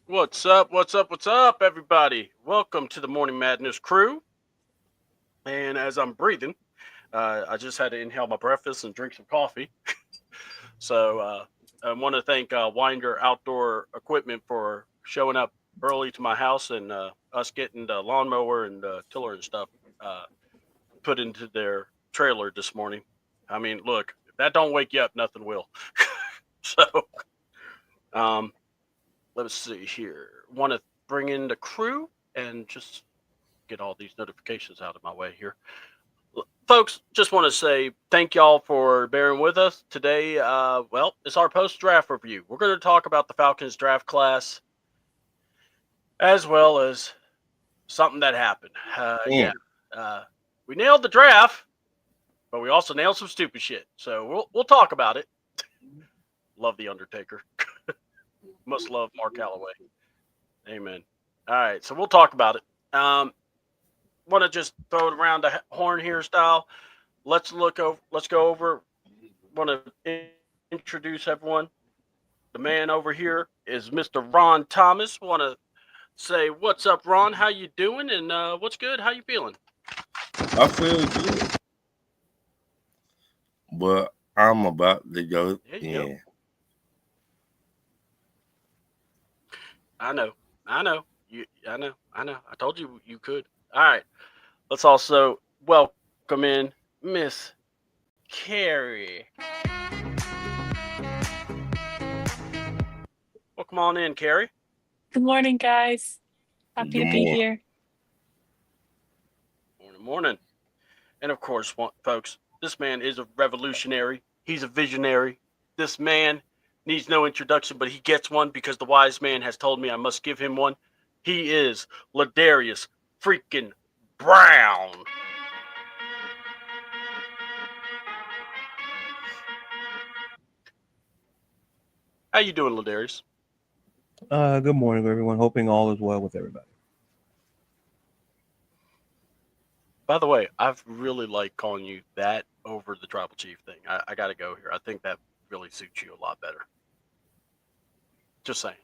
What's up? What's up? What's up, everybody? Welcome to the Morning Madness crew. And as I'm breathing, I just had to inhale my breakfast and drink some coffee. So I want to thank Winder Outdoor Equipment for showing up early to my house and us getting the lawnmower and tiller and stuff uh, put into their trailer this morning. I mean, look, if that don't wake you up, nothing will. So um, let's see here. Want to bring in the crew and just get all these notifications out of my way here. Folks, just want to say thank y'all for bearing with us today. It's our post draft review. We're going to talk about the Falcons draft class as well as something that happened. Mm. We nailed the draft, but we also nailed some stupid shit. So we'll talk about it. Love the Undertaker. Must love Mark Calloway. Amen. All right, so we'll talk about it. Want to just throw it around the horn here, style. Let's go over. Want to introduce everyone. The man over here is Mr. Ron Thomas. Want to say what's up, Ron? How you doing? And what's good? How you feeling? I feel good, but I'm about to go There you go. in. I know. I know. I know. I know. I told you you could. All right. Let's also welcome in Miss Carrie. Welcome on in, Carrie. Good morning, guys. Happy Good to be morning. here. Morning, morning. And of course, folks, this man is a revolutionary. He's a visionary. This man needs no introduction, but he gets one because the wise man has told me I must give him one. He is Ladarius freaking Brown. How you doing, Ladarius? Good morning, everyone. Hoping all is well with everybody. By the way, I've really liked calling you that over the tribal chief thing. I got to go here. I think that really suits you a lot better. Just saying.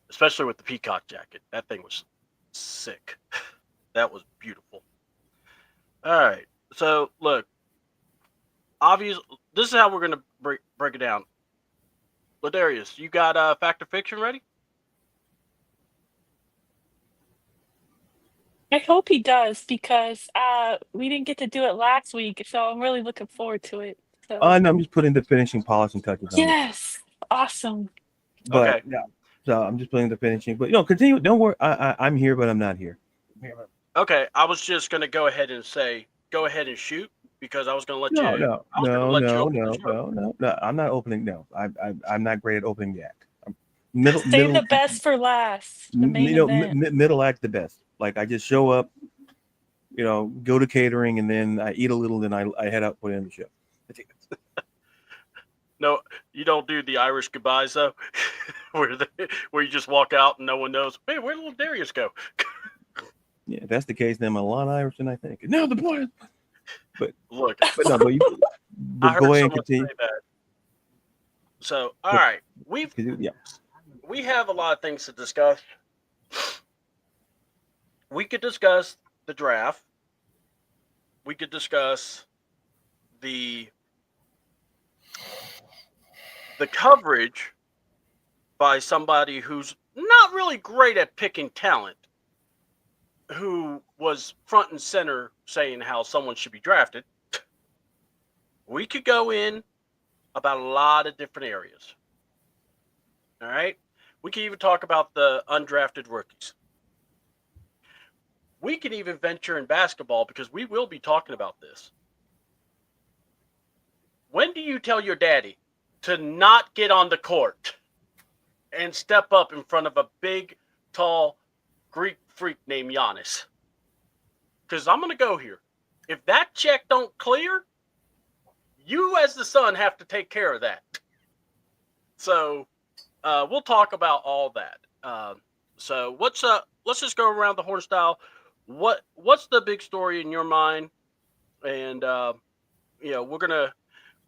Especially with the peacock jacket. That thing was sick. That was beautiful. All right. So, look, obvious. This is how we're going to break it down. Ladarius, you got fact or fiction ready? I hope he does because we didn't get to do it last week, so I'm really looking forward to it. So No, I'm just putting the finishing polishing touches on it. yes, awesome. But Okay. yeah, so I'm just putting the finishing. But continue. Don't worry. I'm here, but I'm not here. Okay. I was just going to go ahead and say, go ahead and shoot because I was going to let No, you. no, I was going to no, let you no, open the no, show. no, no, no. I'm not opening. No, I'm not great at opening the act. Middle, Save the middle, best for last, the main you know, event. middle act the best. Like I just show up, go to catering, and then I eat a little, then I head out, put in the show. No, you don't do the Irish goodbyes though, where you just walk out and no one knows. Hey, where did little Darius go? Yeah, if that's the case, then I'm a lot Irishman, I think. No, the point. Look, But no, I but heard go ahead and someone continue. say that. So, all But, right, 'cause yeah, we have a lot of things to discuss. We could discuss the draft. We could discuss the the coverage by somebody who's not really great at picking talent, who was front and center saying how someone should be drafted. We could go in about a lot of different areas. All right. We can even talk about the undrafted rookies. We can even venture in basketball because we will be talking about this. When do you tell your daddy to not get on the court and step up in front of a big, tall Greek freak named Giannis? Because I'm going to go here. If that check don't clear, you as the son have to take care of that. So we'll talk about all that. So let's just go around the horn style. What's the big story in your mind? And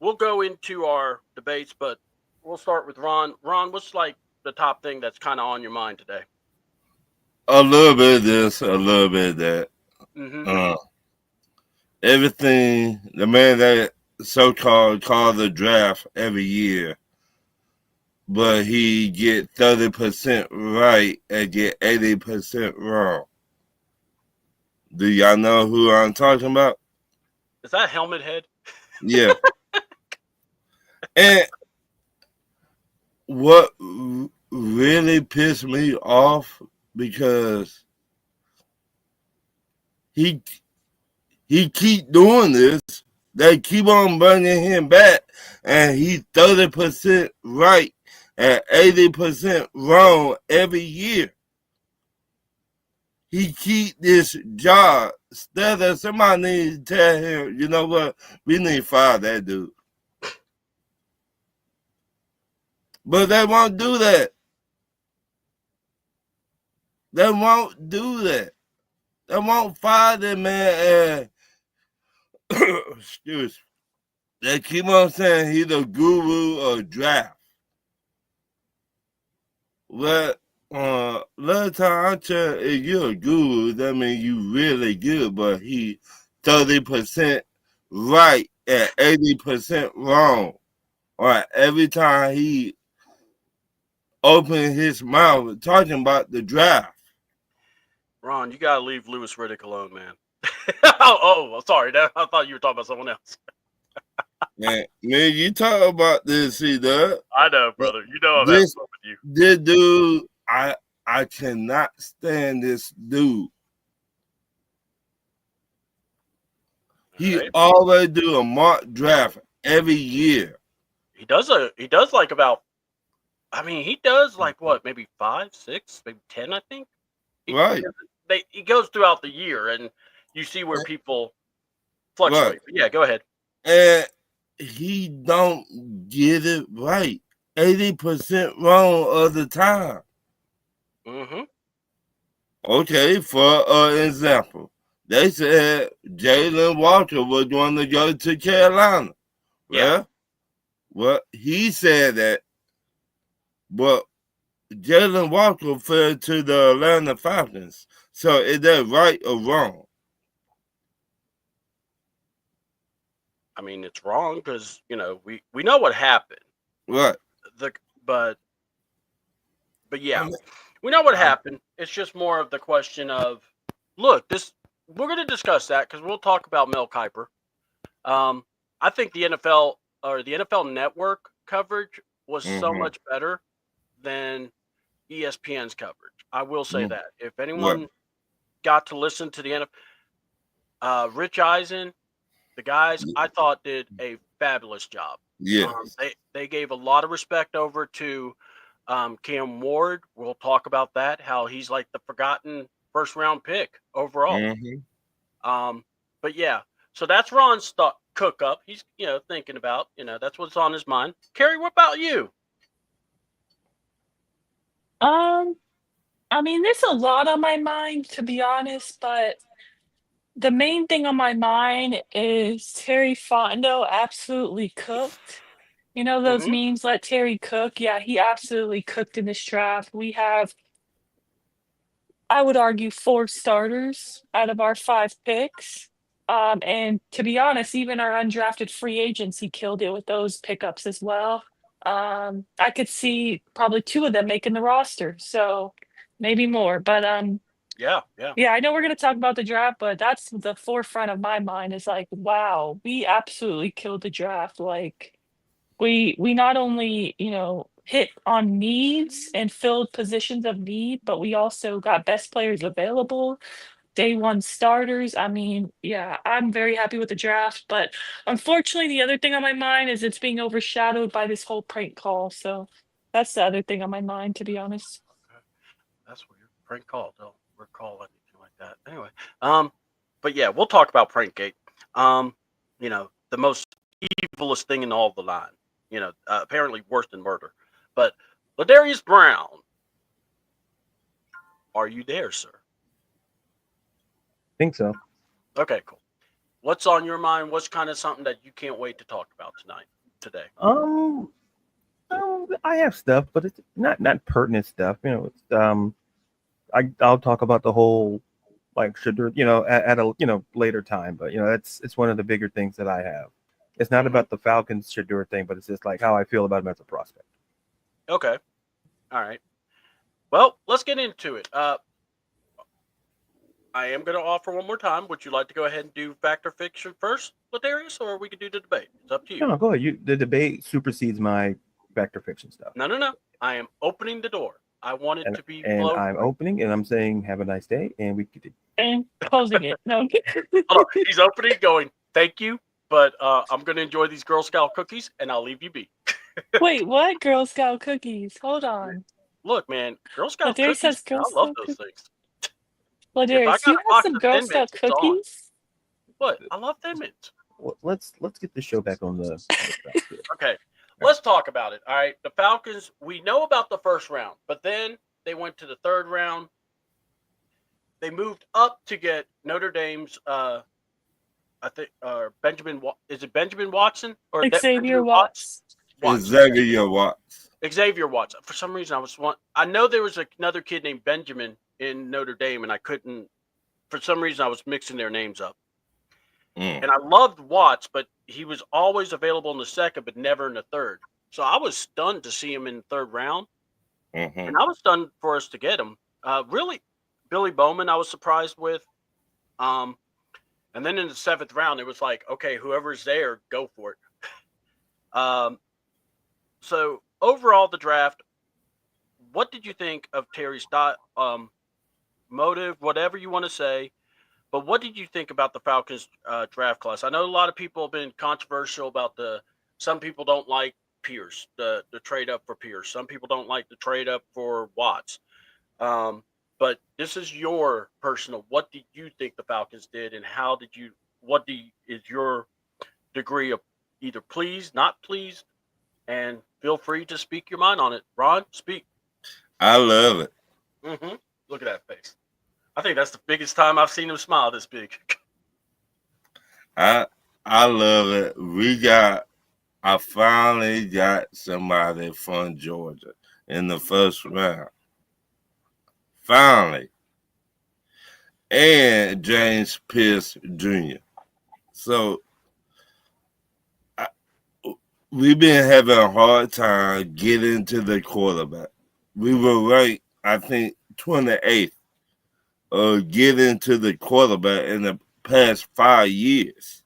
we'll go into our debates, but we'll start with Ron. Ron, what's like the top thing that's kind of on your mind today? A little bit of this, a little bit of that. Mm-hmm. Uh, everything the man that so-called called the draft every year, but he get 30% right and get 80% wrong. Do y'all know who I'm talking about? Is that Helmet Head? Yeah. And what really pissed me off because he keep doing this. They keep on bringing him back, and he's 30% right and 80% wrong every year. He keep this job. Instead of somebody need to tell him, you know what, we need to fire that dude. But they won't do that. They won't do that. They won't fire that man. And excuse me. They keep on saying he's the guru of draft. Well, last time I checked, if you're a guru, that means you really good, but he 30% right and 80% wrong. All right, every time he opened his mouth talking about the draft. Ron, you gotta leave Lewis Riddick alone, man. oh, sorry. I thought you were talking about someone else. Man, you talk about this, see that? I know, brother. You know I'm having This fun with you. this dude, I cannot stand this dude. He Right? always do a mock draft every year. He does like about. I mean, he does like what, maybe 5, 6, maybe 10. I think. Right. He goes throughout the year, and you see where people fluctuate. Right. But yeah, go ahead. And he don't get it right. 80% wrong of the time. Mm-hmm. Okay, for example, they said Jalen Walker was going to go to Carolina. Yeah. Well, he said that, but Jalen Walker fell to the Atlanta Falcons. So is that right or wrong? I mean, it's wrong because we know what happened. Right. But yeah, we know what happened. It's just more of the question of, look, we're going to discuss that because we'll talk about Mel Kiper. I think the NFL or the NFL Network coverage was so much better than ESPN's coverage. I will say that. If anyone got to listen to the NFL, Rich Eisen, the guys, I thought did a fabulous job. Yeah. They gave a lot of respect over to Cam Ward. We'll talk about that, how he's like the forgotten first round pick overall. But yeah, so that's Ron's cook up. He's thinking about, that's what's on his mind. Carrie, what about you? I mean, there's a lot on my mind, to be honest, but the main thing on my mind is Terry Fontenot absolutely cooked. You know those memes, let Terry cook? Yeah, he absolutely cooked in this draft. We have, I would argue, 4 starters out of our 5 picks. And to be honest, even our undrafted free agents, he killed it with those pickups as well. I could see probably 2 of them making the roster, so maybe more. But Yeah. I know we're going to talk about the draft, but that's the forefront of my mind is like, wow, we absolutely killed the draft. Like we not only, hit on needs and filled positions of need, but we also got best players available, day 1 starters. I mean, yeah, I'm very happy with the draft, but unfortunately the other thing on my mind is it's being overshadowed by this whole prank call. So that's the other thing on my mind, to be honest. Okay. That's weird. Prank call. Don't recall anything like that. Anyway, but yeah, we'll talk about Prankgate. The most evilest thing in all the line. Apparently worse than murder. But Ladarius Brown, are you there, sir? Think so. Okay, cool. What's on your mind? What's kind of something that you can't wait to talk about today? I have stuff, but it's not pertinent stuff. I'll talk about the whole like Shadur, at a later time. But it's one of the bigger things that I have. It's not about the Falcons Shadur thing, but it's just like how I feel about him as a prospect. Okay. All right. Well, let's get into it. I am going to offer one more time. Would you like to go ahead and do fact or fiction first, Ladarius, or we can do the debate? It's up to you. No, go ahead. The debate supersedes my fact or fiction stuff. No. I am opening the door. I want it to be and I'm opening, and I'm saying have a nice day, and we could and closing it. No. Hold on. He's opening, going, thank you, but I'm going to enjoy these Girl Scout cookies, and I'll leave you be. Wait, what? Girl Scout cookies. Hold on. Look, man, Girl Scout Ladarius cookies, says Girl I love Scout those things. Ladarius, you have some Girl Scout cookies? What? I love Thin Mints. Well, let's get the show back on the Okay. Let's talk about it. All right. The Falcons, we know about the first round, but then they went to the third round. They moved up to get Notre Dame's I think Benjamin, is it Benjamin Watson or Xavier Watts? Xavier Watts. Xavier Watts. For some reason I know there was another kid named Benjamin in Notre Dame, and I couldn't, for some reason I was mixing their names up. And I loved Watts, but he was always available in the second, but never in the third. So I was stunned to see him in the third round. And I was stunned for us to get him. Really, Billy Bowman, I was surprised with. And then in the seventh round, it was like, okay, whoever's there, go for it. So overall, the draft, what did you think of Terry's motive, whatever you want to say? But what did you think about the Falcons draft class? I know a lot of people have been controversial about some people don't like Pierce, the trade up for Pierce. Some people don't like the trade up for Watts. But this is your personal, what did you think the Falcons did, and is your degree of either pleased, not pleased? And feel free to speak your mind on it. Ron, speak. I love it. Look at that face. I think that's the biggest time I've seen him smile this big. I love it. I finally got somebody from Georgia in the first round. Finally. And James Pierce Jr. So we've been having a hard time getting to the quarterback. We were ranked, I think, 28th. Get into the quarterback in the past 5 years.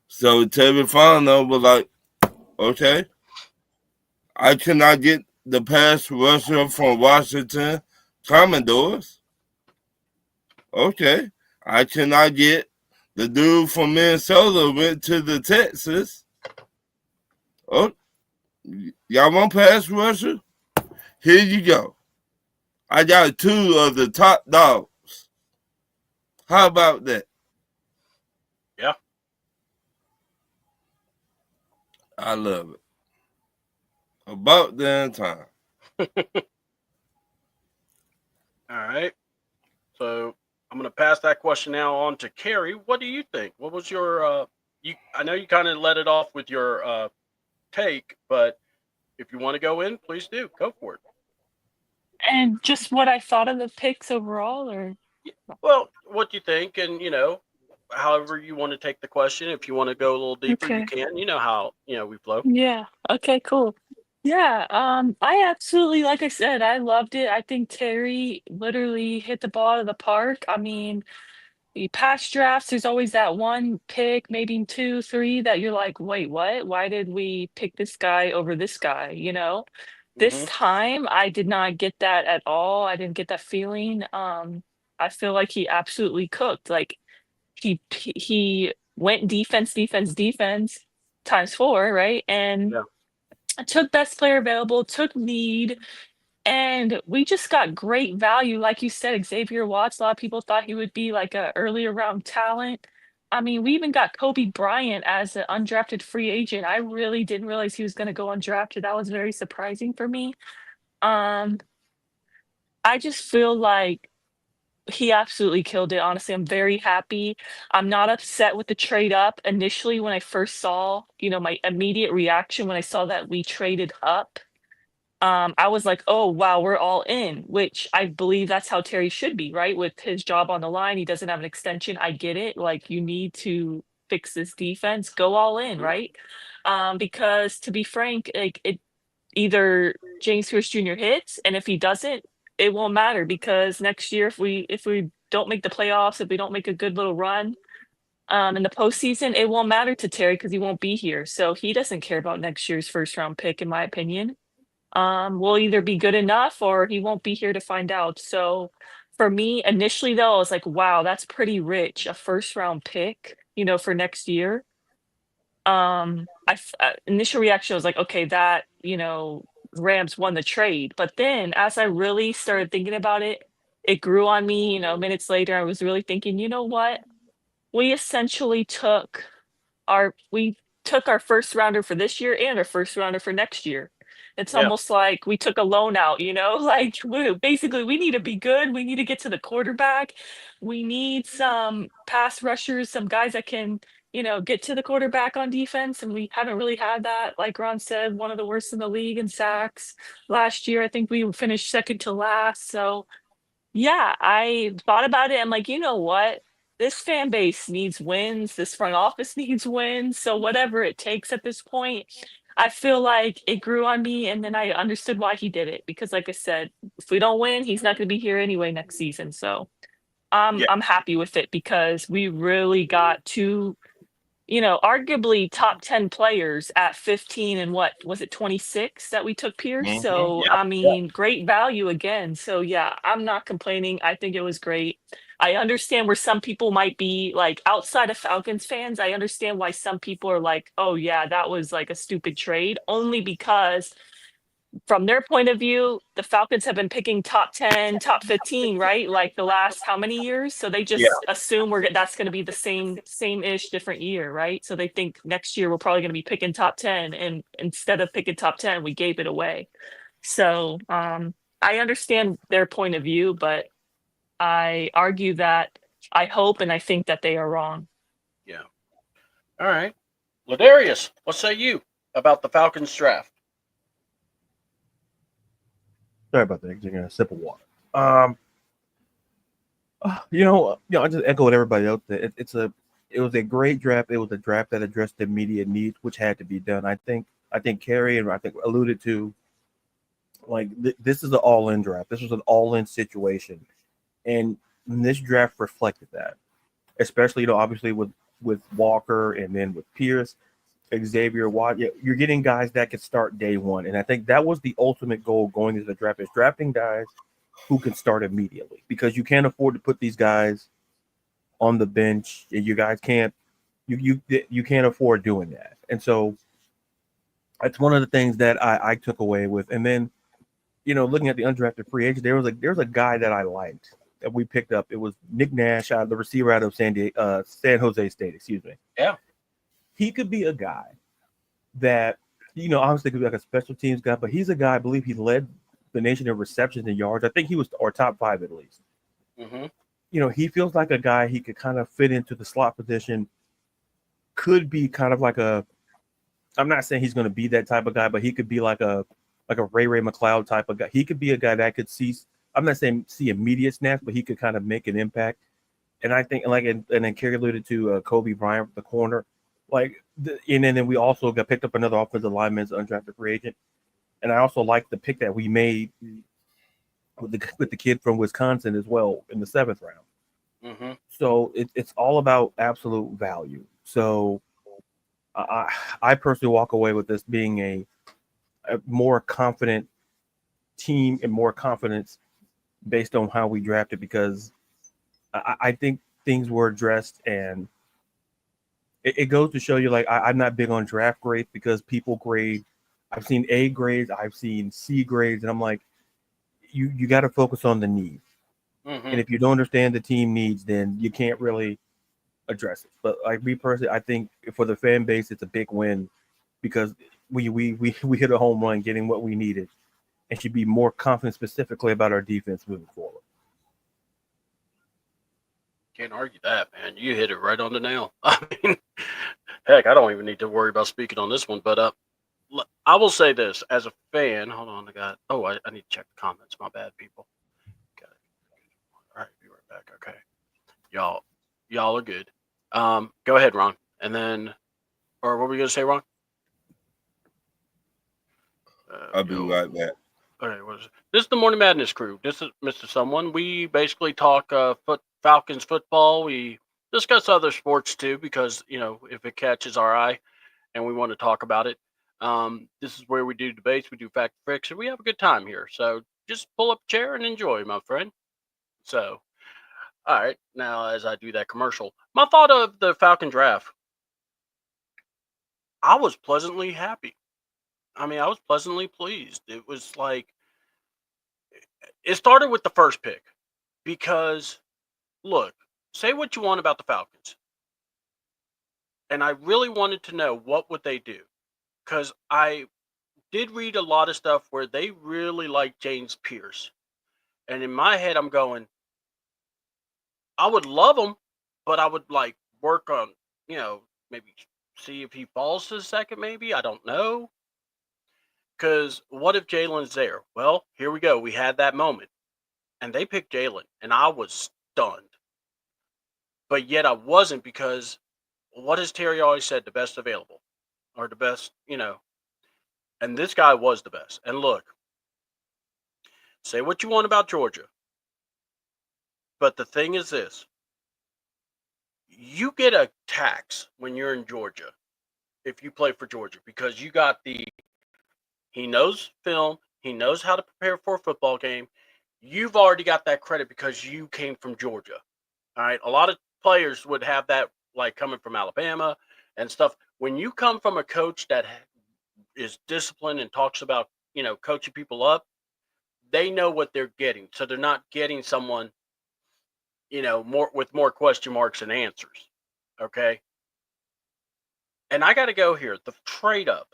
So Terry Fontenot was like, okay, I cannot get the pass rusher from Washington Commodores. Okay, I cannot get the dude from Minnesota went to the Texas. Oh, y'all want pass rusher? Here you go. I got 2 of the top dogs. How about that? Yeah. I love it. About damn time. All right. So I'm going to pass that question now on to Carrie. What do you think? What was your I know you kind of let it off with your take, but if you want to go in, please do. Go for it. And just what I thought of the picks overall, or? Well, what do you think? And, however you want to take the question. If you want to go a little deeper, you can. You know how, we flow. Yeah. Okay, cool. Yeah. I absolutely, like I said, I loved it. I think Terry literally hit the ball out of the park. I mean, the past drafts, there's always that one pick, maybe 2, 3 that you're like, wait, what? Why did we pick this guy over this guy? This time I did not get that at all. I didn't get that feeling. I feel like he absolutely cooked. Like he went defense times 4, right? And took best player available, took need, and we just got great value. Like you said, Xavier Watts, a lot of people thought he would be like a earlier round talent. I mean, we even got Kobe Bryant as an undrafted free agent. I really didn't realize he was going to go undrafted. That was very surprising for me. I just feel like he absolutely killed it. Honestly, I'm very happy. I'm not upset with the trade up. Initially, when I first saw, my immediate reaction when I saw that we traded up, I was like, oh wow, we're all in, which I believe that's how Terry should be, right? With his job on the line, he doesn't have an extension. I get it. Like, you need to fix this defense, go all in, Mhm. right? Because to be frank, like, it either James Pierce Jr. hits, and if he doesn't, it won't matter, because next year, if we don't make the playoffs, if we don't make a good little run in the postseason, it won't matter to Terry because he won't be here. So he doesn't care about next year's first round pick, in my opinion. We'll either be good enough or he won't be here to find out. So for me, initially though, I was like, wow, that's pretty rich, a first round pick, for next year. Initial reaction was like, okay, that, Rams won the trade. But then as I really started thinking about it, it grew on me, minutes later. I was really thinking, you know what? We essentially took our first rounder for this year and our first rounder for next year. It's Yeah. almost like we took a loan out, like basically we need to be good. We need to get to the quarterback. We need some pass rushers, some guys that can, get to the quarterback on defense. And we haven't really had that. Like Ron said, one of the worst in the league in sacks last year. I think we finished second to last. So yeah, I thought about it. I'm like, you know what? This fan base needs wins. This front office needs wins. So whatever it takes at this point, I feel like it grew on me, and then I understood why he did it. Because like I said, if we don't win, he's not going to be here anyway next season. So Yeah. I'm happy with it because we really got two, arguably top 10 players at 15 and what was it, 26 that we took Pierce. Mhm. So, Yeah. I mean, great value again. So, yeah, I'm not complaining. I think it was great. I understand where some people might be like outside of Falcons fans. I understand why some people are like, oh, yeah, that was like a stupid trade, only because from their point of view, the Falcons have been picking top 10, top 15, right? Like the last how many years? So they just assume that's going to be the same-ish different year, right? So they think next year we're probably going to be picking top 10, and instead of picking top 10, we gave it away. So I understand their point of view, but I argue that I hope and I think that they are wrong. Yeah. All right. Ladarius, what say you about the Falcons draft? Sorry about that. You're gonna sip of water. I just echo what everybody else said. It was a great draft. It was a draft that addressed the immediate needs, which had to be done. I think Carrie and I think alluded to, like, this is an all-in draft. This was an all-in situation, and this draft reflected that. Especially, obviously with Walker and then with Pierce, Xavier Watt. You're getting guys that can start day one, and I think that was the ultimate goal going into the draft, is drafting guys who can start immediately, because you can't afford to put these guys on the bench. You guys can't you can't afford doing that. And so that's one of the things that I took away with. And then, looking at the undrafted free agent, there was a guy that I liked that we picked up. It was Nick Nash, the receiver out of San Jose State, excuse me. Yeah. He could be a guy that, obviously could be like a special teams guy, but he's a guy, I believe he led the nation in receptions and yards. I think he was our top 5 at least. Mm-hmm. He feels like a guy he could kind of fit into the slot position. Could be kind of like I'm not saying he's going to be that type of guy, but he could be like a Ray McLeod type of guy. He could be a guy that could see. I'm not saying see immediate snaps, but he could kind of make an impact. And I think, and then Kerry alluded to Kobe Bryant, the corner. And then we also got picked up another offensive lineman as an undrafted free agent. And I also like the pick that we made with the kid from Wisconsin as well in the 7th round. Mm-hmm. So it's all about absolute value. So I personally walk away with this being a more confident team and more confidence based on how we drafted, because I think things were addressed, and it goes to show you, like, I'm not big on draft grades because people grade. I've seen A grades, I've seen C grades, and I'm like, you got to focus on the need. Mm-hmm. And if you don't understand the team needs, then you can't really address it. But like me personally, I think for the fan base, it's a big win because we hit a home run getting what we needed, and should be more confident specifically about our defense moving forward. Can't argue that, man. You hit it right on the nail. I mean, heck, I don't even need to worry about speaking on this one. But I will say this as a fan. Hold on, I need to check the comments. My bad, people. Got it. All right, be right back. Okay, y'all are good. Go ahead, Ron, and then, or what were you gonna say, Ron? I'll be right back. All right, what is it? This is the Morning Madness crew. This is Mr. Someone. We basically talk Falcons football. We discuss other sports too, because if it catches our eye and we want to talk about it. This is where we do debates, we do fact friction, we have a good time here. So just pull up a chair and enjoy, my friend. So, all right, now as I do that commercial, my thought of the Falcon draft, I was pleasantly happy. I mean, I was pleasantly pleased. It was like, it started with the first pick because, look, say what you want about the Falcons. And I really wanted to know what would they do, because I did read a lot of stuff where they really like James Pierce. And in my head, I'm going, I would love him, but I would like work on, maybe see if he falls to the second, maybe. I don't know. Because what if Jalen's there? Well, here we go. We had that moment. And they picked Jalen. And I was stunned. But yet I wasn't, because what has Terry always said? The best available. Or the best, And this guy was the best. And look, say what you want about Georgia. But the thing is this. You get a tax when you're in Georgia if you play for Georgia, because you got he knows film, he knows how to prepare for a football game. You've already got that credit because you came from Georgia. All right. A lot of players would have that, like coming from Alabama and stuff. When you come from a coach that is disciplined and talks about, coaching people up, they know what they're getting. So they're not getting someone, more question marks and answers. Okay. And I got to go here. The trade up.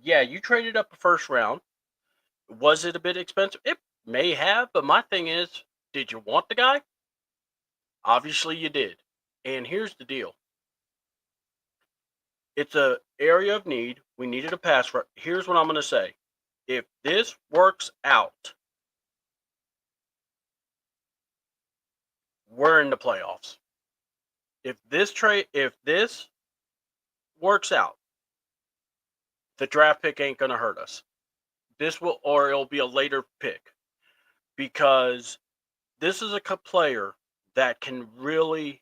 Yeah, you traded up a first round. Was it a bit expensive? It may have, but my thing is, did you want the guy? Obviously you did. And here's the deal. It's a area of need. We needed a pass rush. Here's what I'm going to say. If this works out, we're in the playoffs. If this works out, the draft pick ain't going to hurt us. It'll be a later pick, because this is a player that can really,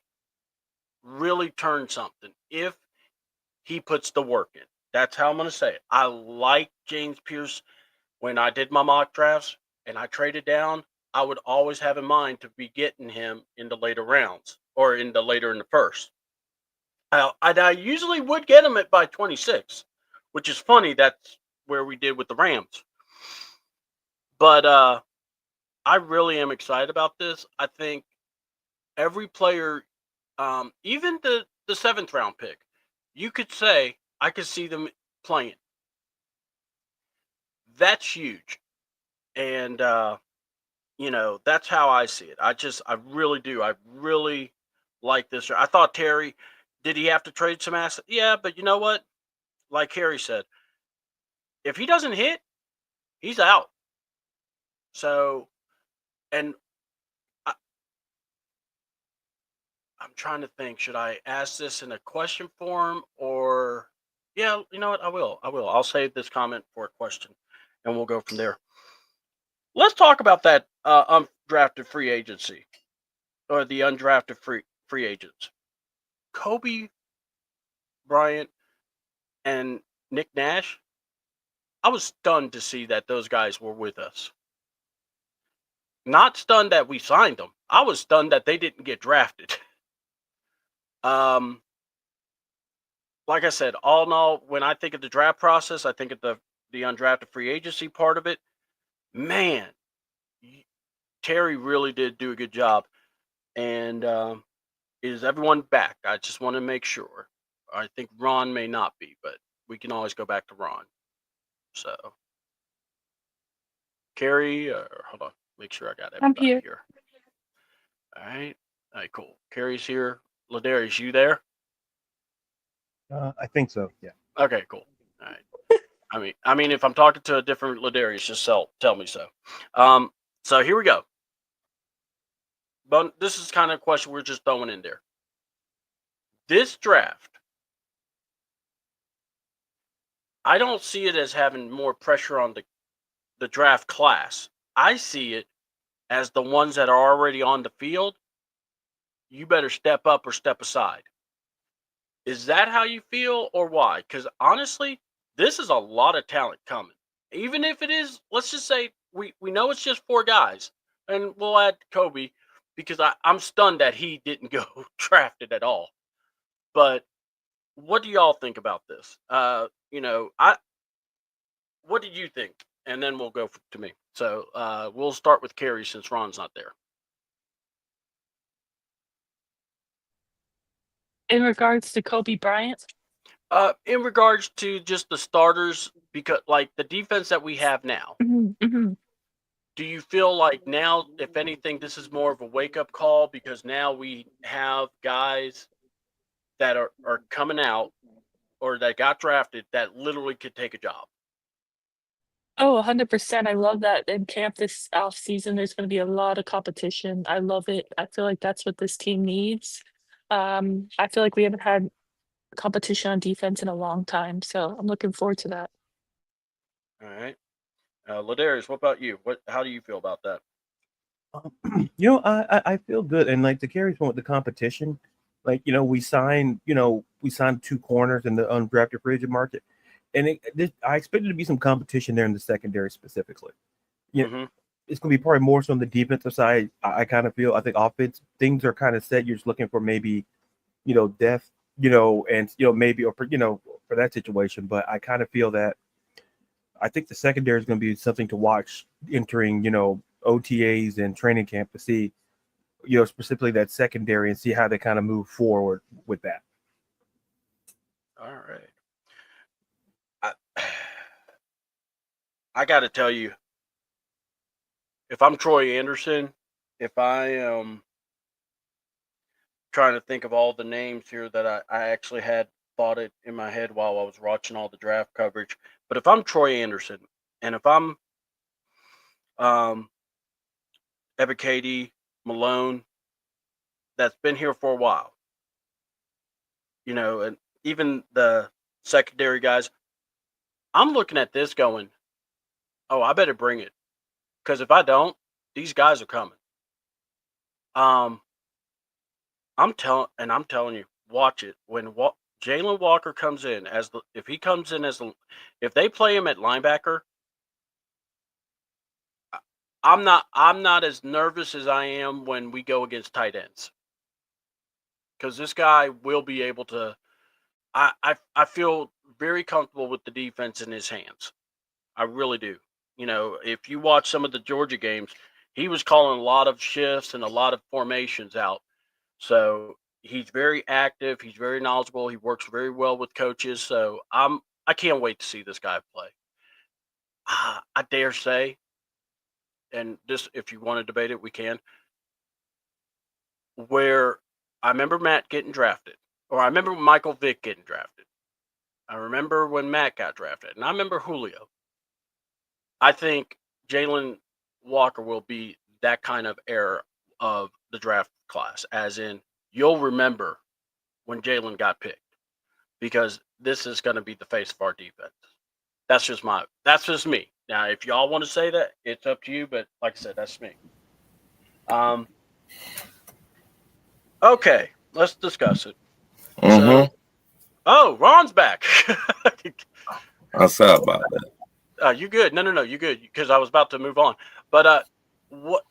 really turn something if he puts the work in. That's how I'm going to say it. I like James Pierce. When I did my mock drafts and I traded down, I would always have in mind to be getting him in the later rounds, or later in the first. I usually would get him by 26, which is funny. That's where we did with the Rams. But I really am excited about this. I think every player, even the 7th round pick, you could say I could see them playing. That's huge. And that's how I see it. I really do. I really like this. I thought Terry, did he have to trade some assets? Yeah, but you know what? Like Harry said, if he doesn't hit, he's out. So, and I'm trying to think, should I ask this in a question form, or, yeah, you know what? I will. I'll save this comment for a question, and we'll go from there. Let's talk about that undrafted free agency, or the undrafted free agents. Kobe Bryant and Nick Nash. I was stunned to see that those guys were with us. Not stunned that we signed them. I was stunned that they didn't get drafted. Like I said, all in all, when I think of the draft process, I think of the undrafted free agency part of it. Man, Terry really did do a good job. And is everyone back? I just want to make sure. I think Ron may not be, but we can always go back to Ron. So, Carrie, hold on, make sure I got everybody I'm here. here. All right. All right, cool. Carrie's here. Ladarius, you there? I think so. Yeah. Okay, cool. All right. I mean, if I'm talking to a different Ladarius, just tell me so. So here we go. But this is kind of a question we're just throwing in there. This draft, I don't see it as having more pressure on the draft class. I see it as the ones that are already on the field. You better step up or step aside. Is that how you feel, or why? Because honestly, this is a lot of talent coming. Even if it is, let's just say we know it's just 4 guys, and we'll add Kobe because I'm stunned that he didn't go drafted at all. But what do y'all think about this? What do you think? And then we'll go to me. So we'll start with Carrie since Ron's not there. In regards to Kobe Bryant, In regards to just the starters, because like the defense that we have now, do you feel like now, if anything, this is more of a wake-up call because now we have guys that are coming out or that got drafted that literally could take a job? Oh, 100%. I love that in camp this off season, there's going to be a lot of competition. I love it. I feel like that's what this team needs. I feel like we haven't had competition on defense in a long time, so I'm looking forward to that. All right. Ladarius, what about you? How do you feel about that? I feel good, and like to Carrie's point with the competition, like we signed 2 corners in the undrafted free agent market, and I expected to be some competition there in the secondary specifically. It's going to be probably more so on the defensive side. I kind of feel I think offense things are kind of set. You're just looking for maybe depth, and maybe or for that situation. But I kind of feel that I think the secondary is going to be something to watch entering OTAs and training camp to see specifically that secondary and see how they kind of move forward with that. All right. I got to tell you, if I'm Troy Anderson, if I am trying to think of all the names here that I actually had thought it in my head while I was watching all the draft coverage, but if I'm Troy Anderson and if I'm Ebiketie, Malone, that's been here for a while, and even the secondary guys, I'm looking at this going, oh, I better bring it. Because if I don't, these guys are coming. I'm telling you, watch it. When Jalen Walker comes in if they play him at linebacker, I'm not as nervous as I am when we go against tight ends. Because this guy will be able to. I feel very comfortable with the defense in his hands. I really do. If you watch some of the Georgia games, he was calling a lot of shifts and a lot of formations out. So he's very active. He's very knowledgeable. He works very well with coaches. So I can't wait to see this guy play. I dare say, and this, if you want to debate it, we can. Where I remember Matt getting drafted, or I remember Michael Vick getting drafted. I remember when Matt got drafted, and I remember Julio. I think Jalen Walker will be that kind of era of the draft class, as in you'll remember when Jalen got picked, because this is going to be the face of our defense. That's just me. Now, if y'all want to say that, it's up to you. But like I said, that's me. Okay, let's discuss it. So, Ron's back. I'm sorry about that. You good? No, you good? Because I was about to move on. But what?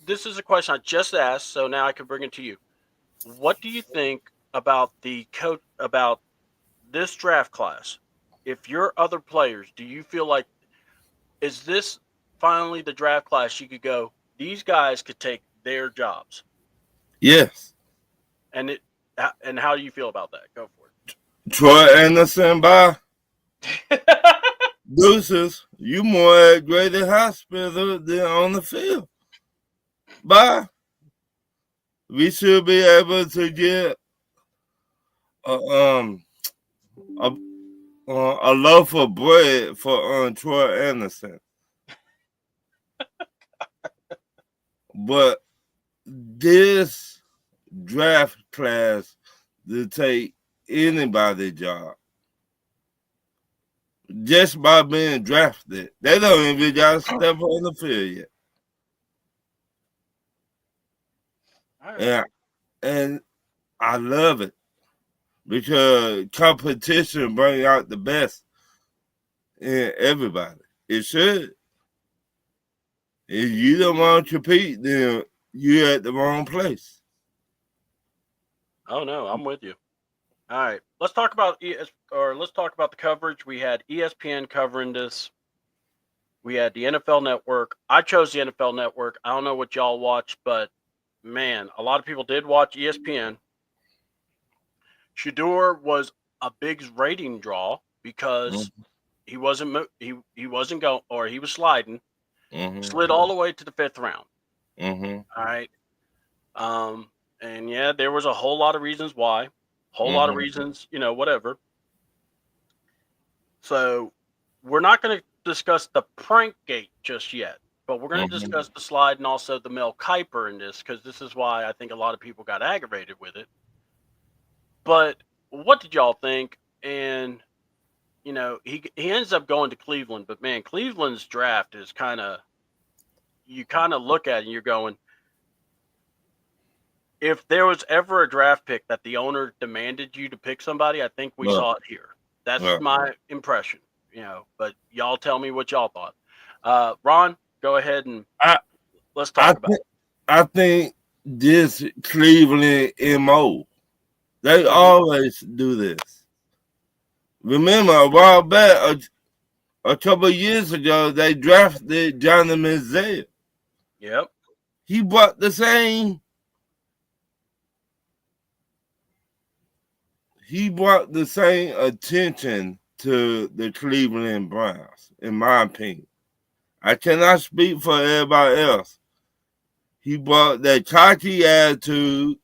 This is a question I just asked, so now I can bring it to you. What do you think about about this draft class? If you're other players, do you feel like is this finally the draft class you could go? These guys could take their jobs. Yes. And how do you feel about that? Go for it. Troy Anderson, bye. Deuces, you more at Grady Hospital than on the field. Bye. we should be able to get a a loaf of bread for Troy Anderson. But this draft class to take anybody's job just by being drafted. They don't even got to step on the field yet. Yeah, and I love it because competition brings out the best in everybody. It should. If you don't want to compete, then you're at the wrong place. Oh no, I'm with you. All right, let's talk about let's talk about the coverage. We had ESPN covering this. We had the NFL Network. I chose the NFL Network. I don't know what y'all watched, but man, a lot of people did watch ESPN. Shedeur was a big rating draw because he wasn't going, or he was sliding, slid all the way to the 5th round. All right. And yeah, there was a whole lot of reasons why, whole lot of reasons, whatever. So we're not going to discuss the prank gate just yet, but we're going to discuss the slide and also the Mel Kiper in this, because this is why I think a lot of people got aggravated with it. But what did y'all think? And he ends up going to Cleveland, but man, Cleveland's draft is you kind of look at it and you're going, if there was ever a draft pick that the owner demanded you to pick somebody, I think we saw it here. That's my impression, but y'all tell me what y'all thought. Ron, go ahead and let's talk about it. I think this Cleveland MO, they always do this. Remember, a while back, a couple of years ago, they drafted Johnny Manziel. Yep. He brought the same. He brought the same attention to the Cleveland Browns, in my opinion. I cannot speak for everybody else. He brought that cocky attitude,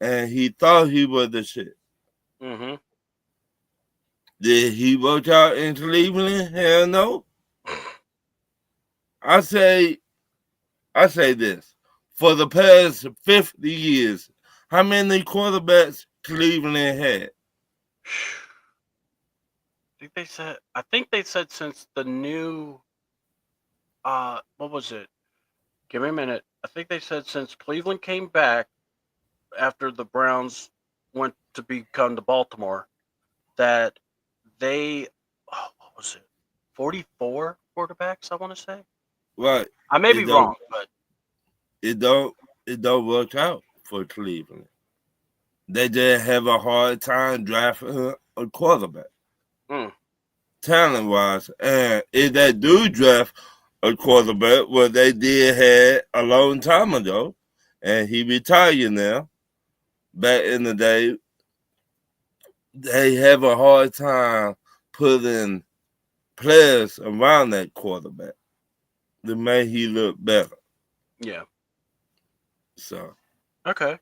and he thought he was the shit. Did he work out in Cleveland? Hell no. I say this. For the past 50 years, how many quarterbacks Cleveland had? I think they said since the new what was it? Give me a minute. I think they said since Cleveland came back after the Browns went to become the Baltimore, that they what was it? 44 quarterbacks, I want to say. Right. I may be wrong, but it don't work out for Cleveland. They just have a hard time drafting a quarterback, talent wise. And if they do draft a quarterback, well, they did have a long time ago, and he retired now. Back in the day, they have a hard time putting players around that quarterback to make he look better. Yeah. So. Okay.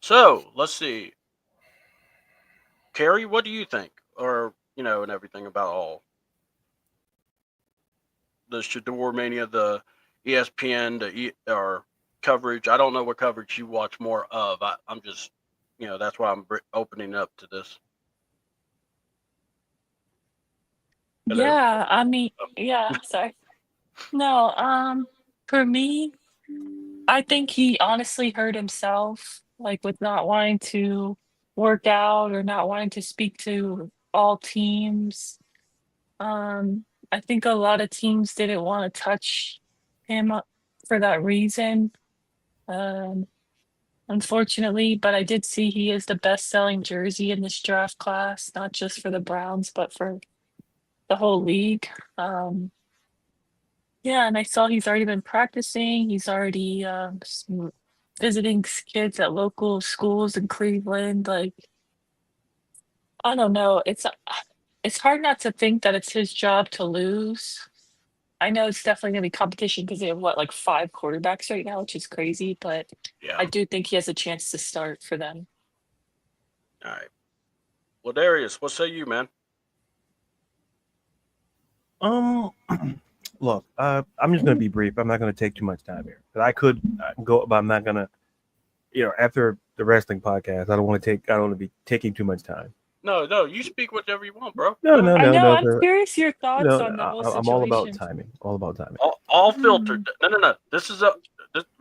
So let's see. Carrie, what do you think? Or, and everything about all the Shedeur Mania, the ESPN, or coverage. I don't know what coverage you watch more of. I'm just, that's why I'm opening up to this. Hello? Yeah, I mean, yeah, sorry. No, for me, I think he honestly hurt himself, like with not wanting to work out or not wanting to speak to all teams. I think a lot of teams didn't want to touch him for that reason. Unfortunately, but I did see he is the best-selling jersey in this draft class, not just for the Browns, but for the whole league. Yeah, and I saw he's already been practicing. He's already visiting kids at local schools in Cleveland. Like, I don't know. It's hard not to think that it's his job to lose. I know it's definitely going to be competition because they have like 5 quarterbacks right now, which is crazy. But Yeah. I do think he has a chance to start for them. All right. Well, Darius, what say you, man? Look, I'm just gonna be brief. I'm not gonna take too much time here. I could go, but I'm not gonna. After the wrestling podcast, I don't want to be taking too much time. No, you speak whatever you want, bro. No. I know. I'm curious your thoughts on the whole situation. I'm all about timing. All about timing. All filtered. No. This is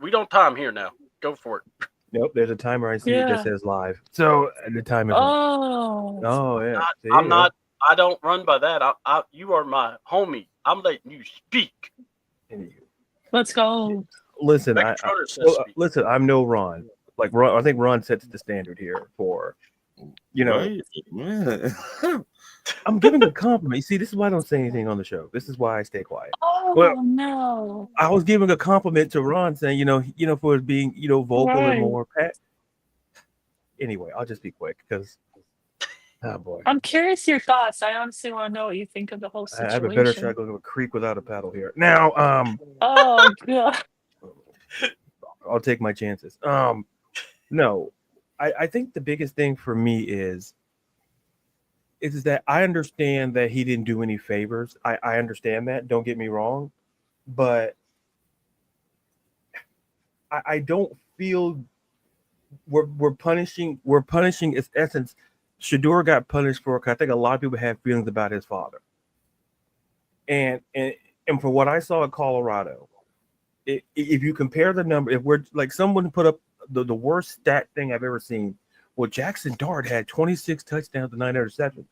we don't time here now. Go for it. Nope, there's a timer I see that just says live. So the time is up. Oh Yeah. I'm not. I don't run by that. You are my homie. I'm letting you speak. Let's go. Listen, listen. I'm no Ron. Like Ron, I think Ron sets the standard here for, Right. I'm giving a compliment. You see, this is why I don't say anything on the show. This is why I stay quiet. Oh no! I was giving a compliment to Ron, saying, for being, vocal and more pet. Anyway, I'll just be quick because, oh boy, I'm curious your thoughts. I honestly want to know what you think of the whole situation. I have a better shot going to a creek without a paddle here. Now, oh god, I'll take my chances. No, I think the biggest thing for me is that I understand that he didn't do any favors. I understand that. Don't get me wrong, but I don't feel we're punishing. We're punishing its essence. Shedeur got punished for. I think a lot of people have feelings about his father, and for what I saw at Colorado, if you compare the number, if we're like someone put up the worst stat thing I've ever seen. Well, Jackson Dart had 26 touchdowns to 9 interceptions.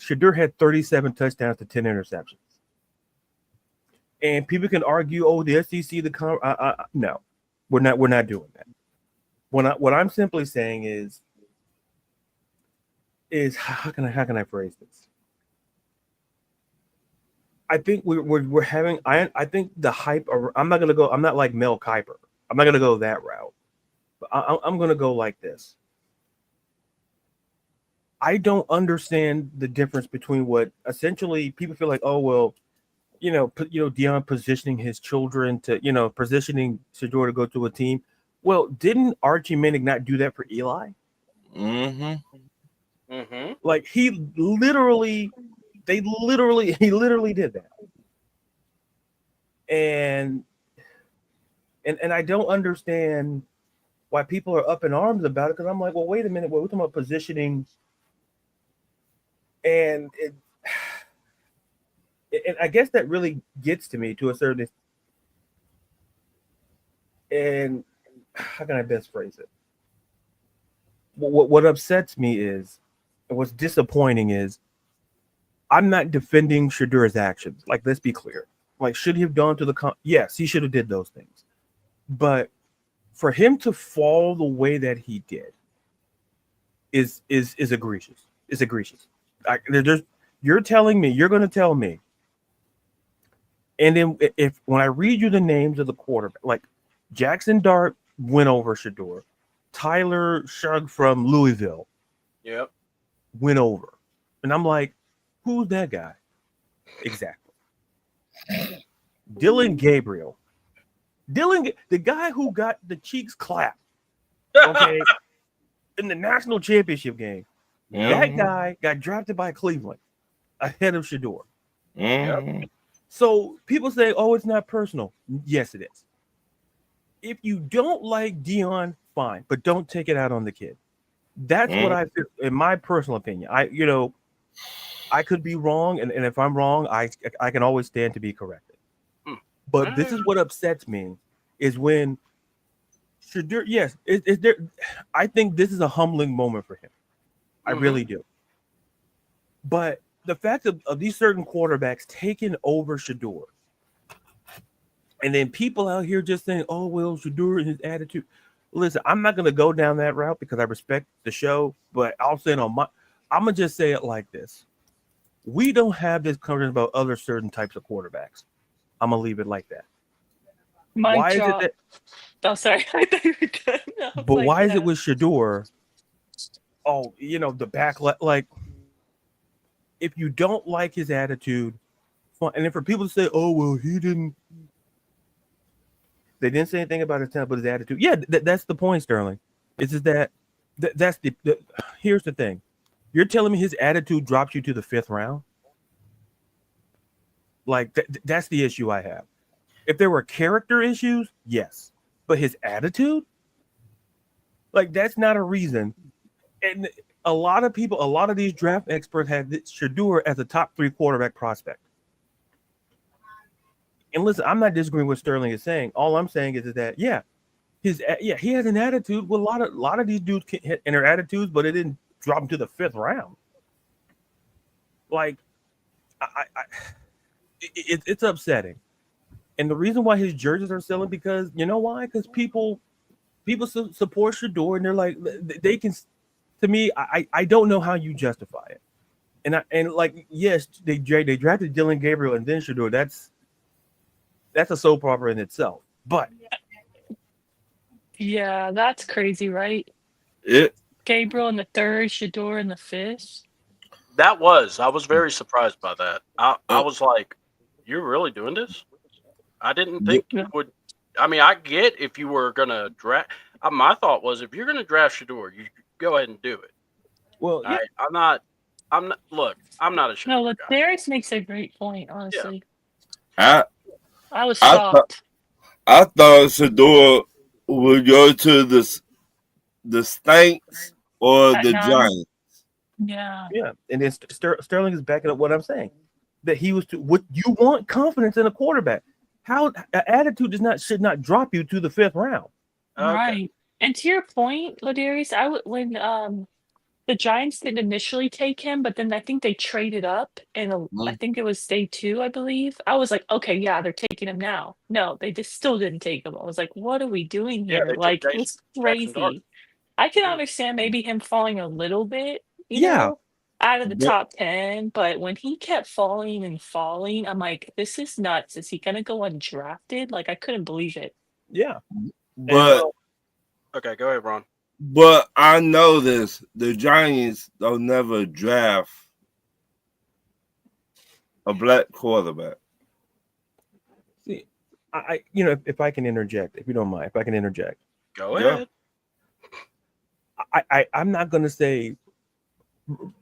Shedeur had 37 touchdowns to 10 interceptions. And people can argue, oh, the SEC, no, we're not doing that. What I'm simply saying is how can I phrase this? I think we're having. I think the hype. I'm not like Mel Kiper. I'm not gonna go that route. But I'm gonna go like this. I don't understand the difference between what essentially people feel like, oh, well, Deion positioning his children to, positioning Shedeur to go to a team. Well, didn't Archie Minnick not do that for Eli? Mm-hmm. Like he literally did that. And I don't understand why people are up in arms about it, because I'm like, well, wait a minute, we're talking about positioning. And I guess that really gets to me to a certain extent. And how can I best phrase it? What upsets me is, and what's disappointing is, I'm not defending Shedeur's actions. Like, let's be clear. Like, should he have gone to the yes, he should have did those things. But for him to fall the way that he did is egregious. It's egregious. You're telling me, you're going to tell me, and then when I read you the names of the quarterback, like Jackson Dart went over Shedeur, Tyler Shugg from Louisville, went over, and I'm like, who's that guy? Exactly. Dylan Gabriel, the guy who got the cheeks clapped, okay, in the national championship game. That guy got drafted by Cleveland ahead of Shedeur. So people say, oh, it's not personal. Yes, it is. If you don't like Deion, fine, but don't take it out on the kid. That's what I feel, in my personal opinion. I could be wrong, and if I'm wrong, I can always stand to be corrected. But this is what upsets me, is when Shedeur, yes, I think this is a humbling moment for him. I really do. But the fact of these certain quarterbacks taking over Shedeur, and then people out here just saying, oh, well, Shedeur and his attitude. Listen, I'm not going to go down that route because I respect the show, but I'll say I'm going to just say it like this. We don't have this conversation about other certain types of quarterbacks. I'm going to leave it like that. Why is it that? Oh, sorry. I thought you were done. But why is it with Shedeur? Oh, the back, like, if you don't like his attitude, fine. And then for people to say, "Oh well, they didn't say anything about his talent, but his attitude." Yeah, that's the point, Sterling. It's just that's the here's the thing. You're telling me his attitude drops you to the 5th round? Like that's the issue I have. If there were character issues, yes, but his attitude, like that's not a reason. And a lot of these draft experts have Shedeur as a top 3 quarterback prospect. And listen, I'm not disagreeing with what Sterling is saying. All I'm saying is that he has an attitude. Well, a lot of these dudes can hit in their attitudes, but it didn't drop him to the 5th round. Like, it's upsetting. And the reason why his jerseys are selling, because you know why? Because people support Shedeur, and they're like, they can. To me, I don't know how you justify it. And like, yes, they drafted Dylan Gabriel and then Shedeur. That's a soap opera in itself. But Yeah, that's crazy, right? It Gabriel in the 3rd, Shedeur in the 5th. I was very surprised by that. I was like, you're really doing this? I didn't think you would. I mean, I get if you were going to draft. My thought was, if you're going to draft Shedeur, you go ahead and do it. well, yeah. I'm not. Look, I'm not a Shedeur No, guy. Darius makes a great point, honestly. I I was I shocked. I thought Shedeur would go to the Saints or At the 9. Giants. Yeah. Yeah, and then Sterling is backing up what I'm saying. That he was what you want confidence in a quarterback. How attitude should not drop you to the 5th round. Okay. Right. And to your point, Ladarius, when the Giants didn't initially take him, but then I think they traded up, and I think it was day 2, I believe. I was like, okay, yeah, they're taking him now. No, they just still didn't take him. I was like, what are we doing Yeah, here? they took Like, Jackson it's Dart. crazy. I can Yeah. understand maybe him falling a little bit, Yeah. out of the But- top 10, but when he kept falling and falling, I'm like, this is nuts. Is he gonna go undrafted? Like, I couldn't believe it. Yeah. But Okay, go ahead, Ron. but I know this: the Giants don't never draft a black quarterback. See, I if I can interject, if you don't mind, if I can interject. Go Yeah. ahead. I'm not going to say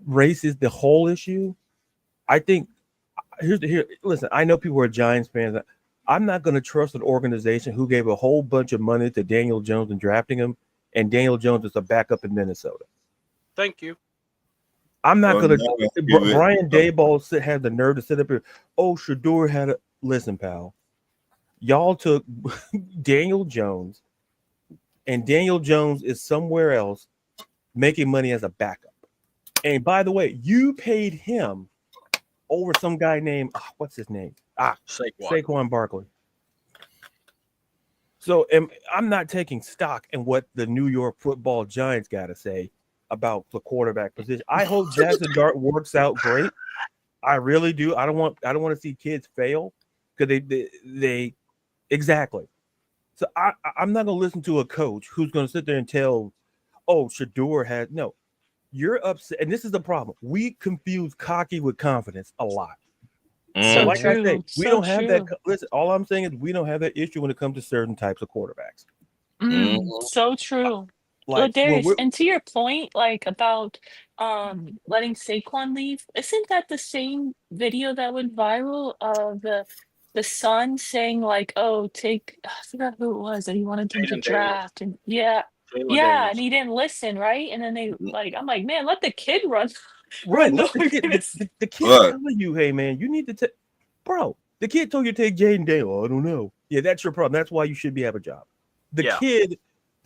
race is the whole issue. I think listen, I know people are Giants fans. I'm not going to trust an organization who gave a whole bunch of money to Daniel Jones and drafting him, and Daniel Jones is a backup in Minnesota. Thank you. I'm not Well, going no, to. you would- Brian Daboll had the nerve to sit up here. Oh, Shedeur had a listen, pal. Y'all took Daniel Jones, and Daniel Jones is somewhere else making money as a backup. And by the way, you paid him over some guy named what's his name? Saquon Barkley. So I'm not taking stock in what the New York Football Giants got to say about the quarterback position. I hope Jackson Dart works out great. I really do. I don't want to see kids fail because they exactly. So I'm not going to listen to a coach who's going to sit there and tell, oh, Shedeur had no. You're upset, and this is the problem. We confuse cocky with confidence a lot. So, like I say, we don't have that. Listen, all I'm saying is we don't have that issue when it comes to certain types of quarterbacks. So true. Like, Darius, and to your point, like about letting Saquon leave, isn't that the same video that went viral of the son saying like, "Oh, I forgot who it was that he wanted him to Jalen draft," and yeah, Daniels. and he didn't listen, right? And then they I'm like, man, let the kid run. Right, No, let the kid Right. telling you, hey man, you need to take, bro. The kid told you to take Jaden Daniel. I don't know. Yeah, that's your problem. That's why you should have a job. The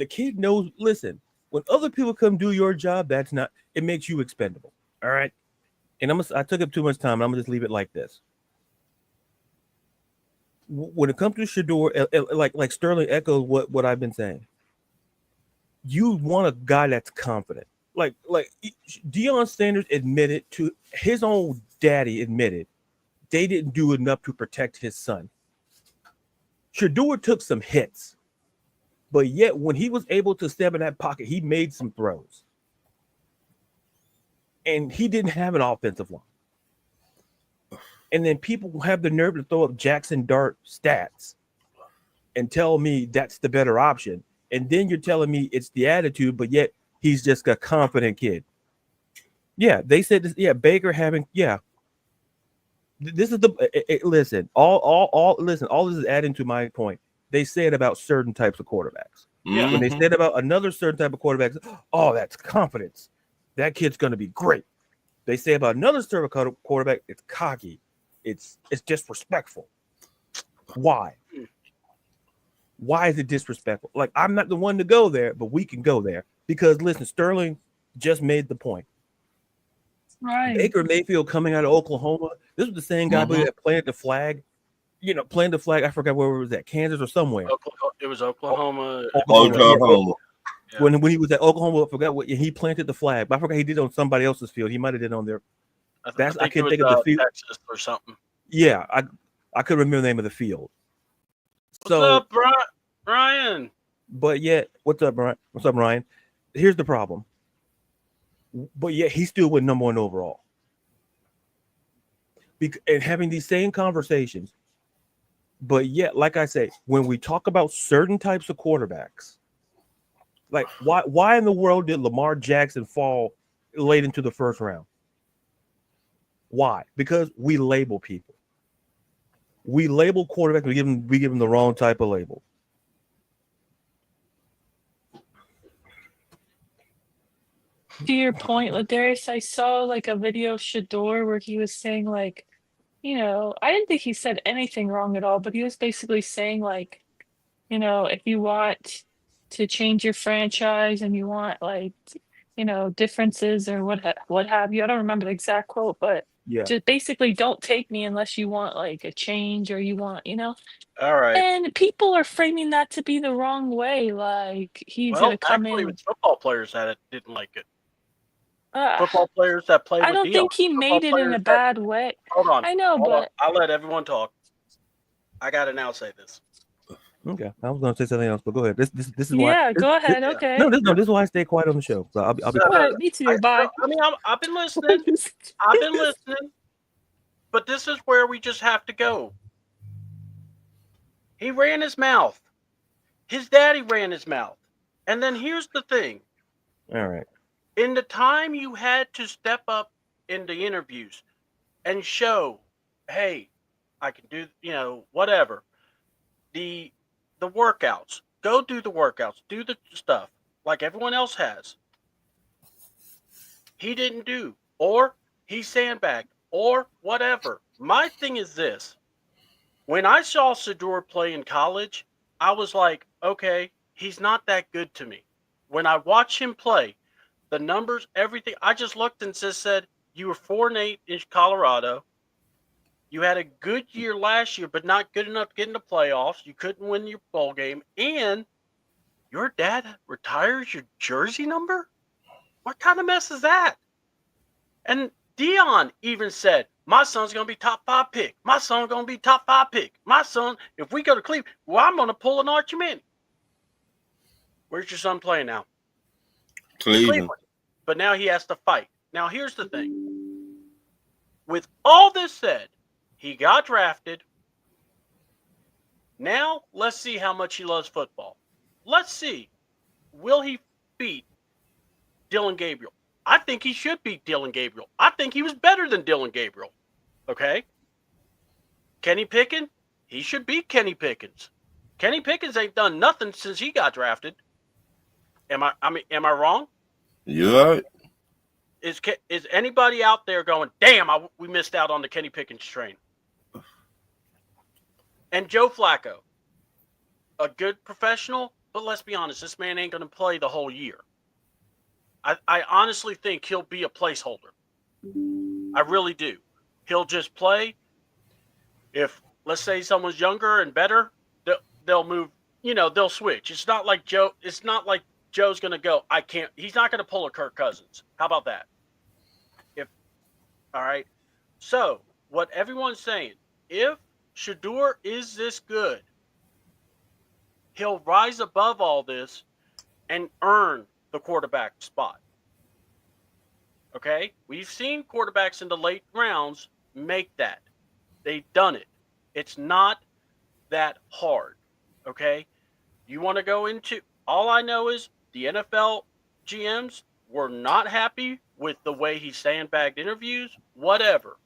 kid knows. Listen, when other people come do your job, it makes you expendable. All right. And I took up too much time. I'm gonna just leave it like this. When it comes to Shedeur, like Sterling echoes what I've been saying. You want a guy that's confident. Like Deion Sanders admitted to his own daddy admitted they didn't do enough to protect his son. Shedeur took some hits, but yet when he was able to step in that pocket, he made some throws. And he didn't have an offensive line. And then people have the nerve to throw up Jackson Dart stats and tell me that's the better option. And then you're telling me it's the attitude, but yet he's just a confident kid. Yeah, they said this. Yeah, Baker having. Yeah, this is the listen. All listen. All this is adding to my point. They said about certain types of quarterbacks. Yeah. When they said about another certain type of quarterbacks, oh, that's confidence. That kid's going to be great. They say about another certain quarterback, it's cocky. It's disrespectful. Why? Why is it disrespectful? Like, I'm not the one to go there, but we can go there because listen, Sterling just made the point. Right. Baker Mayfield coming out of Oklahoma. This was the same guy that planted the flag. You know, planted the flag. I forgot where it was at, Kansas or somewhere. It was Oklahoma. Oklahoma. Yeah. When he was at Oklahoma, I forgot what he planted the flag. But I forgot he did it on somebody else's field. He might have did it on their. I can't think of the field. Texas or something. Yeah, I could remember the name of the field. What's up, Ryan? But yet, what's up, Brian? What's up, Ryan? Here's the problem. But yet, he still went number one overall. And having these same conversations. But yet, like I say, when we talk about certain types of quarterbacks, like why in the world did Lamar Jackson fall late into the first round? Why? Because we label people. We label quarterbacks. We give them the wrong type of label. To your point, Ladarius, I saw like a video of Shador where he was saying like, you know, I didn't think he said anything wrong at all, but he was basically saying like, you know, if you want to change your franchise and you want like, you know, differences or what have you. I don't remember the exact quote, but yeah, just basically don't take me unless you want like a change or you want, you know. All right. And people are framing that to be the wrong way. Like he's gonna come in. With football players that didn't like it. Uh, Football players that played. I don't think he made it in a bad way. Hold on. I know, but I'll let everyone talk. I gotta now say this. Okay, I was going to say something else, but go ahead. This is why. yeah, go ahead. Okay. No, this is why I stay quiet on the show. So I'll be quiet. Me too. Bye. I mean, I've been listening. I've been listening. But this is where we just have to go. He ran his mouth. His daddy ran his mouth. And then here's the thing. All right. In the time you had to step up in the interviews and show, hey, I can do, you know, whatever. The workouts. Go do the workouts. Do the stuff like everyone else has. He didn't do. Or he sandbagged. Or whatever. My thing is this. When I saw Shador play in college, I was like, okay, he's not that good to me. When I watch him play, the numbers, everything, I just looked and just said, you were 4-8 in Colorado. You had a good year last year, but not good enough to get in the playoffs. You couldn't win your bowl game. And your dad retires your jersey number? What kind of mess is that? And Deion even said, my son's going to be top 5 pick. My son's going to be top 5 pick. My son, if we go to Cleveland, well, I'm going to pull an Archie Manning. Where's your son playing now? Cleveland. But now he has to fight. Now, here's the thing. With all this said, he got drafted. Now, let's see how much he loves football. Let's see. Will he beat Dillon Gabriel? I think he should beat Dillon Gabriel. I think he was better than Dillon Gabriel. Okay? Kenny Pickens? He should beat Kenny Pickens. Kenny Pickens ain't done nothing since he got drafted. Am I wrong? You're right. Is anybody out there going, damn, we missed out on the Kenny Pickens train? And Joe Flacco, a good professional, but let's be honest, this man ain't going to play the whole year. I honestly think he'll be a placeholder. I really do. He'll just play. If, let's say, someone's younger and better, they'll move, you know, they'll switch. It's not like Joe's going to go, he's not going to pull a Kirk Cousins. How about that? All right. So, what everyone's saying, if Shador is this good, he'll rise above all this and earn the quarterback spot. Okay? We've seen quarterbacks in the late rounds make that. They've done it. It's not that hard. Okay? You want to go into all I know is the NFL GMs were not happy with the way he sandbagged interviews, whatever.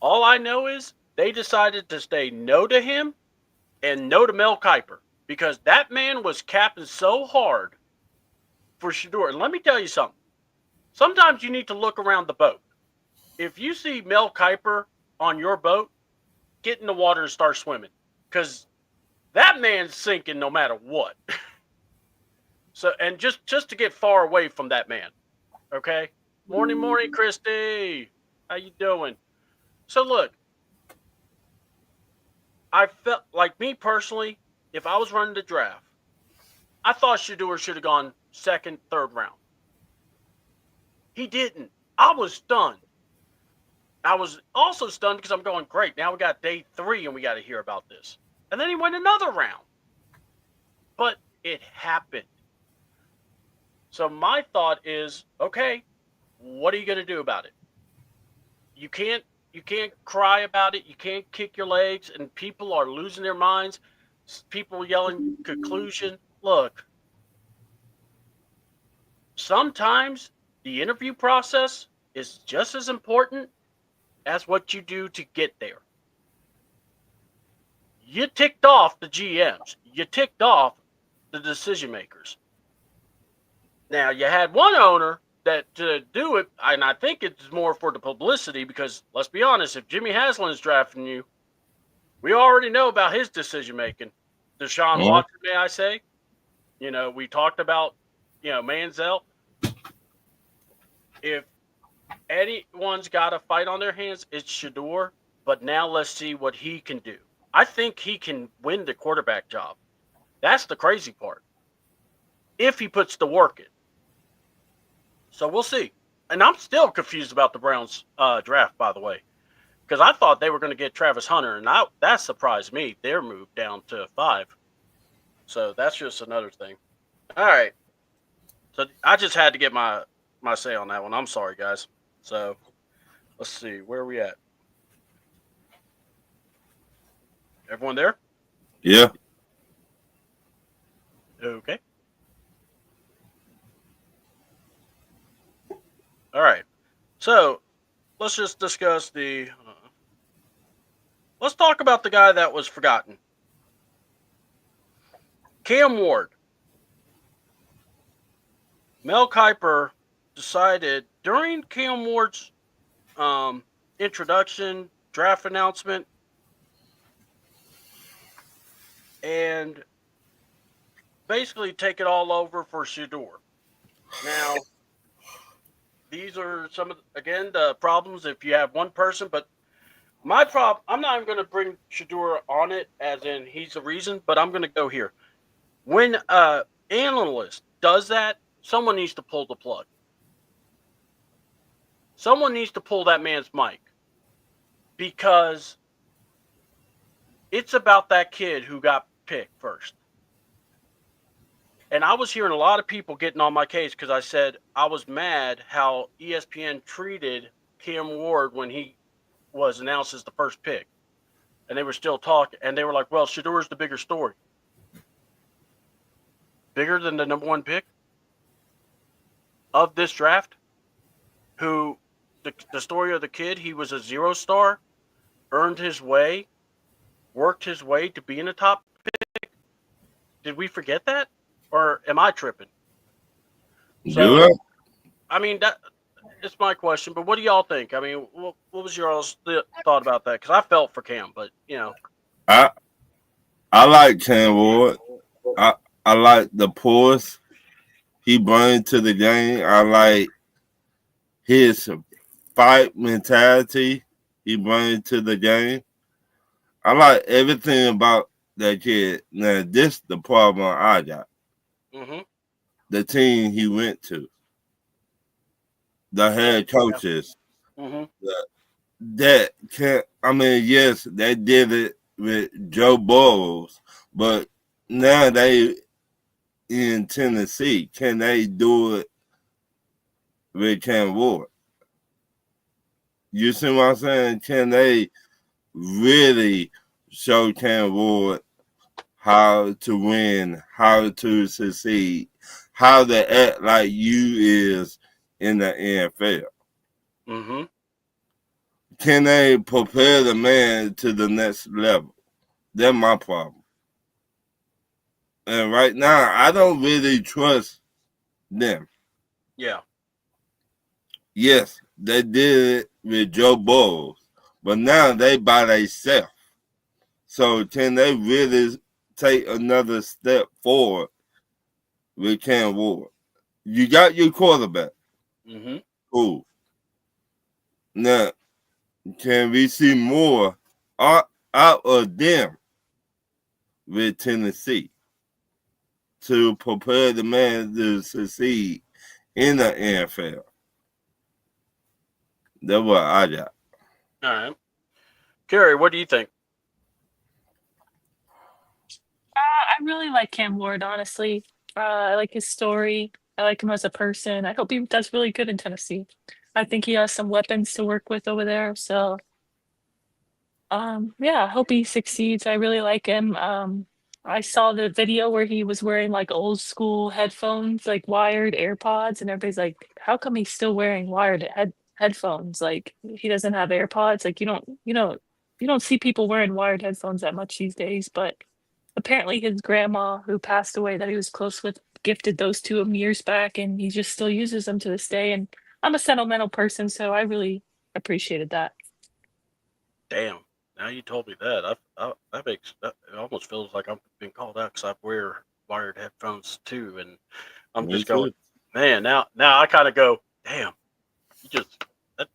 All I know is they decided to say no to him and no to Mel Kiper because that man was capping so hard for Shedeur. And let me tell you something. Sometimes you need to look around the boat. If you see Mel Kiper on your boat, get in the water and start swimming because that man's sinking no matter what. So, and just to get far away from that man, okay? Morning, Christy. How you doing? So look, I felt like me personally, if I was running the draft, I thought Shedeur should have gone second, third round. He didn't. I was stunned. I was also stunned because I'm going, great, now we got day 3 and we got to hear about this. And then he went another round. But it happened. So my thought is, okay, what are you going to do about it? You can't cry about it. You can't kick your legs. And people are losing their minds. People yelling conclusion. Look, sometimes the interview process is just as important as what you do to get there. You ticked off the GMs. You ticked off the decision makers. Now, you had one owner that to do it, and I think it's more for the publicity because, let's be honest, if Jimmy Haslam is drafting you, we already know about his decision-making. Deshaun Watson, may I say? You know, we talked about, Manziel. If anyone's got a fight on their hands, it's Shedeur. But now let's see what he can do. I think he can win the quarterback job. That's the crazy part. If he puts the work in. So we'll see. And I'm still confused about the Browns draft, by the way. Because I thought they were going to get Travis Hunter, and that surprised me. Their move down to 5. So that's just another thing. All right. So I just had to get my say on that one. I'm sorry, guys. So let's see. Where are we at? Everyone there? Yeah. Okay. All right. So let's just discuss let's talk about the guy that was forgotten. Cam Ward. Mel Kiper decided during Cam Ward's introduction, draft announcement, and basically take it all over for Shedeur. Now, these are some of, again, the problems if you have one person, but my problem, I'm not even going to bring Shedeur on it as in he's the reason, but I'm going to go here. When an analyst does that, someone needs to pull the plug. Someone needs to pull that man's mic because it's about that kid who got picked first. And I was hearing a lot of people getting on my case because I said I was mad how ESPN treated Cam Ward when he was announced as the first pick. And they were still talking. And they were like, well, Shedeur's the bigger story. Bigger than the number 1 pick of this draft? Who, the story of the kid, he was a 0-star, earned his way, worked his way to being a top pick. Did we forget that? Or am I tripping? So, I mean, that it's my question, but what do y'all think? I mean, what was your thought about that? Because I felt for Cam, but, I like Cam Ward. I like the pause he brought to the game. I like his fight mentality he brought to the game. I like everything about that kid. Now, this is the problem I got. Mm-hmm. The team he went to, the head coaches, that can't. I mean, yes, they did it with Joe Burrows, but now they in Tennessee. Can they do it with Cam Ward? You see what I'm saying? Can they really show Cam Ward how to win, how to succeed, how to act like you is in the NFL? Mm-hmm. Can they prepare the man to the next level? That's my problem. And right now, I don't really trust them. Yeah. Yes, they did it with Joe Burrow, but now they by themselves. So can they really take another step forward with Cam Ward? You got your quarterback. Mm-hmm. Cool. Now, can we see more out of them with Tennessee to prepare the man to succeed in the NFL? That's what I got. All right. Carrie, what do you think? I really like Cam Ward, honestly. I like his story. I like him as a person. I hope he does really good in Tennessee. I think he has some weapons to work with over there. So, yeah, I hope he succeeds. I really like him. I saw the video where he was wearing like old school headphones, like wired AirPods, and everybody's like, "How come he's still wearing wired headphones? Like he doesn't have AirPods? Like you don't see people wearing wired headphones that much these days." But apparently, his grandma, who passed away, that he was close with, gifted those to him years back, and he just still uses them to this day. And I'm a sentimental person, so I really appreciated that. Damn. Now you told me that. That makes it almost feels like I'm being called out because I wear wired headphones too, and I'm Me just too. going, man. Now I kind of go, damn. You just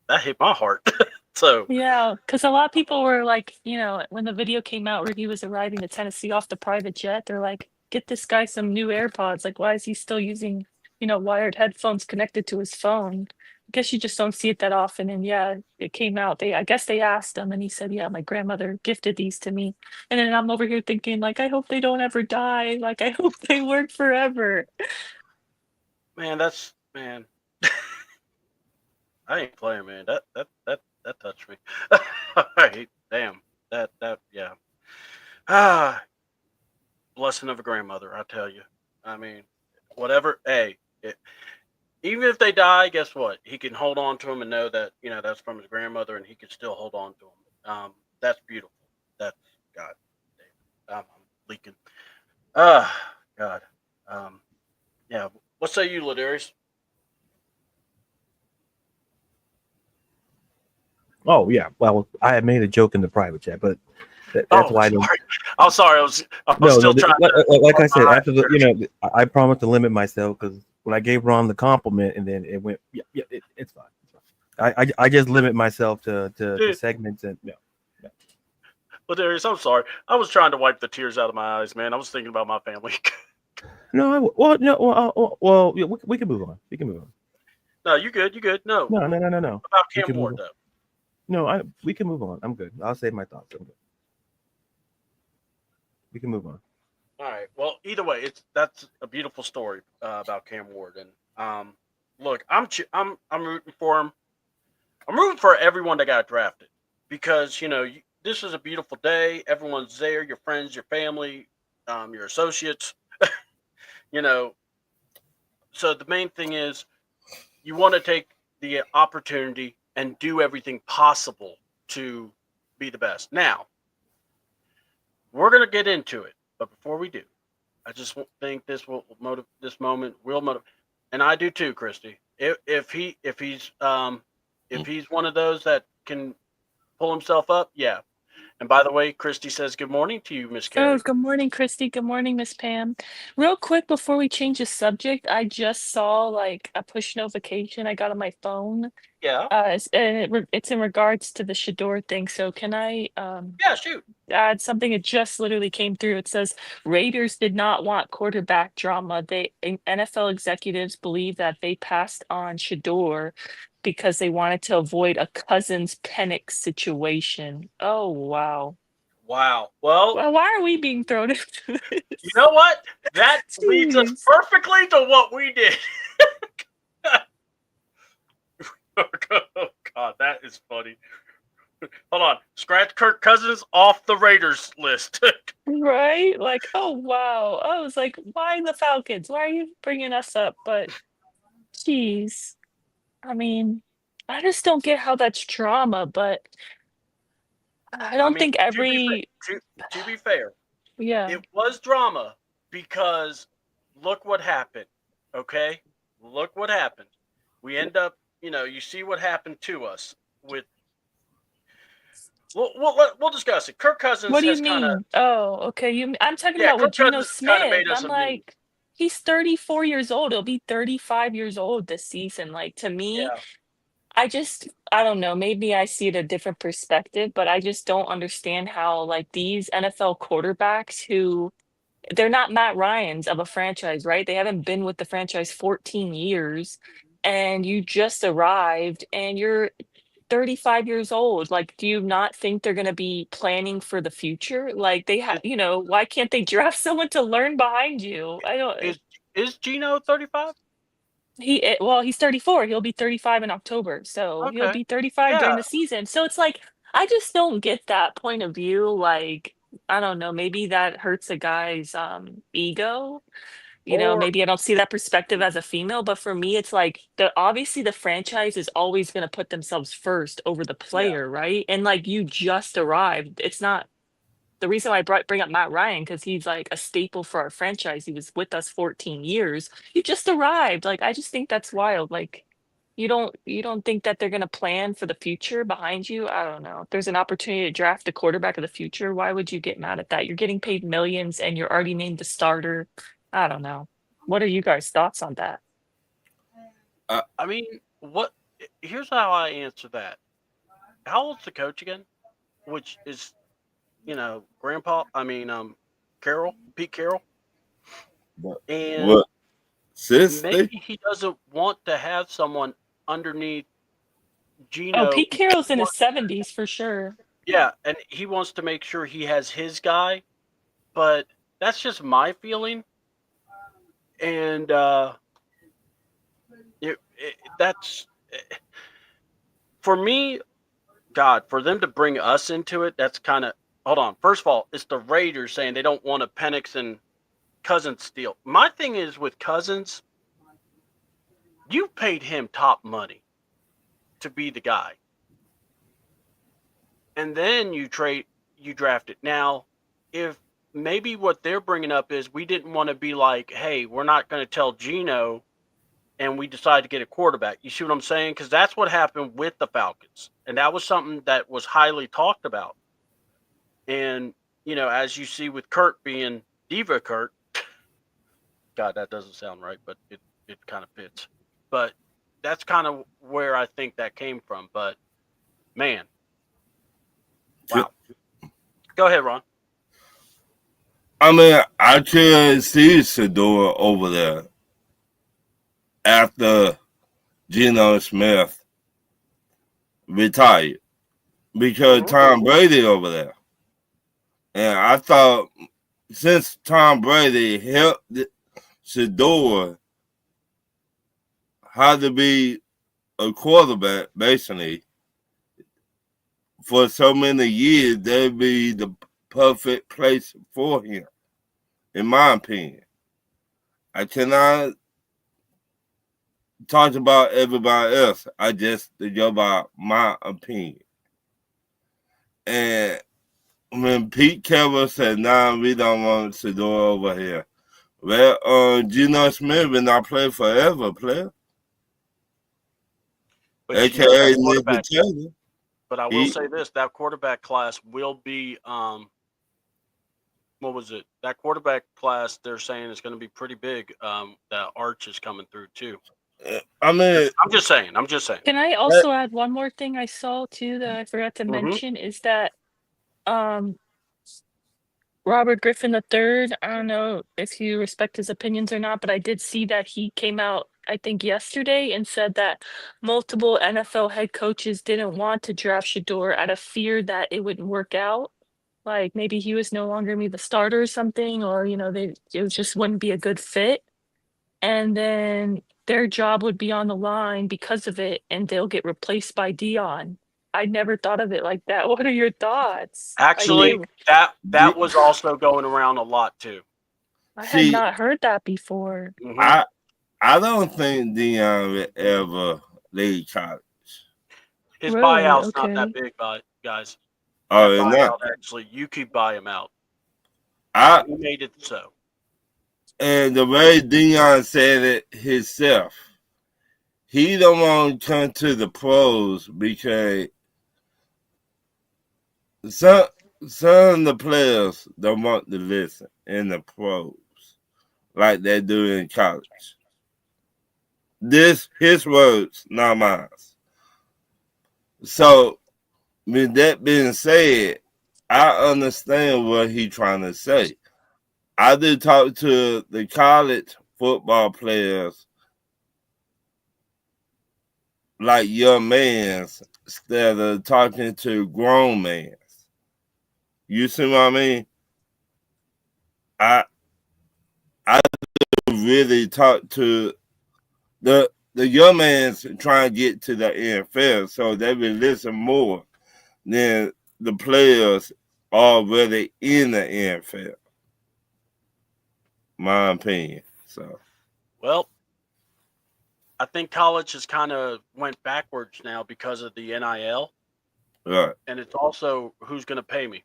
that hit my heart. So Yeah, because a lot of people were like, when the video came out where he was arriving to Tennessee off the private jet, they're like, get this guy some new AirPods. Like, why is he still using, wired headphones connected to his phone? I guess you just don't see it that often. And yeah, it came out. I guess they asked him and he said, yeah, my grandmother gifted these to me. And then I'm over here thinking, like, I hope they don't ever die. Like, I hope they work forever. man, I ain't playing, man. That touched me. Right, damn. That yeah. Ah, blessing of a grandmother, I tell you. I mean, whatever. Hey, even if they die, guess what? He can hold on to them and know that that's from his grandmother, and he can still hold on to them. That's beautiful. That's God. I'm leaking. God. Yeah. What say you, Ladarius? Oh yeah. Well, I had made a joke in the private chat, but that's why I don't. Sorry. I'm sorry. I was No, still trying. like I said, after the I promised to limit myself because when I gave Ron the compliment and then it went, it's fine. I just limit myself to the segments and no. Well, Darius, I'm sorry. I was trying to wipe the tears out of my eyes, man. I was thinking about my family. Well, yeah, we can move on. We can move on. No, you good. You good. No. No. About Cam Ward, though. No, we can move on. I'm good. I'll save my thoughts. I'm good. We can move on. All right. Well, either way, that's a beautiful story about Cam Ward, and look, I'm rooting for him. I'm rooting for everyone that got drafted because this is a beautiful day. Everyone's there. Your friends, your family, your associates. So the main thing is you want to take the opportunity and do everything possible to be the best. Now, we're going to get into it, but before we do, I just think this will motivate. This moment will motivate, and I do too, Christy. If he's one of those that can pull himself up, yeah. And by the way, Christy says good morning to you, Miss Carrie. Oh, good morning, Christy. Good morning, Miss Pam. Real quick before we change the subject, I just saw like a push notification I got on my phone. Yeah. It's in regards to the Shador thing. So can I Yeah, shoot. add something? It just literally came through. It says Raiders did not want quarterback drama. NFL executives believe that they passed on Shador because they wanted to avoid a Cousins Penix situation. Oh wow. Wow. Well, Why are we being thrown into this? you know what? That leads us Jeez. perfectly to what we did. God, that is funny. Hold on. Scratch Kirk Cousins off the Raiders list. Right? Like, oh wow. I was like, why the Falcons? Why are you bringing us up? But geez, I mean, I just don't get how that's drama, but I I don't mean, think every to be fair, yeah. it was drama because look what happened. Okay? Look what happened. We end up, you see what happened to us with. We'll discuss it. Kirk What Cousins do you has kind of, mean? Oh, okay. I'm talking yeah, about with Kirk Geno Cousins has kind of Smith. made us I'm immune. like, he's 34 years old. He'll be 35 years old this season. Like to me, Yeah. I don't know, maybe I see it a different perspective, but I just don't understand how like these NFL quarterbacks who they're not Matt Ryans of a franchise, right? They haven't been with the franchise 14 years and you just arrived and you're 35 years old. Like, do you not think they're going to be planning for the future? Like they have, Is why can't they draft someone to learn behind you? I don't is is Gino 35? well, he's 34. He'll be 35 in October. So he'll Okay. be 35 during Yeah. the season. So it's like I just don't get that point of view. Like, I don't know, maybe that hurts a guy's ego. Or Maybe I don't see that perspective as a female, but for me, it's like obviously the franchise is always going to put themselves first over the yeah. player, right? And like you just arrived. It's not the reason why I bring up Matt Ryan because he's like a staple for our franchise. He was with us 14 years. You just arrived. Like I just think that's wild. Like you don't think that they're gonna plan for the future behind you? I don't know. If there's an opportunity to draft a quarterback of the future, why would you get mad at that? You're getting paid millions and you're already named the starter. I don't know. What are you guys' thoughts on that? I mean, what? Here's how I answer that. How old's the coach again? Which is, Grandpa. I mean, Carroll, Pete Carroll, But and what sister? maybe he doesn't want to have someone underneath Oh, Gino. Pete Carroll's in his 70s for sure. Yeah, and he wants to make sure he has his guy, but that's just my feeling, and that's for me. God, for them to bring us into it, that's kind of. Hold on. First of all, it's the Raiders saying they don't want a Penix and Cousins deal. My thing is with Cousins, you paid him top money to be the guy, and then you draft it. Now, if maybe what they're bringing up is we didn't want to be like, hey, we're not going to tell Gino, and we decided to get a quarterback. You see what I'm saying? Because that's what happened with the Falcons, and that was something that was highly talked about. And as you see with Kurt being Diva Kurt, God, that doesn't sound right, but it kind of fits. But that's kind of where I think that came from. But man, wow. Go ahead, Ron. I mean, I could see Shador over there after Geno Smith retired because Tom Brady over there. And I thought since Tom Brady helped Shador how to be a quarterback, basically, for so many years, that'd be the perfect place for him, in my opinion. I cannot talk about everybody else. I just go about my opinion. And when Pete Carroll said, "Nah, we don't want Shador over here," well, Geno Smith will not play forever, player. But AKA that Nick quarterback. Taylor. But I will say this: that quarterback class will be what was it? That quarterback class they're saying is going to be pretty big. That Arch is coming through too. I mean, I'm just saying. Can I also add one more thing I saw too that I forgot to mention is that um Robert Griffin III, I don't know if you respect his opinions or not, but I did see that he came out, I think yesterday, and said that multiple NFL head coaches didn't want to draft Shador out of fear that it wouldn't work out. Like maybe he was no longer be the starter or something, or it just wouldn't be a good fit. And then their job would be on the line because of it, and they'll get replaced by Dion. I never thought of it like that. What are your thoughts? Actually, that was also going around a lot too. I had See, not heard that before. Mhm. I don't think Dion will ever leave college. His Really? buyout's not that Okay. big, guys. Oh, That and buyout actually, you could buy him out. I He made it so. and the way Dion said it himself, he don't want to come to the pros because some of the players don't want to listen in the pros like they do in college. This his words, not mine. So with that being said, I understand what he's trying to say. I did talk to the college football players like young mans instead of talking to grown mans. You see what I mean? I really talk to the young man's trying to get to the NFL, so they will listen more than the players already in the NFL. My opinion. So, Well, I think college has kind of went backwards now because of the NIL, right. and it's also who's going to pay me.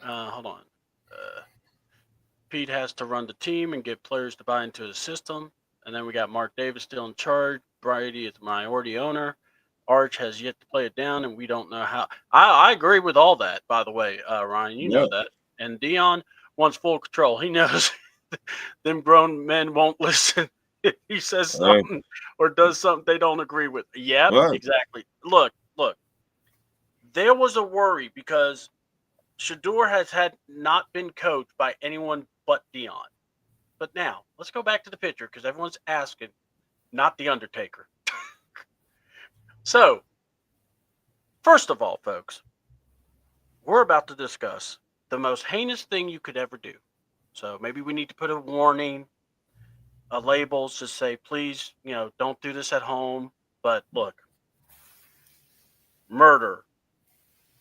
Hold on. Pete has to run the team and get players to buy into the system. And then we got Mark Davis still in charge. Brady is the minority owner. Arch has yet to play it down, and we don't know how. I agree with all that, by the way, Ryan. You know that. And Dion wants full control. He knows them grown men won't listen if he says something or does something they don't agree with. Yep, exactly. Look. There was a worry because Shador has had not been coached by anyone but Dion. But now, let's go back to the picture because everyone's asking, not the Undertaker. So, first of all, folks, we're about to discuss the most heinous thing you could ever do. So maybe we need to put a warning, a label to say, please, don't do this at home. But look, murder,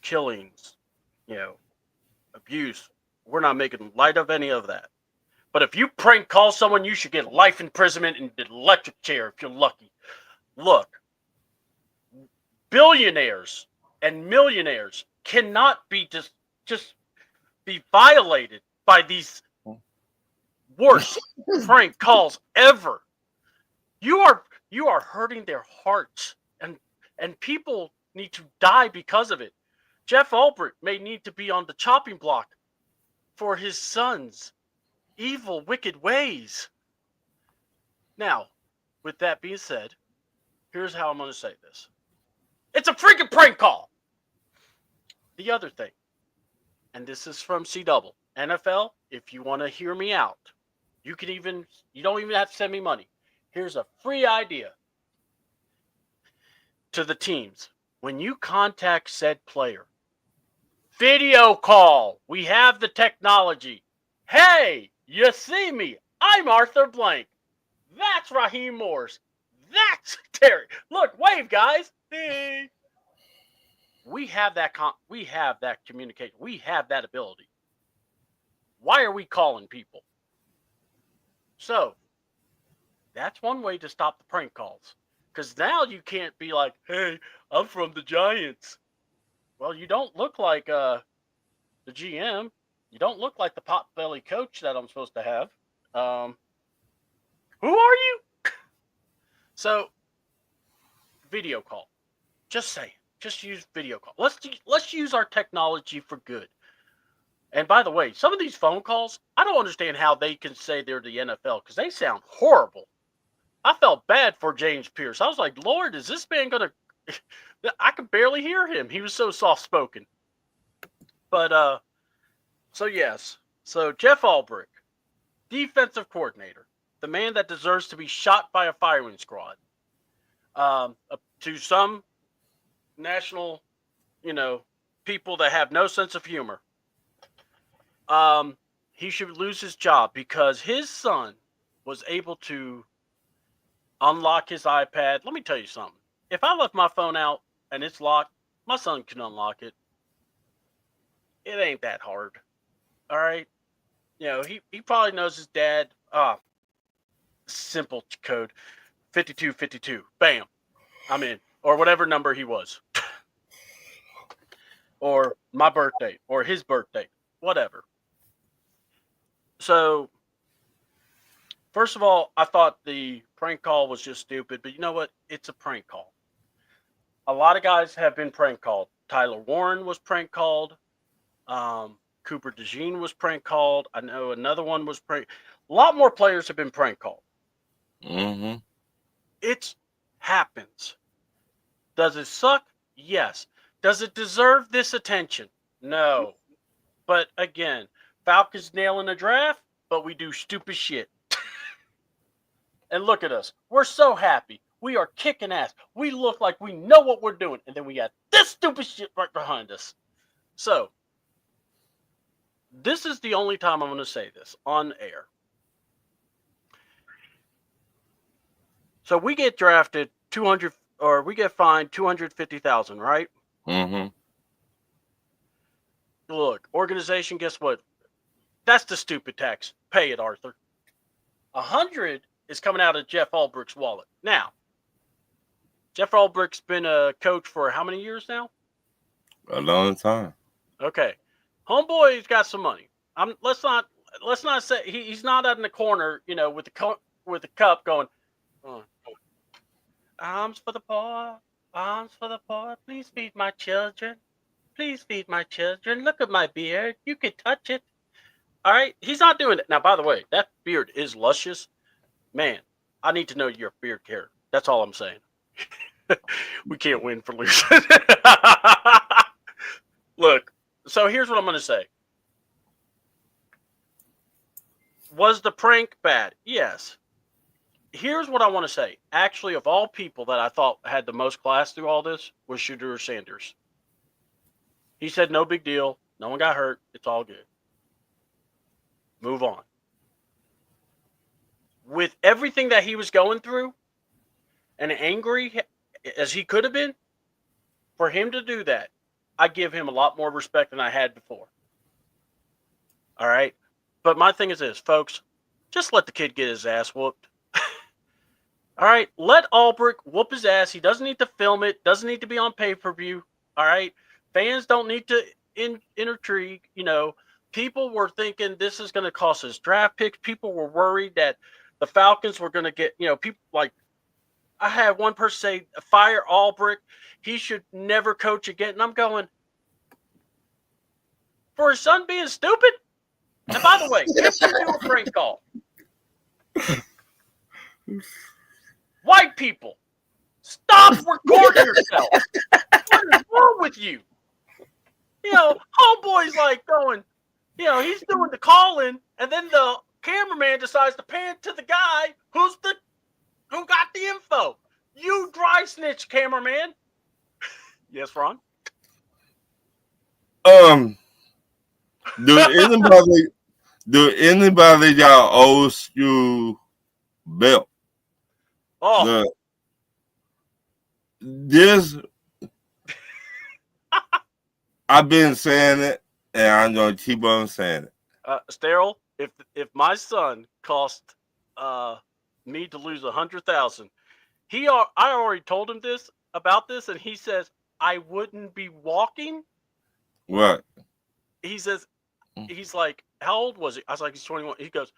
killings, abuse, we're not making light of any of that. But if you prank call someone, you should get life imprisonment and an electric chair if you're lucky. Look, billionaires and millionaires cannot be just be violated by these worst prank calls ever. You are hurting their hearts, and people need to die because of it. Jeff Ulbrich may need to be on the chopping block for his son's evil, wicked ways. Now, with that being said, here's how I'm going to say this. It's a freaking prank call. The other thing, and this is from C-Double, NFL, if you want to hear me out, you don't even have to send me money. Here's a free idea to the teams. When you contact said player, video call. We have the technology. Hey, you see me. I'm Arthur Blank. That's Raheem Morris. That's Terry. Look, wave, guys. Hey. We have that communication. We have that ability. Why are we calling people? So, that's one way to stop the prank calls. Because now you can't be like, hey, I'm from the Giants. Well, you don't look like the GM. You don't look like the pot-belly coach that I'm supposed to have. Who are you? So, video call. Just saying. Just use video call. Let's use our technology for good. And by the way, some of these phone calls, I don't understand how they can say they're the NFL because they sound horrible. I felt bad for James Pierce. I was like, Lord, is this man going to... I could barely hear him. He was so soft-spoken. But, so yes. So Jeff Ulbrich, defensive coordinator, the man that deserves to be shot by a firing squad. To some national, people that have no sense of humor. He should lose his job because his son was able to unlock his iPad. Let me tell you something. If I left my phone out and it's locked, my son can unlock it. It ain't that hard. All right. You know, he probably knows his dad. Simple code 5252. Bam. I'm in. Or whatever number he was. Or my birthday. Or his birthday. Whatever. So, first of all, I thought the prank call was just stupid. But you know what? It's a prank call. A lot of guys have been prank called. Tyler Warren was prank called. Cooper DeJean was prank called. I know another one was prank. A lot more players have been prank called. Mm-hmm. It happens. Does it suck? Yes. Does it deserve this attention? No. But again, Falcons nailing the draft, but we do stupid shit. And look at us. We're so happy. We are kicking ass. We look like we know what we're doing. And then we got this stupid shit right behind us. So, this is the only time I'm going to say this on air. So we get drafted 200, or we get fined 250,000, right? Mm-hmm. Look, organization, guess what? That's the stupid tax. Pay it, Arthur. 100 is coming out of Jeff Ulbricht's wallet. Now, Jeff Ulbricht's been a coach for how many years now? A long time. Okay. Homeboy's got some money. Let's not say he's not out in the corner, you know, with the cup going, arms for the poor, please feed my children. Please feed my children. Look at my beard. You can touch it. All right? He's not doing it. Now, by the way, that beard is luscious. Man, I need to know your beard care. That's all I'm saying. We can't win for losing. Look, so here's what I'm going to say. Was the prank bad? Yes. Here's what I want to say. Actually, of all people that I thought had the most class through all this was Shedeur Sanders. He said, no big deal. No one got hurt. It's all good. Move on. With everything that he was going through and angry as he could have been, for him to do that, I give him a lot more respect than I had before. All right? But my thing is this, folks. Just let the kid get his ass whooped. All right? Let Ulbricht whoop his ass. He doesn't need to film it. Doesn't need to be on pay-per-view. All right? Fans don't need to intrigue. You know, people were thinking this is going to cost us draft picks. People were worried that the Falcons were going to get, you know, people like, I had one person say, fire Ulbricht. He should never coach again. And I'm going, for his son being stupid? And by the way, if you do a prank call, white people, stop recording yourself. What is wrong with you? You know, homeboy's like going, you know, he's doing the calling, and then the cameraman decides to pan to the guy who got the info. You dry snitch, cameraman. Yes, Ron? Do anybody got old school belt? Oh, This I've been saying it, and I'm gonna keep on saying it. Sterile, if my son cost me to lose 100,000, I already told him about this, and he says I wouldn't be walking. What? He says, he's like, how old was he? I was like, he's 21. He goes,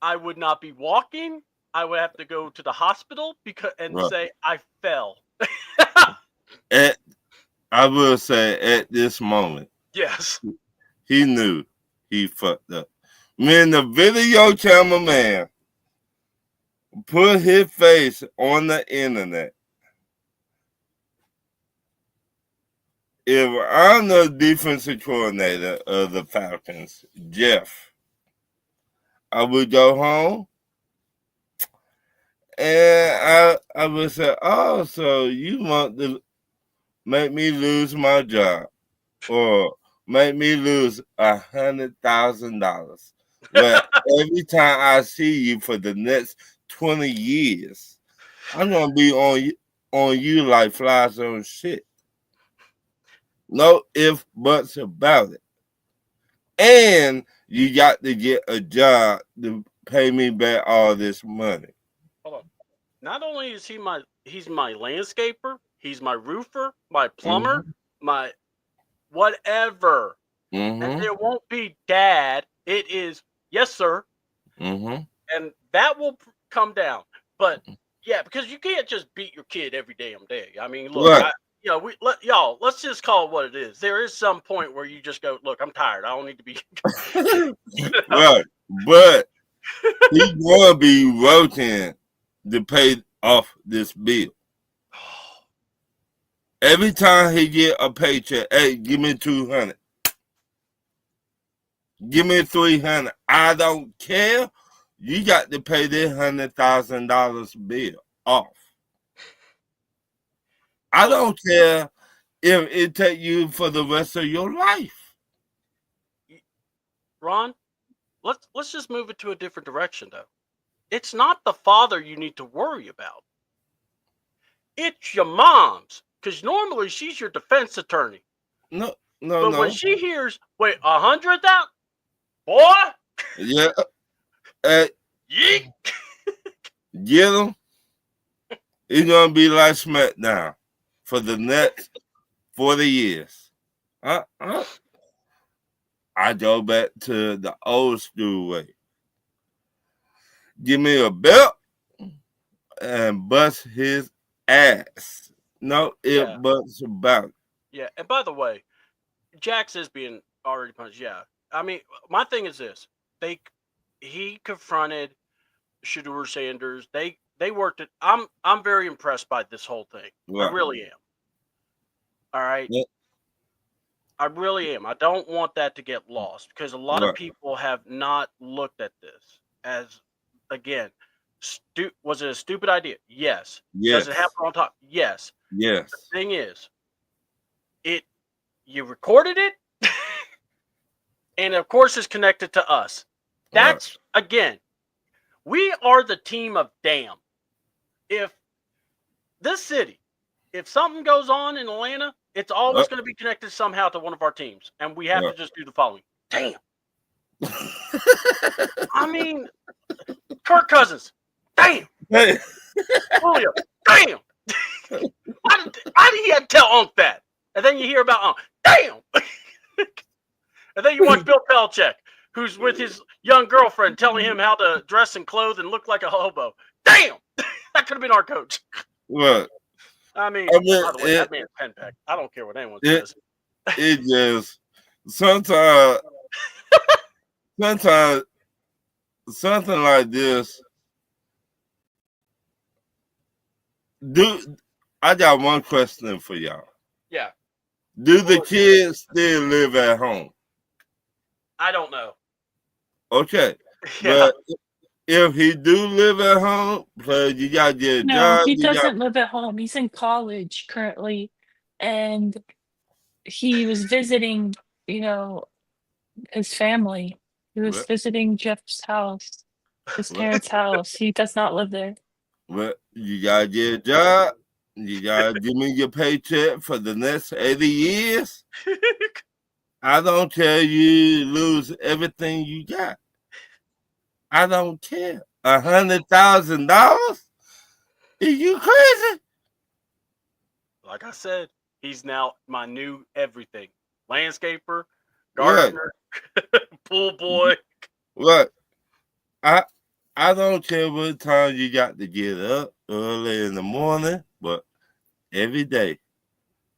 I would not be walking. I would have to go to the hospital say I fell. I will say at this moment, Yes. he knew he fucked up. When the video cameraman put his face on the internet, if I'm the defensive coordinator of the Falcons, Jeff, I would go home and I would say, oh, so you want to make me lose my job or make me lose $100,000. But every time I see you for the next 20 years, I'm gonna be on you like flies on shit. No if buts about it. And you got to get a job to pay me back all this money. Hold on. Not only is he's my landscaper, he's my roofer, my plumber, my whatever. And it won't be dad. It is yes, sir. And that will come down. But yeah, because you can't just beat your kid every damn day. I mean, look, Right. let's just call it what it is. There is some point where you just go, look, I'm tired. I don't need to be. Right. But he's gonna be working to pay off this bill. Every time he get a paycheck, hey, give me 200. Give me 300. I don't care. You got to pay this $100,000 bill off. I don't care if it take you for the rest of your life. Ron, let's just move it to a different direction though. It's not the father you need to worry about. It's your mom's, because normally she's your defense attorney. No. But when she hears, wait, 100,000, boy, yeah, yeet. Get him. It's gonna be like SmackDown for the next 40 years. I go back to the old school way. Give me a belt and bust his ass. No if buts about it. Yeah, and by the way, Jax is being already punished. Yeah, I mean, my thing is this: he confronted Shedeur Sanders. They worked it. I'm very impressed by this whole thing. Right. I really am. All right. Yep. I really am. I don't want that to get lost because a lot of people have not looked at this as, again, was it a stupid idea? Yes. Yes. Does it happen on top? Yes. Yes. The thing is, you recorded it, and of course it's connected to us. That's, again, we are the team of damn. If this city, if something goes on in Atlanta, it's always going to be connected somehow to one of our teams. And we have to just do the following. Damn. I mean, Kirk Cousins. Damn. Julio. Damn. Why did he have to tell Unc that? And then you hear about Unc. Damn. And then you watch Bill Belichick, who's with his young girlfriend telling him how to dress and clothe and look like a hobo. Damn. That could have been our coach. What? I mean, by the way, that man's pen pack. I don't care what anyone says. It just sometimes something like this. I got one question for y'all. Yeah. Do the kids still live at home? I don't know. Okay. Yeah. But if he do live at home, you gotta get a No, job. he doesn't live at home. He's in college currently, and he was visiting, his family. He was visiting Jeff's house, his parents' house. He does not live there. Well, you gotta get a job. You gotta give me your paycheck for the next 80 years. I don't care you lose everything you got. I don't care. $100,000? Are you crazy? Like I said, he's now my new everything. Landscaper, gardener, pool boy. Look, I don't care what time you got to get up early in the morning, but every day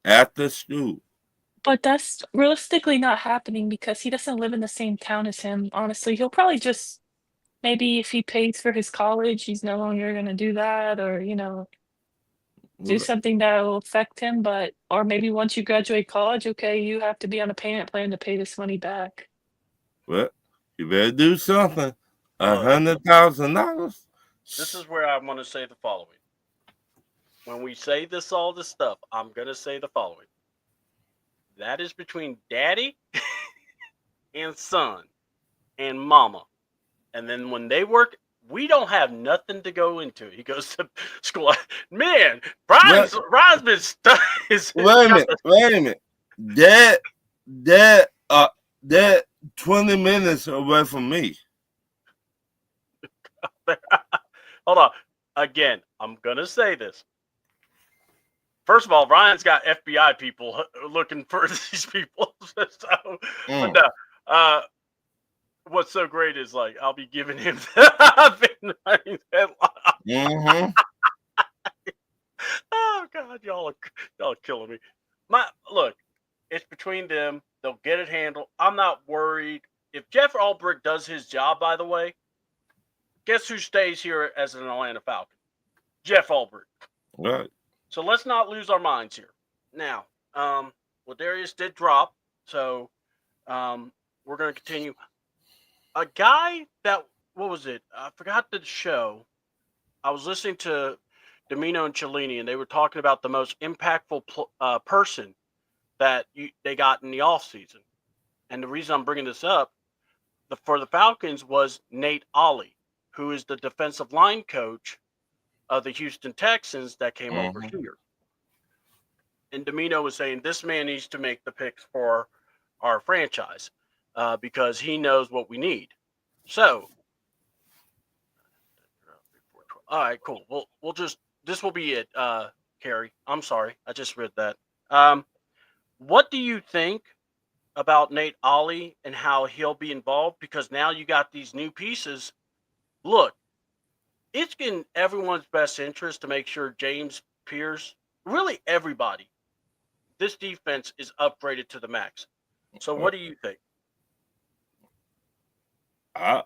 after school. But that's realistically not happening because he doesn't live in the same town as him. Honestly, he'll probably just maybe if he pays for his college, he's no longer going to do that or, do something that will affect him. Or maybe once you graduate college, okay, you have to be on a payment plan to pay this money back. Well, you better do something. $100,000. This is where I want to say the following. When we say all this stuff, I'm going to say the following. That is between daddy and son and mama. And then when they work We don't have nothing to go into. He goes to school. Man, Brian's been stuck. Wait a minute. That 20 minutes away from me. Hold on. Again, I'm gonna say this. First of all, Ryan's got FBI people looking for these people. So, but no, what's so great is like I'll be giving him the Mm-hmm. Oh God, y'all are killing me. Look, it's between them. They'll get it handled. I'm not worried. If Jeff Ulbrich does his job, by the way, guess who stays here as an Atlanta Falcon? Jeff Ulbrich. Right. So let's not lose our minds here. Now, Ladarius did drop, so we're going to continue. A guy that, what was it? I forgot the show. I was listening to Domino and Cellini, and they were talking about the most impactful person that they got in the offseason. And the reason I'm bringing this up for the Falcons was Nate Ollie, who is the defensive line coach of the Houston Texans that came over here. And Domino was saying this man needs to make the picks for our franchise because he knows what we need. So, all right, cool. We'll just, this will be it, Carrie. I'm sorry. I just read that. What do you think about Nate Ollie and how he'll be involved? Because now you got these new pieces. Look, it's in everyone's best interest to make sure James Pierce, really everybody, this defense is upgraded to the max. So what do you think? I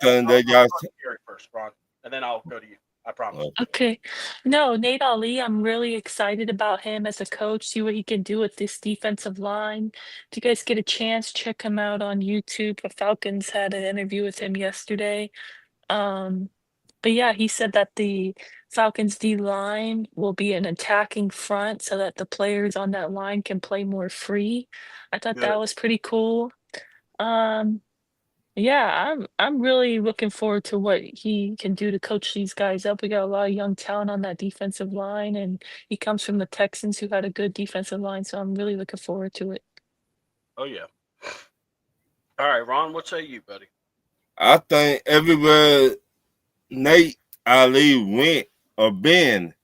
think they got Gary first, Ron, and then I'll go to you. I promise. Okay. No, Nate Ali, I'm really excited about him as a coach, see what he can do with this defensive line. If you guys get a chance, check him out on YouTube. The Falcons had an interview with him yesterday. But yeah, he said that the Falcons D line will be an attacking front so that the players on that line can play more free. I thought Good. that was pretty cool. Yeah, I'm really looking forward to what he can do to coach these guys up. We got a lot of young talent on that defensive line, and he comes from the Texans who had a good defensive line, so I'm really looking forward to it. Oh yeah. All right, Ron, what say you, buddy? I think everywhere Nate Ali went or been,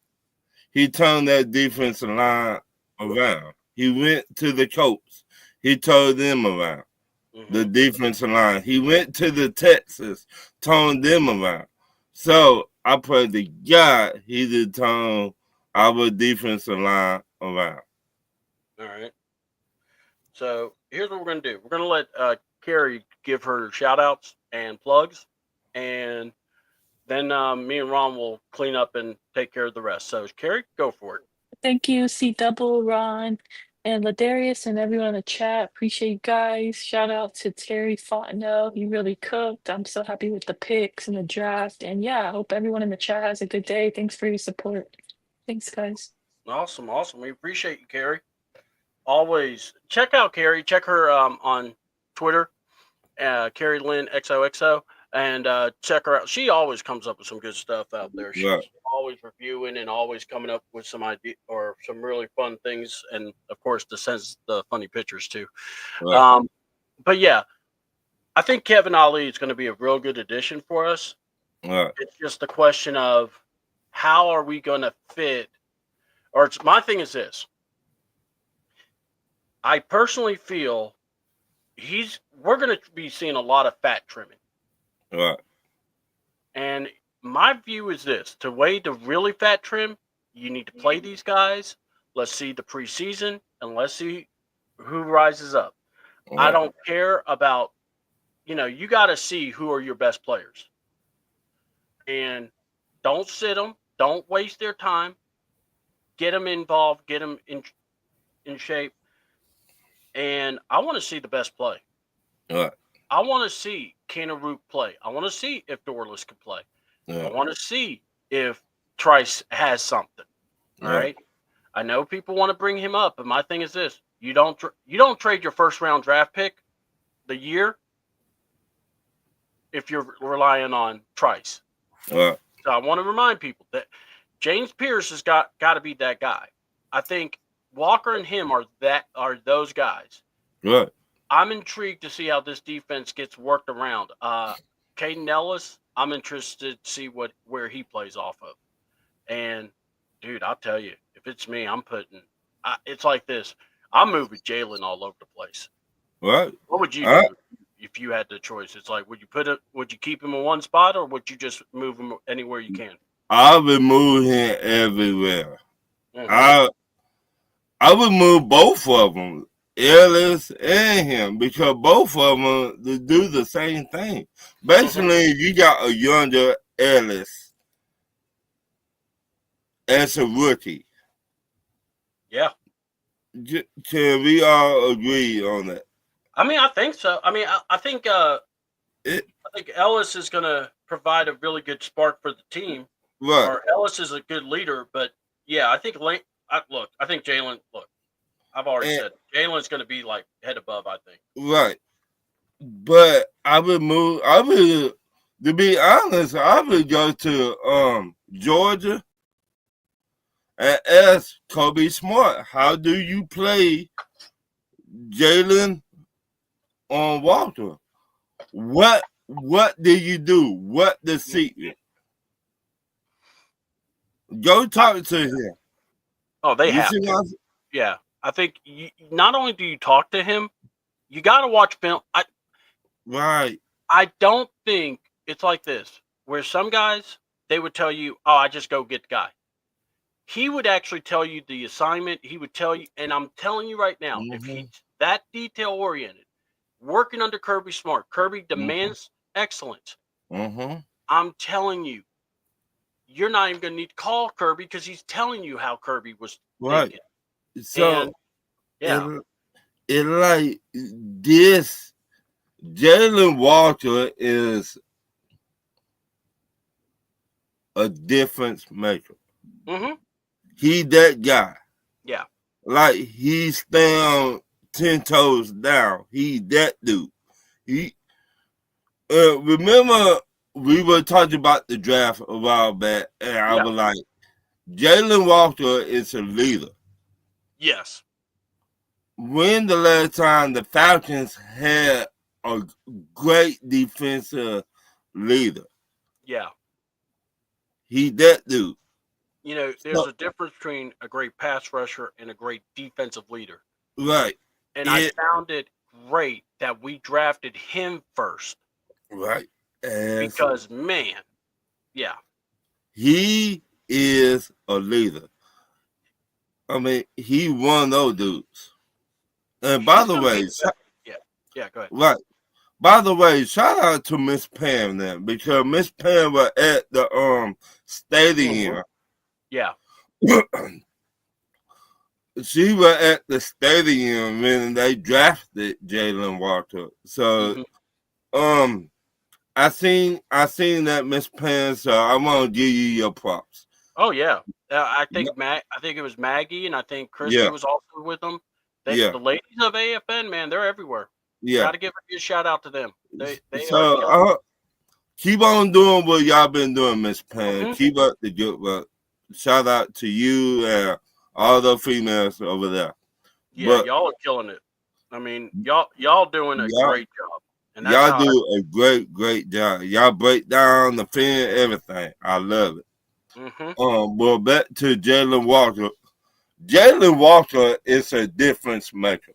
he turned that defensive line around. He went to the Colts. He turned them around. The defensive line. He went to the Texans, turned them around. So I pray to God he did turn our defensive line around. All right. So here's what we're going to do. We're going to let Carrie give her shout outs and plugs, and then me and Ron will clean up and take care of the rest. So Carrie, go for it. Thank you, C Double, Ron, and Ladarius, and everyone in the chat. Appreciate you guys. Shout out to Terry Fontenot. He really cooked. I'm so happy with the picks and the draft. And yeah, I hope everyone in the chat has a good day. Thanks for your support. Thanks, guys. Awesome. We appreciate you, Carrie. Always check out Carrie. Check her on Twitter, Carrie Lynn XOXO, and check her out. She always comes up with some good stuff out there. She's always reviewing and always coming up with some idea or some really fun things, and of course, sends the funny pictures too. Right. But yeah, I think Kevin Ali is going to be a real good addition for us. Right. It's just a question of how are we going to fit. Or my thing is this. I personally feel we're going to be seeing a lot of fat trimming. Right. And my view is this: the way to really fat trim, you need to play these guys. Let's see the preseason, and let's see who rises up. Right. I don't care about, you got to see who are your best players. And don't sit them. Don't waste their time. Get them involved. Get them in shape. And I want to see the best play. Right. I want to see Kenna Root play. I want to see if Dorless can play. Yeah. I want to see if Trice has something. All right. I know people want to bring him up, but my thing is this: you don't trade your first round draft pick the year if you're relying on Trice. Right. So I want to remind people that James Pierce has got to be that guy. I think Walker and him are those guys. Right. I'm intrigued to see how this defense gets worked around. Caden Ellis, I'm interested to see where he plays off of. And dude, I'll tell you, if it's me, it's like this. I'm moving Jalen all over the place. Right. What would you do if you had the choice? It's like, would you keep him in one spot, or would you just move him anywhere you can? I would move him everywhere. Mm-hmm. I would move both of them, Ellis and him, because both of them they do the same thing. Basically, you got a younger Ellis as a rookie. Yeah. Can we all agree on that? I mean, I think so. I mean, I think Ellis is going to provide a really good spark for the team. Right. Or Ellis is a good leader, but yeah, I think I think Jalen. Look, I've already said Jalen's going to be like head above. I think. Right. But I would move. To be honest, I would go to Georgia and ask Kobe Smart, how do you play Jalen on Walter? What did you do? What the secret? Go talk to him. Oh, they have to. Yeah, I think not only do you talk to him, you got to watch film. Right. I don't think it's like this, where some guys, they would tell you, oh, I just go get the guy. He would actually tell you the assignment. He would tell you, and I'm telling you right now, if he's that detail-oriented, working under Kirby Smart, Kirby demands excellence. I'm telling you, you're not even going to need to call Kirby because he's telling you how Kirby was thinking. So, yeah. It's like this. Jalen Walter is a difference maker. He that guy. Yeah. Like he's down 10 toes down. He that dude. He remember we were talking about the draft a while back, and I was like, Jalen Walter is a leader. Yes. When the last time the Falcons had a great defensive leader? Yeah. He that dude. You know, there's a difference between a great pass rusher and a great defensive leader. Right. And I found it great that we drafted him first. Right. Because, man, yeah. He is a leader. I mean, he one of those dudes. And by the way, go ahead. Right. By the way, shout out to Miss Pam then, because Miss Pam was at the stadium. Yeah. She was at the stadium when they drafted Jalen Walter. So I seen that, Miss Pam, so I want to give you your props. Oh yeah. I think it was Maggie, and I think Christy was also with them. The ladies of AFN, man, they're everywhere. Yeah. Gotta give a shout out to them. They keep on doing what y'all been doing, Miss Pam. Keep up the good work. Shout out to you and all the females over there. Yeah, y'all are killing it. I mean, y'all doing a great job. And y'all do a great job. Y'all break down the film, everything. I love it. Well, back to Jalen Walter. Jalen Walter is a difference maker.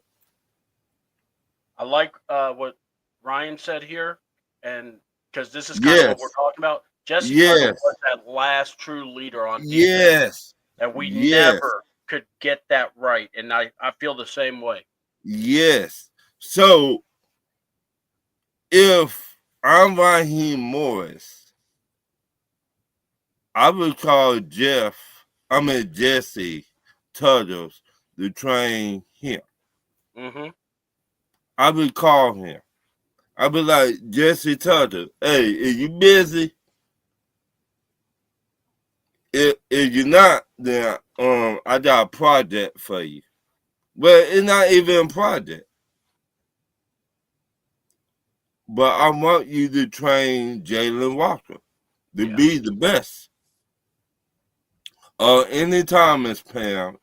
I like what Ryan said here, and because this is kind of what we're talking about. Jesse was that last true leader on defense. And we never could get that right. And I feel the same way. Yes. So if I'm Raheem Morris, I would call Jesse Tuttles to train him. I would call him. I'd be like, Jesse Tuttles, hey, are you busy? If you're not, then I got a project for you. But it's not even a project. but I want you to train Jalen Walker to Yeah. be the best. Anytime, Miss Pam,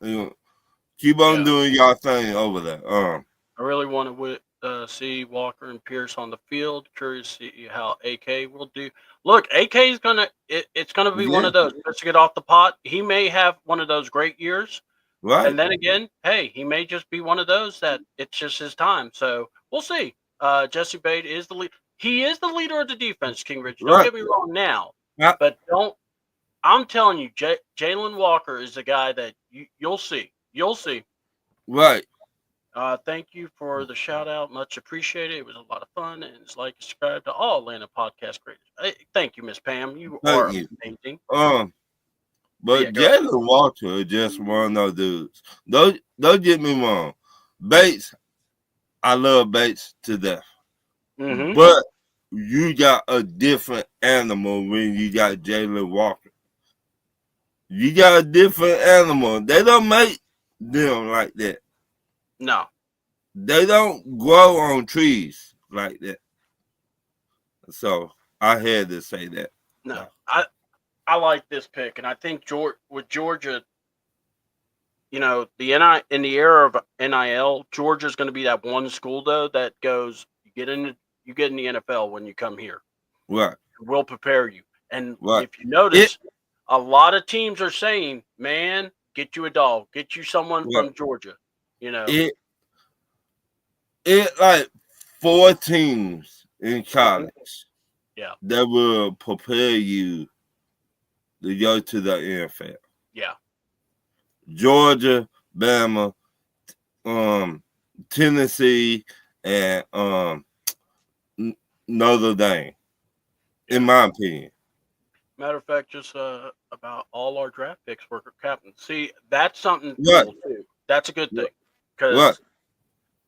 keep on Yeah. doing y'all thing over there. I really want to see Walker and Pierce on the field. Curious to see how AK will do. Look, AK is it's gonna be one of those. Just to get off the pot, he may have one of those great years, right? and then again, hey, he may just be one of those that it's just his time. So we'll see. Jesse Bates is the lead. He is the leader of the defense, King Rich. Don't get me wrong now, but don't. I'm telling you, Jalen Walker is the guy that you'll see. You'll see. Right. Thank you for the shout out. Much appreciated. It was a lot of fun. And it's like subscribe to all Atlanta podcast creators. Thank you, Miss Pam. You are amazing. But Jalen Walker is just one of those dudes. Don't get me wrong. Bates, I love Bates to death. Mm-hmm. But you got a different animal when you got Jalen Walker. You got a different animal. They don't make them like that. No. They don't grow on trees like that. So I had to say that. No. I like this pick, and I think with Georgia, in the era of NIL, Georgia's going to be that one school though that goes you get in the NFL when you come here. Right. We'll prepare you. And if you notice, a lot of teams are saying, man, get you a dog, get you someone from Georgia. It like 4 teams in college that will prepare you to go to the NFL. Yeah. Georgia, Bama, Tennessee, and Notre Dame, in my opinion. Matter of fact, just about all our draft picks were captains. See, that's something cool too. That's a good thing. Because,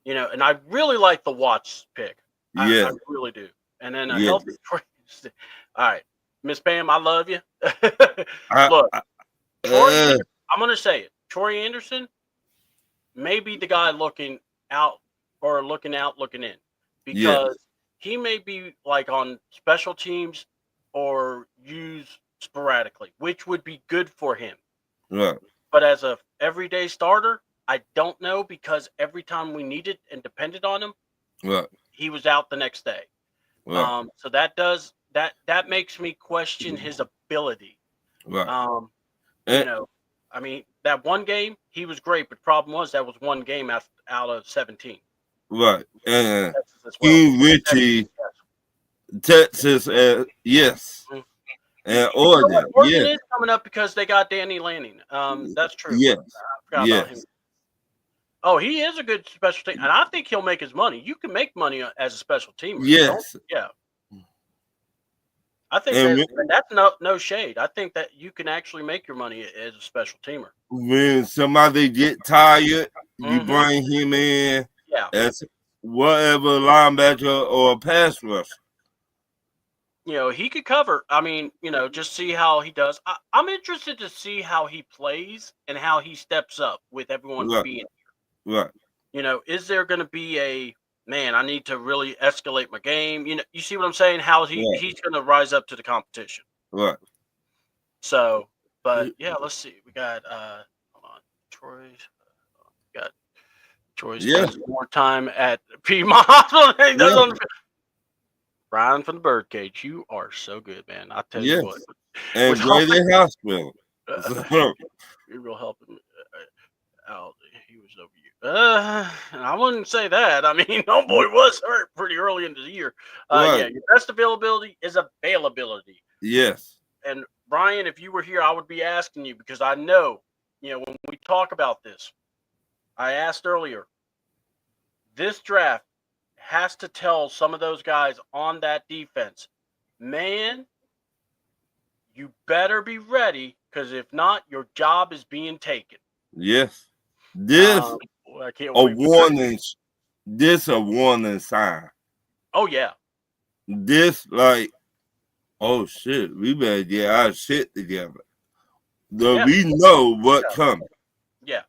and I really like the Watts pick. I really do. And then a healthy Troy. All right. Miss Pam, I love you. Look, Troy, I'm going to say it. Troy Anderson may be the guy looking out, looking in. Because he may be like on special teams or used sporadically, which would be good for him. Right. But as a everyday starter, I don't know, because every time we needed and depended on him, he was out the next day. Right. So that makes me question his ability. Right. I mean, that one game he was great, but the problem was that was one game out of 17. Right. And King Richie, Texas, yes. Mm-hmm. And Oregon. Oregon is coming up because they got Danny Lanning. That's true. Yes. I forgot about him. Oh, he is a good special team, and I think he'll make his money. You can make money as a special teamer. Yes. Yeah. I think that's no shade. I think that you can actually make your money as a special teamer. When somebody get tired, you bring him in as whatever linebacker or pass rusher. He could cover. I mean, just see how he does. I'm interested to see how he plays and how he steps up with everyone being here. Right. Is there going to be I need to really escalate my game? You see what I'm saying? How he's going to rise up to the competition. Right. So, but let's see. We got hold on, Troy's more time at Piedmont Hospital. Brian from the Birdcage, you are so good, man. I tell you what. And Grady Hospital. You're real helping out. He was over you. I wouldn't say that. I mean, homeboy was hurt pretty early in the year. Your best availability is availability. Yes. And Brian, if you were here, I would be asking you, because I know, when we talk about this, I asked earlier, this draft has to tell some of those guys on that defense, man, you better be ready, because if not, your job is being taken. Yes. This a warning. This a warning sign. Oh yeah. This oh shit, we better get our shit together. We know what coming. Yeah.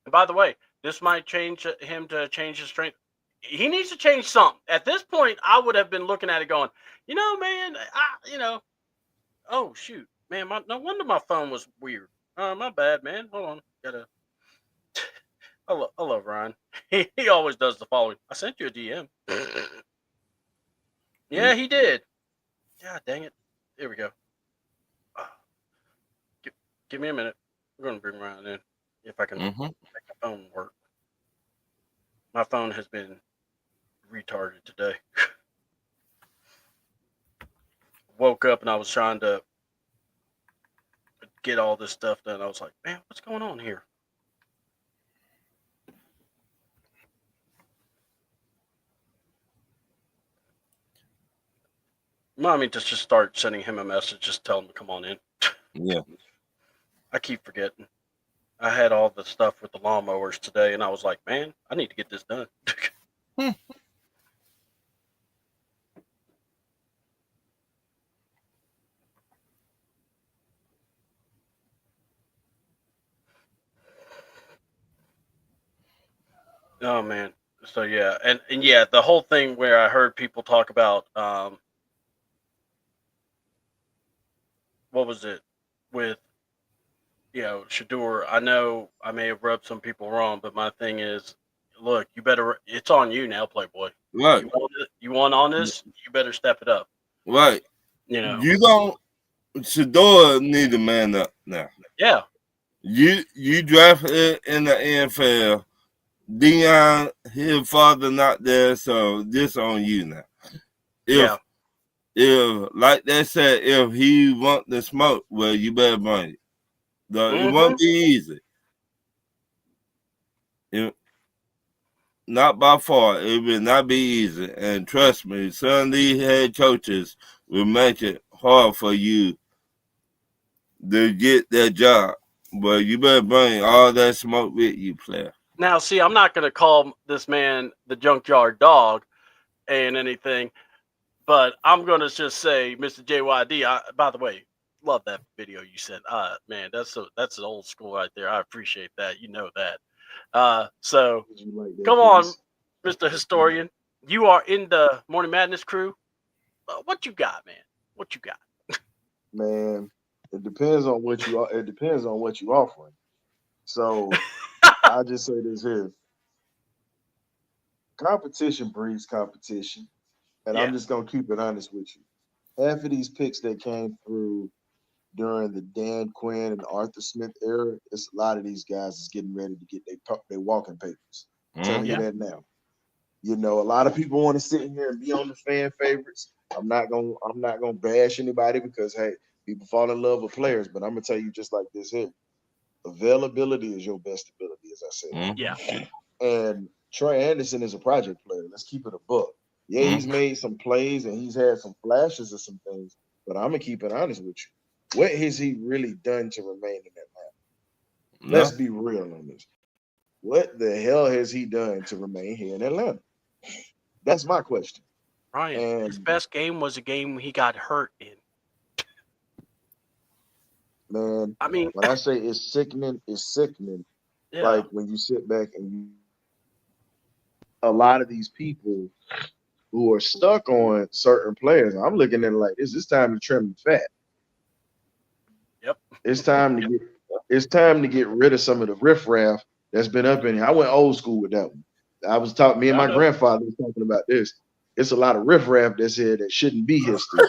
And by the way, this might change him to change his strength. he needs to change something. At this point, I would have been looking at it going, man, oh shoot, man, no wonder my phone was weird. My bad, man. Hold on, I love Ryan. He always does the following. I sent you a DM. Yeah, he did. God dang it. Here we go. Give me a minute. We're going to bring Ryan in if I can make my phone work. My phone has been retarded today. Woke up and I was trying to get all this stuff done. I was like, man, what's going on here? Mommy just start sending him a message, just tell him to come on in. Yeah. I keep forgetting. I had all the stuff with the lawnmowers today, and I was like, man, I need to get this done. Oh, man. So, yeah. And yeah, the whole thing where I heard people talk about, what was it, with, Shador. I know I may have rubbed some people wrong, but my thing is, look, it's on you now, Playboy. Right. You want on this, you better step it up. Right. You don't, Shador need to man up now. Yeah. You drafted in the NFL. Dion, his father not there, so this on you now. If like they said, if he want the smoke, well, you better bring it. It won't be easy. Not by far. It will not be easy. And trust me, some of these head coaches will make it hard for you to get that job. But you better bring all that smoke with you, player. Now, see, I'm not going to call this man the junkyard dog and anything, but I'm going to just say, Mr. JYD, by the way, love that video you sent. Man, that's an old school right there. I appreciate that. You know that. So come on, Mr. Historian. You are in the Morning Madness crew. What you got, man? What you got? Man, it depends on what you offering. So I'll just say this here. Competition breeds competition. And I'm just gonna keep it honest with you. Half of these picks that came through during the Dan Quinn and Arthur Smith era, it's a lot of these guys is getting ready to get their walking papers. I'm telling you that now. A lot of people want to sit here and be on the fan favorites. I'm not gonna bash anybody because hey, people fall in love with players, but I'm gonna tell you just like this here. Availability is your best ability, as I said. Yeah. And Troy Anderson is a project player. Let's keep it a buck. Yeah, he's made some plays and he's had some flashes of some things, but I'm gonna keep it honest with you. What has he really done to remain in Atlanta? No. Let's be real on this. What the hell has he done to remain here in Atlanta? That's my question. Ryan, his best game was a game he got hurt in. Man, I mean, when I say it's sickening, it's sickening. Yeah. Like when you sit back and a lot of these people who are stuck on certain players, I'm looking at it like this. It's time to trim the fat. Yep. It's time to get rid of some of the riffraff that's been up in here. I went old school with that one. I was talking. Me and my grandfather was talking about this. It's a lot of riffraff that's here that shouldn't be here still.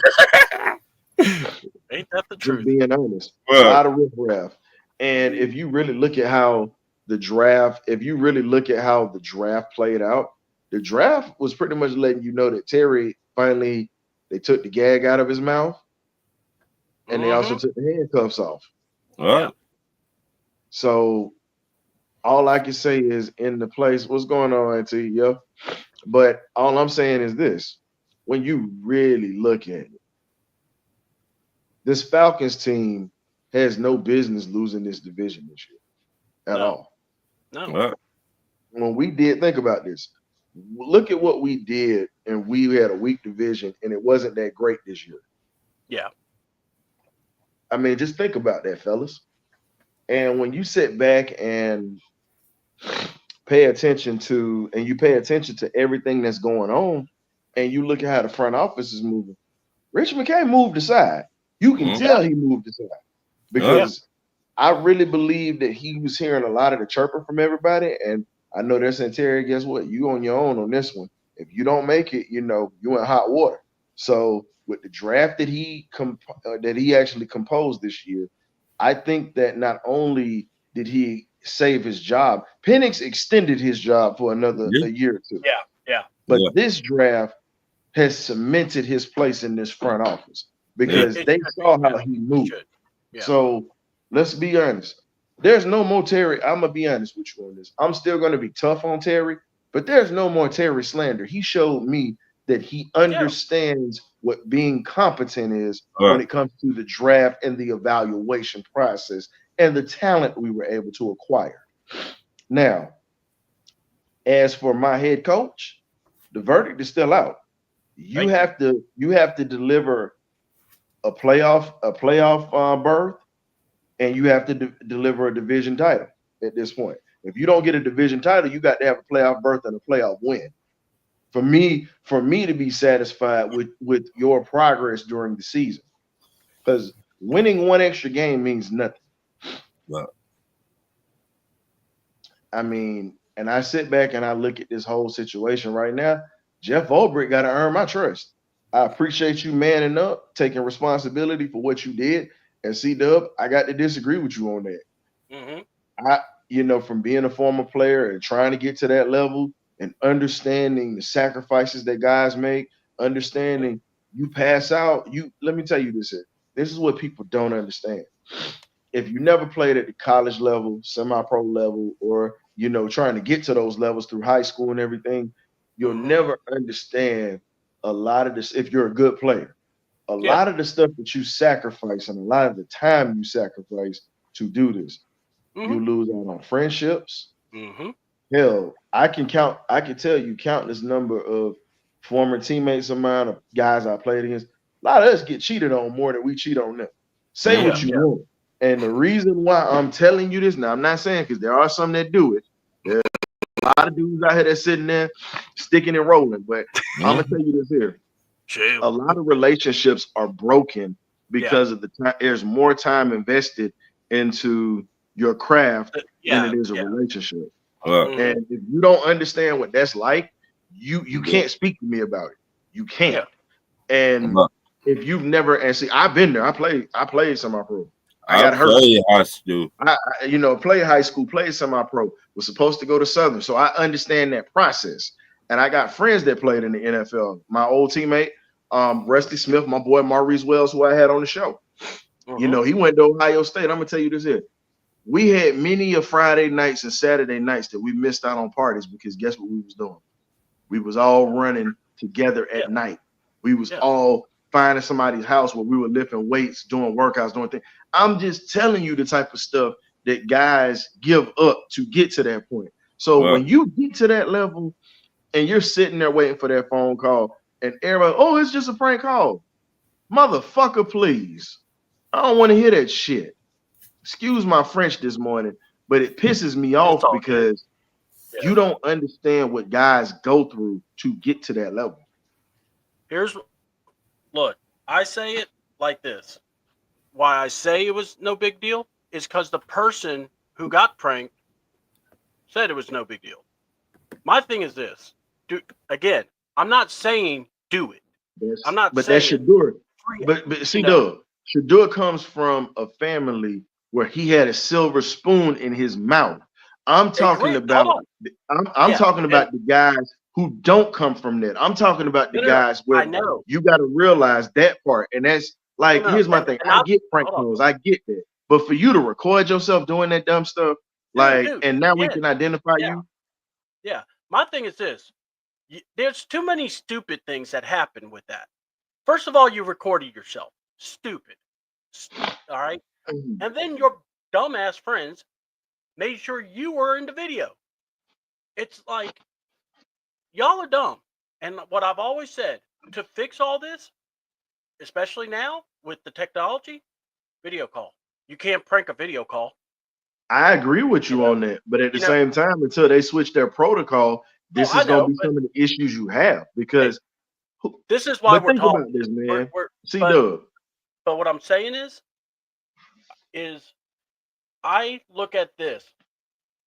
Ain't that the truth? Being honest, a lot of riffraff. And if you really look at how the draft, played out, the draft was pretty much letting you know that Terry finally, they took the gag out of his mouth, and they also took the handcuffs off. Right. So all I can say is in the place, what's going on, Auntie? Yo? But all I'm saying is this: when you really look at it, this Falcons team has no business losing this division this year at all. No. Right. When we did, think about this. Look at what we did, and we had a weak division, and it wasn't that great this year. Yeah. I mean, just think about that, fellas. And when you sit back and pay attention to everything that's going on, and you look at how the front office is moving. Rich McKay moved aside. You can tell he moved aside because I really believe that he was hearing a lot of the chirping from everybody. And I know they're saying, Terry, guess what? You on your own on this one. If you don't make it, you in hot water. So with the draft that he actually composed this year, I think that not only did he save his job, Penix extended his job for another a year or two. But this draft has cemented his place in this front office because they saw how he moved. So let's be honest. There's no more Terry. I'm going to be honest with you on this. I'm still going to be tough on Terry, but there's no more Terry slander. He showed me that he understands what being competent is when it comes to the draft and the evaluation process and the talent we were able to acquire. Now, as for my head coach, the verdict is still out. You have to deliver a playoff berth, and you have to deliver a division title at this point. If you don't get a division title, you got to have a playoff berth and a playoff win. For me to be satisfied with your progress during the season, because winning one extra game means nothing. Right. I mean, and I sit back and I look at this whole situation right now. Jeff Ulbrich got to earn my trust. I appreciate you manning up, taking responsibility for what you did. And C-Dub, I got to disagree with you on that. From being a former player and trying to get to that level and understanding the sacrifices that guys make, understanding you pass out. Let me tell you this here. This is what people don't understand. If you never played at the college level, semi-pro level, or, trying to get to those levels through high school and everything, you'll never understand a lot of this if you're a good player. A lot of the stuff that you sacrifice and a lot of the time you sacrifice to do this, you lose out on friendships. Hell, I can tell you countless number of former teammates of mine, of guys I played against. A lot of us get cheated on more than we cheat on them. Say what you want. And the reason why I'm telling you this, now I'm not saying because there are some that do it. There's a lot of dudes out here that's sitting there sticking and rolling, but I'm gonna tell you this here. A lot of relationships are broken because of the time. There's more time invested into your craft than it is a relationship. And if you don't understand what that's like, you can't speak to me about it. You can't. And if you've never, and see, I've been there. I played semi-pro. I got hurt. High school. Played high school, played semi-pro. Was supposed to go to Southern, so I understand that process. And I got friends that played in the NFL. My old teammate, Rusty Smith, my boy Maurice Wells, who I had on the show. He went to Ohio State. I'm gonna tell you this here. We had many of Friday nights and Saturday nights that we missed out on parties because guess what we was doing? We was all running together at night. We was all finding somebody's house where we were lifting weights, doing workouts, doing things. I'm just telling you the type of stuff that guys give up to get to that point. So when you get to that level and you're sitting there waiting for that phone call and everybody, oh, it's just a prank call. Motherfucker, please. I don't want to hear that shit. Excuse my French this morning, but it pisses me off because you don't understand what guys go through to get to that level. Look, I say it like this. Why I say it was no big deal is because the person who got pranked said it was no big deal. My thing is this. Again, I'm not saying do it. I'm not but saying that's Shedeur. But see, Doug, Shedeur comes from a family where he had a silver spoon in his mouth. I'm talking about talking about the guys who don't come from that. I'm talking about the guys where you got to realize that part. And that's like, here's my thing. I get prank calls. I get that. But for you to record yourself doing that dumb stuff, and now we can identify you. Yeah. My thing is this. There's too many stupid things that happen with that. First of all, you recorded yourself. Stupid. All right. And then your dumbass friends made sure you were in the video. It's like, y'all are dumb. And what I've always said, to fix all this, especially now with the technology, video call. You can't prank a video call. I agree with You you know, on that, but at the you know. same time, until they switch their protocol, Oh, this I is going to know, be but some of the issues you have hey, because. this is why But we're think about talking. this, man. See, But Dub. what I'm saying is I look at this.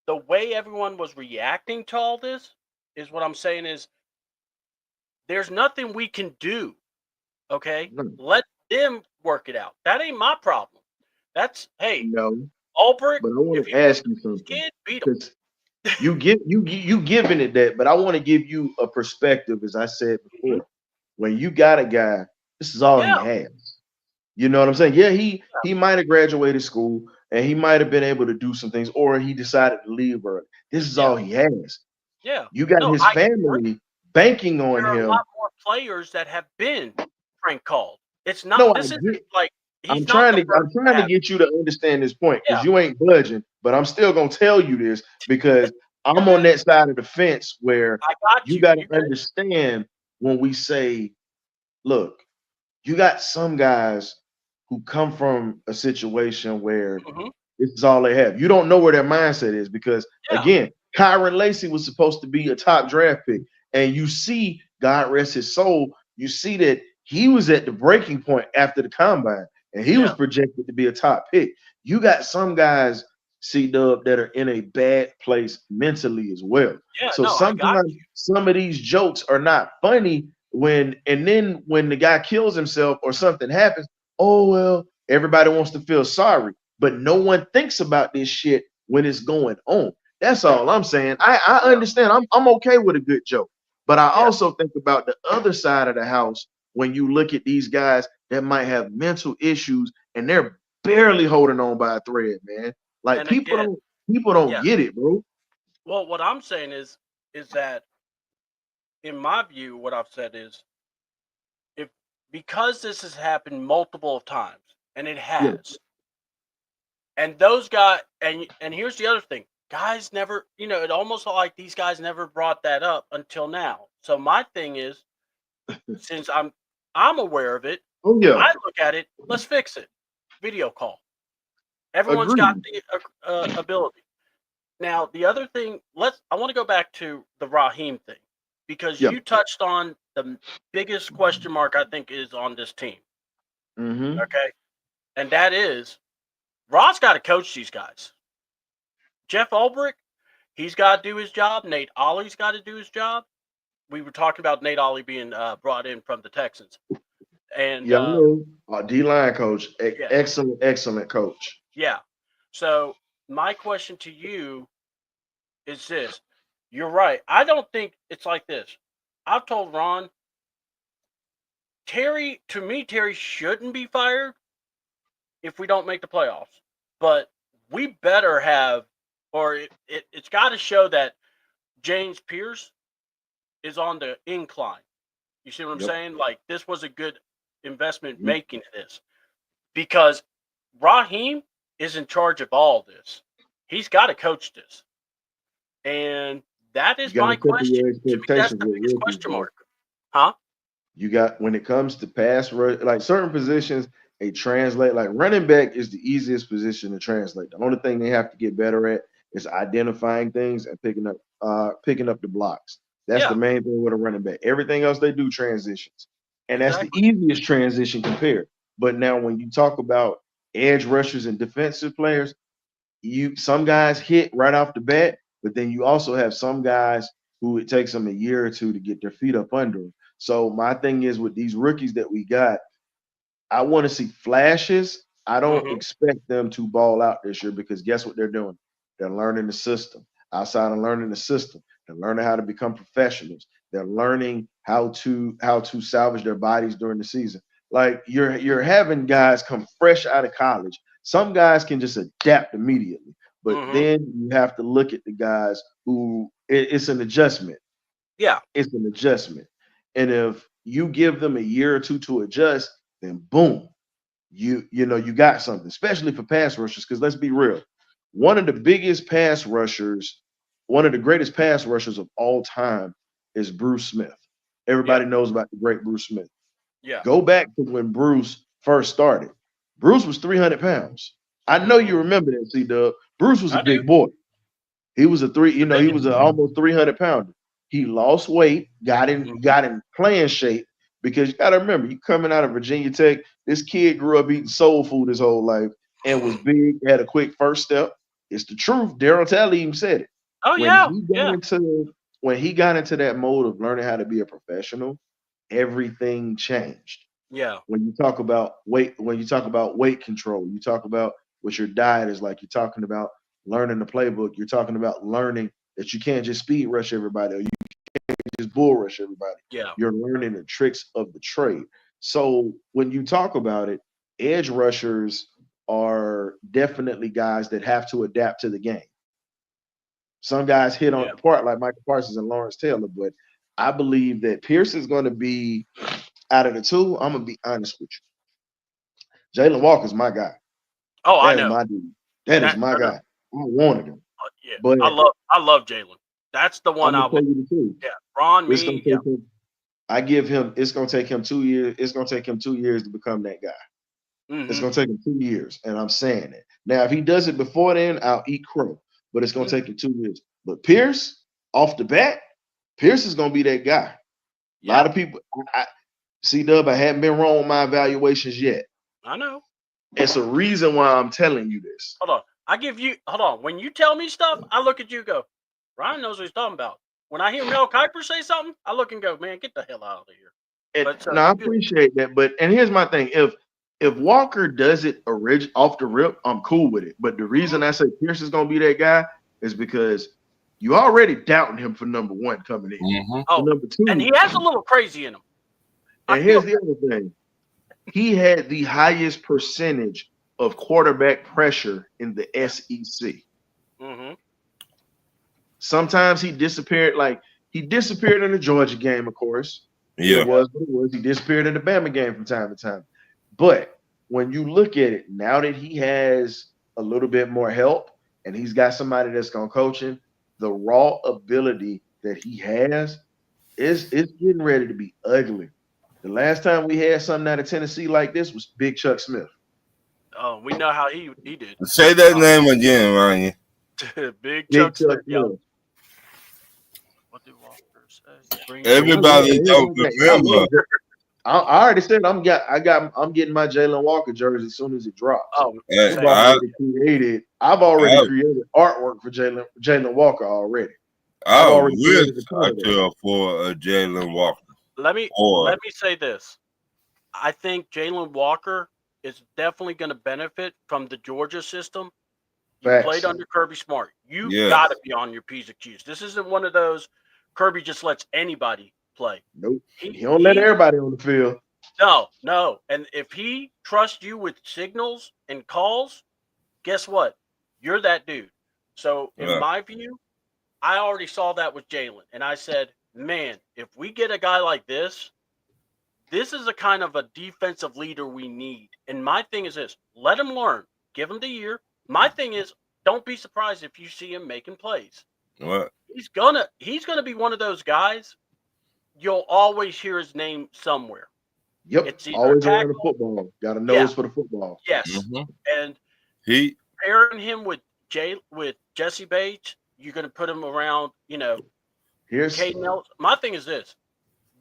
The way everyone was reacting to all this is what I'm saying is there's nothing we can do. Okay, let them work it out. That ain't my problem. That's hey, No, Ulbrich, but I if want you to ask you his something kid, beat him. because you giving it that, but I want to give you a perspective, as I said Mhm. before. When you got a guy, this is all he Yeah, has. You know what I'm saying? Yeah, he might have graduated school and he might have been able to do some things, or he decided to leave early. This is yeah, all he has. yeah. You got No, his I agree. family banking on There are a him. lot more players that have been prank called. It's not. No, I This isn't get. like he's I'm not trying the to first I'm to trying to have. get you to understand this point Yeah, because you ain't budging, but I'm still gonna tell you this because you're I'm on good. that side of the fence where I got you you. got to You good? understand when we say, look, you got some guys who come from a situation where Hmm. this is all they have. You don't know where their mindset is because Yeah, again, Kyron Lacy was supposed to be a top draft pick, and you see, God rest his soul, you see that he was at the breaking point after the combine, and he was yeah, projected to be a top pick. You got some guys, C Dub, that are in a bad place mentally as well. yeah. So No, I got sometimes some of these jokes are not funny and then when the guy kills himself or something happens, oh well, everybody wants to feel sorry but no one thinks about this shit when it's going on. That's all I'm saying. I you. understand. I'm okay with a good joke, but I Yeah, yeah. also think about the other side of the house when you look at these guys that might have mental issues and they're barely holding on by a thread, man. Like And again, people don't yeah. get it, bro. Well, what I'm saying is that in my view, what I've said is if because this has happened multiple times, and it Yeah, has, and those guys, and here's the other thing, guys never, it almost like these guys never brought that up until now. So my thing is, since I'm aware of it, oh yeah, I look at it. Let's fix it. Video call. Everyone's got agreed. the ability. Now, the other thing, I want to go back to the Raheem thing because Yeah. you touched on the biggest question mark I think is on this team. Mm-hmm. Okay. And that is Ross got to coach these guys. Jeff Ulbrich, he's got to do his job. Nate Ollie's got to do his job. We were talking about Nate Ollie being brought in from the Texans. And Yeah, I know. D-line coach, yeah, excellent coach. yeah. So my question to you is this. You're right. I don't think it's like this. I've told Ron, Terry shouldn't be fired if we don't make the playoffs. But we better have, or it's got to show that James Pierce is on the incline. You see what I'm Yep. saying? Like this was a good investment Mhm. making this because Raheem is in charge of all this. He's got to coach this. And that You is got to my temper question. your To me, that's expectations the with biggest rookies, question bro. mark. Huh? You got when it comes to pass rush, like certain positions, they translate. Like running back is the easiest position to translate. The only thing they have to get better at is identifying things and picking up the blocks. That's the Yeah, main thing with a running back. Everything else they do transitions, and that's the exactly. easiest transition compared. But now when you talk about edge rushers and defensive players, some guys hit right off the bat, but then you also have some guys who it takes them a year or two to get their feet up under them. So my thing is with these rookies that we got, I want to see flashes. I don't Hmm. expect them to ball out this year because guess what they're doing? They're learning the system. Outside of learning the system, they're learning how to become professionals. They're learning how to salvage their bodies during the season. Like you're having guys come fresh out of college. Some guys can just adapt immediately, but Hmm. then you have to look at the guys who it's an adjustment. Yeah, It's an adjustment. And if you give them a year or two to adjust, then boom, you got something, especially for pass rushers. Because let's be real, one of the biggest pass rushers, one of the greatest pass rushers of all time is Bruce Smith. yeah, Everybody knows about the great Bruce Smith. yeah. Go back to when Bruce first started. Bruce was 300 pounds. I know you remember that, C-Dub. Bruce was a I do. big boy. He was a he was an almost 300 pounder. He lost weight, got in playing shape, because you got to remember, you coming out of Virginia Tech, this kid grew up eating soul food his whole life and was big, had a quick first step. It's the truth. Daryl Talley even said it. Oh When he got into that mode of learning how to be a professional, everything changed. Yeah. When you talk about weight control, you talk about what your diet is like, you're talking about learning the playbook, you're talking about learning that you can't just speed rush everybody, or you can't just bull rush everybody. Yeah. You're learning the tricks of the trade. So when you talk about it, edge rushers are definitely guys that have to adapt to the game. Some guys hit on the part like Michael Parsons and Lawrence Taylor, but I believe that Pierce is going to be, out of the two, I'm going to be honest with you. Jalen Walker's my guy. Oh, I know. My dude. That is my guy. I wanted him. Yeah, but I love Jalen. That's the one I would. Yeah, Ron, me. Yeah. I give him. It's gonna take him 2 years. It's gonna take him 2 years to become that guy. Mm-hmm. It's gonna take him 2 years, and I'm saying it. Now, if he does it before then, I'll eat crow. But it's gonna take him 2 years. But Pierce, off the bat, Pierce is gonna be that guy. A lot of people. C-Dub, I haven't been wrong with my evaluations yet. I know. It's a reason why I'm telling you this. Hold on. When you tell me stuff, I look at you and go, Ryan knows what he's talking about. When I hear Mel Kiper say something, I look and go, man, get the hell out of here. I appreciate that. And here's my thing. If Walker does it off the rip, I'm cool with it. But the reason I say Pierce is going to be that guy is because you already doubting him for number one coming in. Mm-hmm. Oh, number two. And he has a little crazy in him. And here's the other thing. He had the highest percentage of quarterback pressure in the SEC. Mm-hmm. Sometimes he disappeared in the Georgia game, of course. Yeah. It was what it was. He disappeared in the Bama game from time to time. But when you look at it, now that he has a little bit more help and he's got somebody that's going to coach him, the raw ability that he has is getting ready to be ugly. The last time we had something out of Tennessee like this was Big Chuck Smith. Oh, we know how he did. Say that name again, Ryan. Big Chuck Smith. What did Walker say? Everybody don't remember. I already said I'm getting my Jalen Walker jersey as soon as it drops. Oh, I've already created artwork for Jalen Walker already. I wish I could afford a Jalen Walker. Let me say this. I think Jalen Walker is definitely going to benefit from the Georgia system. You played under Kirby Smart. You got to be on your P's and Q's. This isn't one of those Kirby just lets anybody play. Nope. He don't let everybody on the field. No. And if he trusts you with signals and calls, guess what? You're that dude. So in my view, I already saw that with Jalen. And I said, man, if we get a guy like this is a kind of a defensive leader we need. And my thing is this, let him learn. Give him the year. My thing is, don't be surprised if you see him making plays. What? He's gonna be one of those guys. You'll always hear his name somewhere. Yep. It's always around the football. Got a nose for the football. Yes. Mm-hmm. And pairing him with Jesse Bates, you're gonna put him around, Caden Ellis. My thing is this.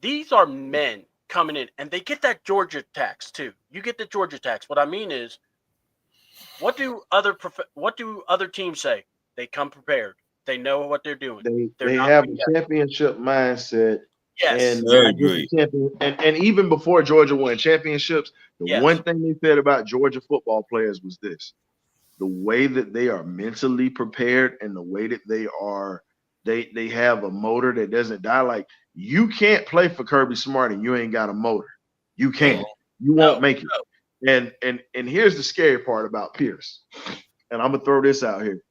These are men coming in, and they get that Georgia tax too. You get the Georgia tax. What I mean is, what do other teams say? They come prepared. They know what they're doing. They have a championship mindset. Yes. And even before Georgia won championships, the one thing they said about Georgia football players was this: the way that they are mentally prepared and the way that they have a motor that doesn't die. Like, you can't play for Kirby Smart and you ain't got a motor. You can't. You won't make it. And here's the scary part about Pierce. And I'm gonna throw this out here.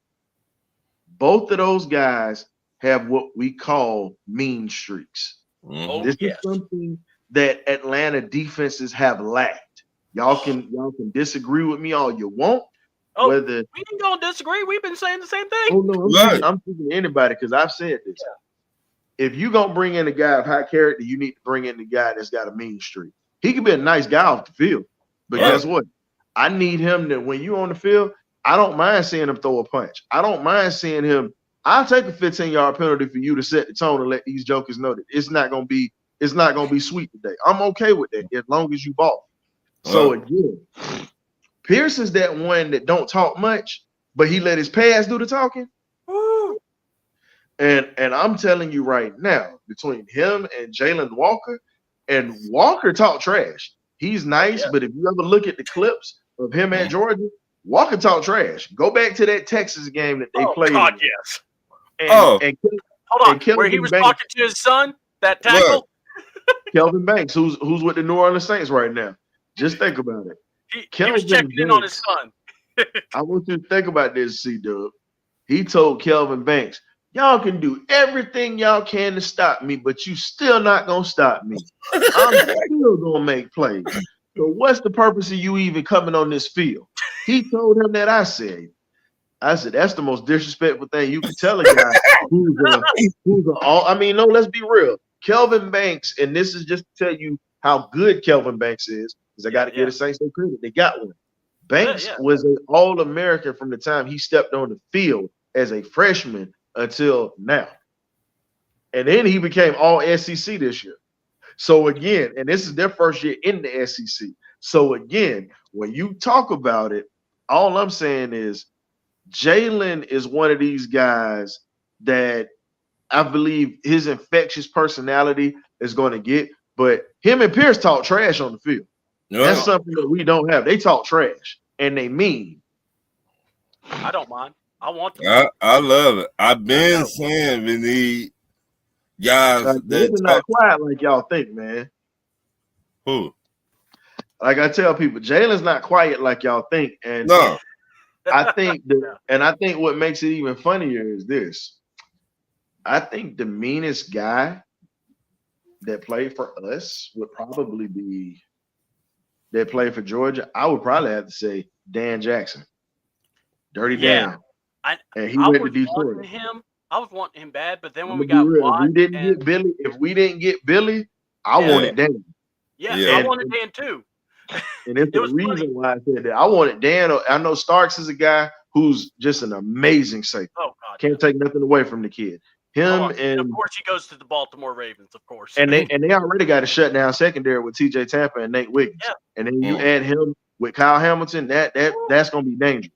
Both of those guys have what we call mean streaks. Mm-hmm. This is something that Atlanta defenses have lacked. Y'all can disagree with me all you want. We ain't gonna disagree. We've been saying the same thing. Oh no, I'm speaking to anybody because I've said this. If you gonna bring in a guy of high character, you need to bring in the guy that's got a mean streak. He can be a nice guy off the field, but guess what? I need him to, when you on the field, I don't mind seeing him throw a punch. I don't mind seeing him. I'll take a 15-yard penalty for you to set the tone and let these jokers know that it's not gonna be sweet today. I'm okay with that as long as you ball. So again, Pierce is that one that don't talk much, but he let his pass do the talking. Woo. And I'm telling you right now, between him and Jalen Walker, and Walker talk trash. He's nice, but if you ever look at the clips of him at Georgia, Walker talk trash. Go back to that Texas game that they played. God, yes. And, Hold on, and where he was talking to his son, that tackle. Kelvin Banks, who's with the New Orleans Saints right now. Just think about it. He was checking in on his son. I want you to think about this, C-Dub. He told Kelvin Banks, y'all can do everything y'all can to stop me, but you still not going to stop me. I'm still going to make plays. So what's the purpose of you even coming on this field? He told him that. I said, that's the most disrespectful thing you can tell a guy let's be real. Kelvin Banks, and this is just to tell you how good Kelvin Banks is, because I got to give the Saints some credit. They got one. Banks was an All-American from the time he stepped on the field as a freshman until now. And then he became All-SEC this year. So again, and this is their first year in the SEC. So again, when you talk about it, all I'm saying is Jalen is one of these guys that I believe his infectious personality is going to get. But him and Pierce talk trash on the field. That's something that we don't have. They talk trash, and they mean. I don't mind. I want to. I love it. I've been saying we need guys they're not quiet like y'all think, man. Who? Like I tell people, Jalen's not quiet like y'all think. And no. I think what makes it even funnier is this. I think the meanest guy that played for us would probably be that played for Georgia. I would probably have to say Dan Jackson. Dirty Dan. And he went to Detroit. I was wanting him bad, but then when we got Watt, if we didn't get Billy, I wanted Dan. I wanted Dan too. And it's the reason why I said that. I wanted Dan. I know Starks is a guy who's just an amazing safety. Oh God, can't take nothing away from the kid. And of course he goes to the Baltimore Ravens, of course. And they already got a shutdown secondary with TJ Tampa and Nate Wiggins. Yeah. And then you add him with Kyle Hamilton, that's gonna be dangerous.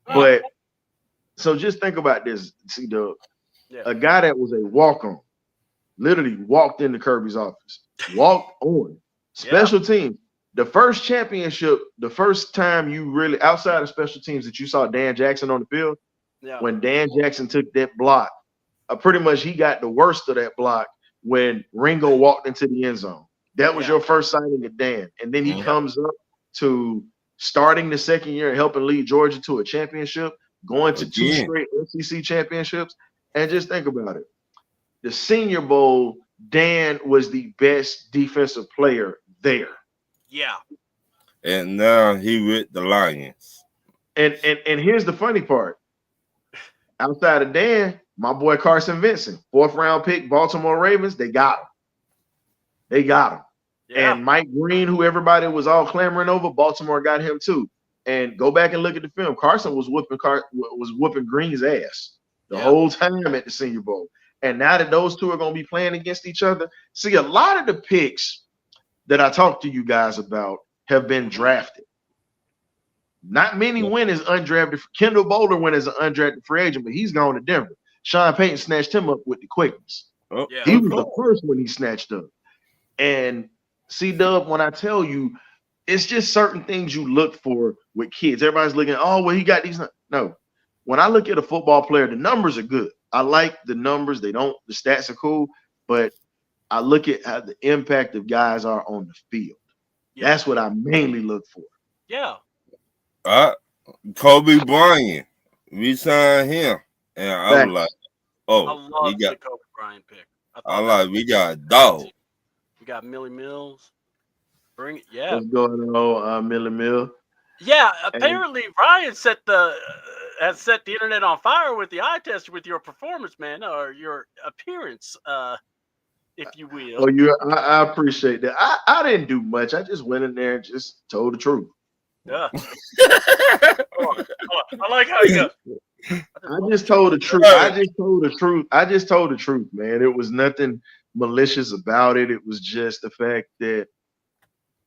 But so just think about this, C-Dub. A guy that was a walk-on, literally walked into Kirby's office, walked on special teams. The first championship, the first time you really outside of special teams that you saw Dan Jackson on the field, when Dan Jackson took that block. Pretty much he got the worst of that block when Ringo walked into the end zone. That was your first sighting of Dan. And then he comes up to starting the second year and helping lead Georgia to a championship, going to 2 straight SEC championships. And just think about it. The Senior Bowl, Dan was the best defensive player there. Yeah. And now he with the Lions. And here's the funny part. Outside of Dan, my boy Carson Vincent, 4th round pick, Baltimore Ravens, they got him. Yeah. And Mike Green, who everybody was all clamoring over, Baltimore got him too. And go back and look at the film. Carson was whooping Green's ass the whole time at the Senior Bowl. And now that those two are going to be playing against each other, see, a lot of the picks that I talked to you guys about have been drafted. Not many win as undrafted. Kendall Bolder went as an undrafted free agent, but he's gone to Denver. Sean Payton snatched him up with the quickness. He was the first one he snatched up. And C-Dub, when I tell you, it's just certain things you look for with kids. Everybody's looking, he got these. No. When I look at a football player, the numbers are good. I like the numbers. The stats are cool, but I look at how the impact of guys are on the field. Yeah. That's what I mainly look for. Yeah. Kobe Bryant, we signed him. And I was like, I love the Kobe Bryant pick. We got a dog. We got Millie Mills. Bring it, yeah. What's going on, Millie Mill? Yeah, apparently Ryan set the internet on fire with the eye test with your performance, man, or your appearance, if you will. I appreciate that. I didn't do much. I just went in there and just told the truth. Yeah. I like how you go. I just told the truth. I just told the truth, man. It was nothing malicious about it. It was just the fact that,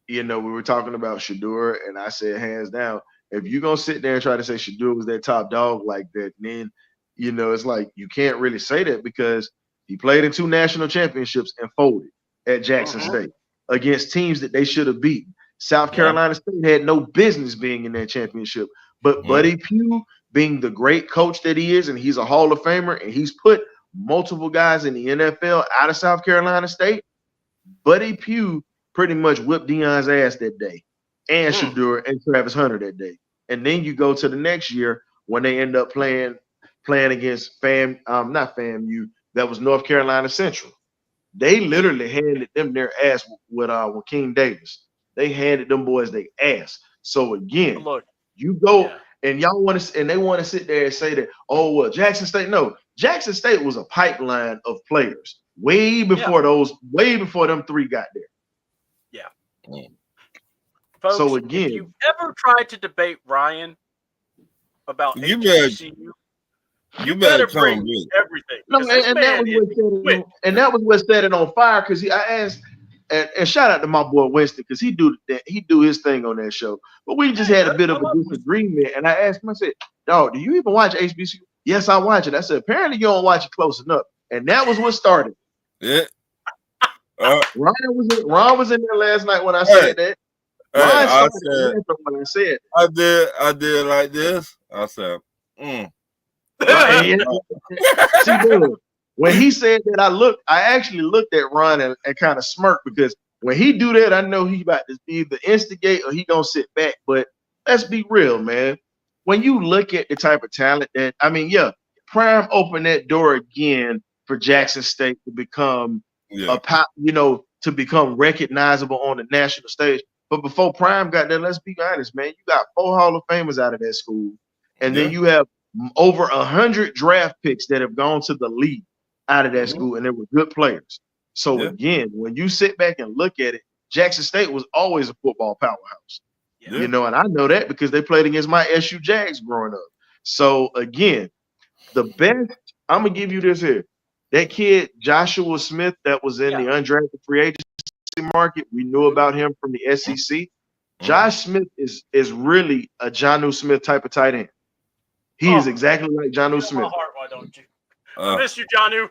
we were talking about Shedeur, and I said, hands down, if you're going to sit there and try to say Shedeur was that top dog like that, then, it's like you can't really say that because he played in 2 national championships and folded at Jackson State against teams that they should have beaten. South Carolina State had no business being in that championship, but Buddy Pugh, being the great coach that he is, and he's a Hall of Famer, and he's put multiple guys in the NFL out of South Carolina State, Buddy Pugh pretty much whipped Deion's ass that day, and Shedeur and Travis Hunter that day. And then you go to the next year when they end up playing against not FAMU, that was North Carolina Central. They literally handed them their ass with King Davis. They handed them boys their ass. So again, look, you go and y'all want to, and they want to sit there and say that, oh well, Jackson State. No, Jackson State was a pipeline of players way before them 3 got there. Folks, so again, if you ever tried to debate Ryan about You HBCU, you better bring everything. No, and that was what set it on fire. Because I asked, and shout out to my boy Winston, because he do his thing on that show. But we just had a bit of a disagreement, and I asked him, I said, "Dog, do you even watch HBCU?" Yes, I watch it. I said, apparently you don't watch it close enough, and that was what started. Yeah. Ron was in there last night when I said that. I did like this. I said, See, dude, when he said that, I actually looked at Ron and kind of smirked, because when he do that, I know he about to either instigate or he gonna sit back. But let's be real, man. When you look at the type of talent that, Prime opened that door again for Jackson State to become to become recognizable on the national stage. But before Prime got there, let's be honest, man, you got 4 Hall of Famers out of that school, and then you have over 100 draft picks that have gone to the league out of that school, and they were good players. So again, when you sit back and look at it, Jackson State was always a football powerhouse. And I know that because they played against my SU Jags growing up. So again, the best, I'm gonna give you this here. That kid, Joshua Smith, that was in the undrafted free agency market, we knew about him from the SEC. Josh Smith is really a Jonnu Smith type of tight end. He is exactly like Jonnu Smith. My heart, why don't you? I miss you, Jonnu.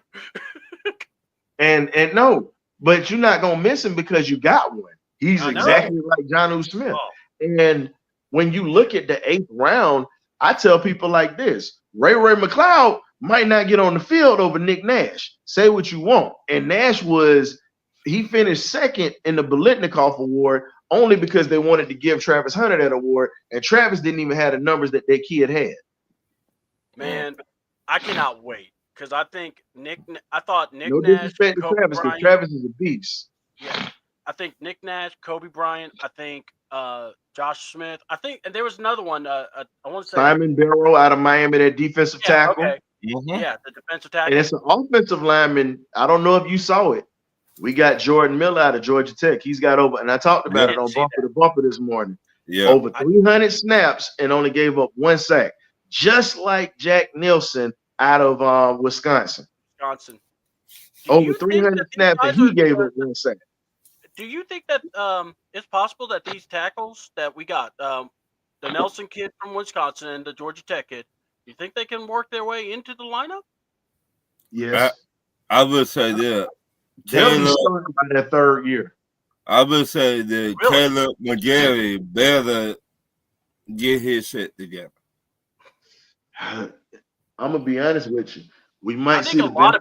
and no, but you're not gonna miss him because you got one. He's exactly like Jonnu Smith. And when you look at the 8th round, I tell people like this: Ray McLeod might not get on the field over Nick Nash. Say what you want. And Nash he finished 2nd in the Biletnikoff Award only because they wanted to give Travis Hunter that award, and Travis didn't even have the numbers that kid had. Man, I cannot wait, because I thought Nick no Nash, disrespect to Travis, because Travis is a beast. Yeah, I think Nick Nash, Kobe Bryant, I think Josh Smith, and there was another one. I want to say Simon Barrow out of Miami, that defensive tackle. Okay. Yeah, the defensive tackle. And it's an offensive lineman. I don't know if you saw it. We got Jordan Miller out of Georgia Tech. He's got over, and I talked about it on Bumper to Bumper this morning. Yeah, over 300 snaps and only gave up 1 sack, just like Jack Nielsen out of Wisconsin. Over 300 snaps, and he gave up 1 sack. Do you think that it's possible that these tackles that we got, the Nelson kid from Wisconsin and the Georgia Tech kid, you think they can work their way into the lineup? Yes. I would say that. They'll be starting by their 3rd year. I would say that Caleb McGarry better get his shit together. I'm gonna be honest with you. We might see the best.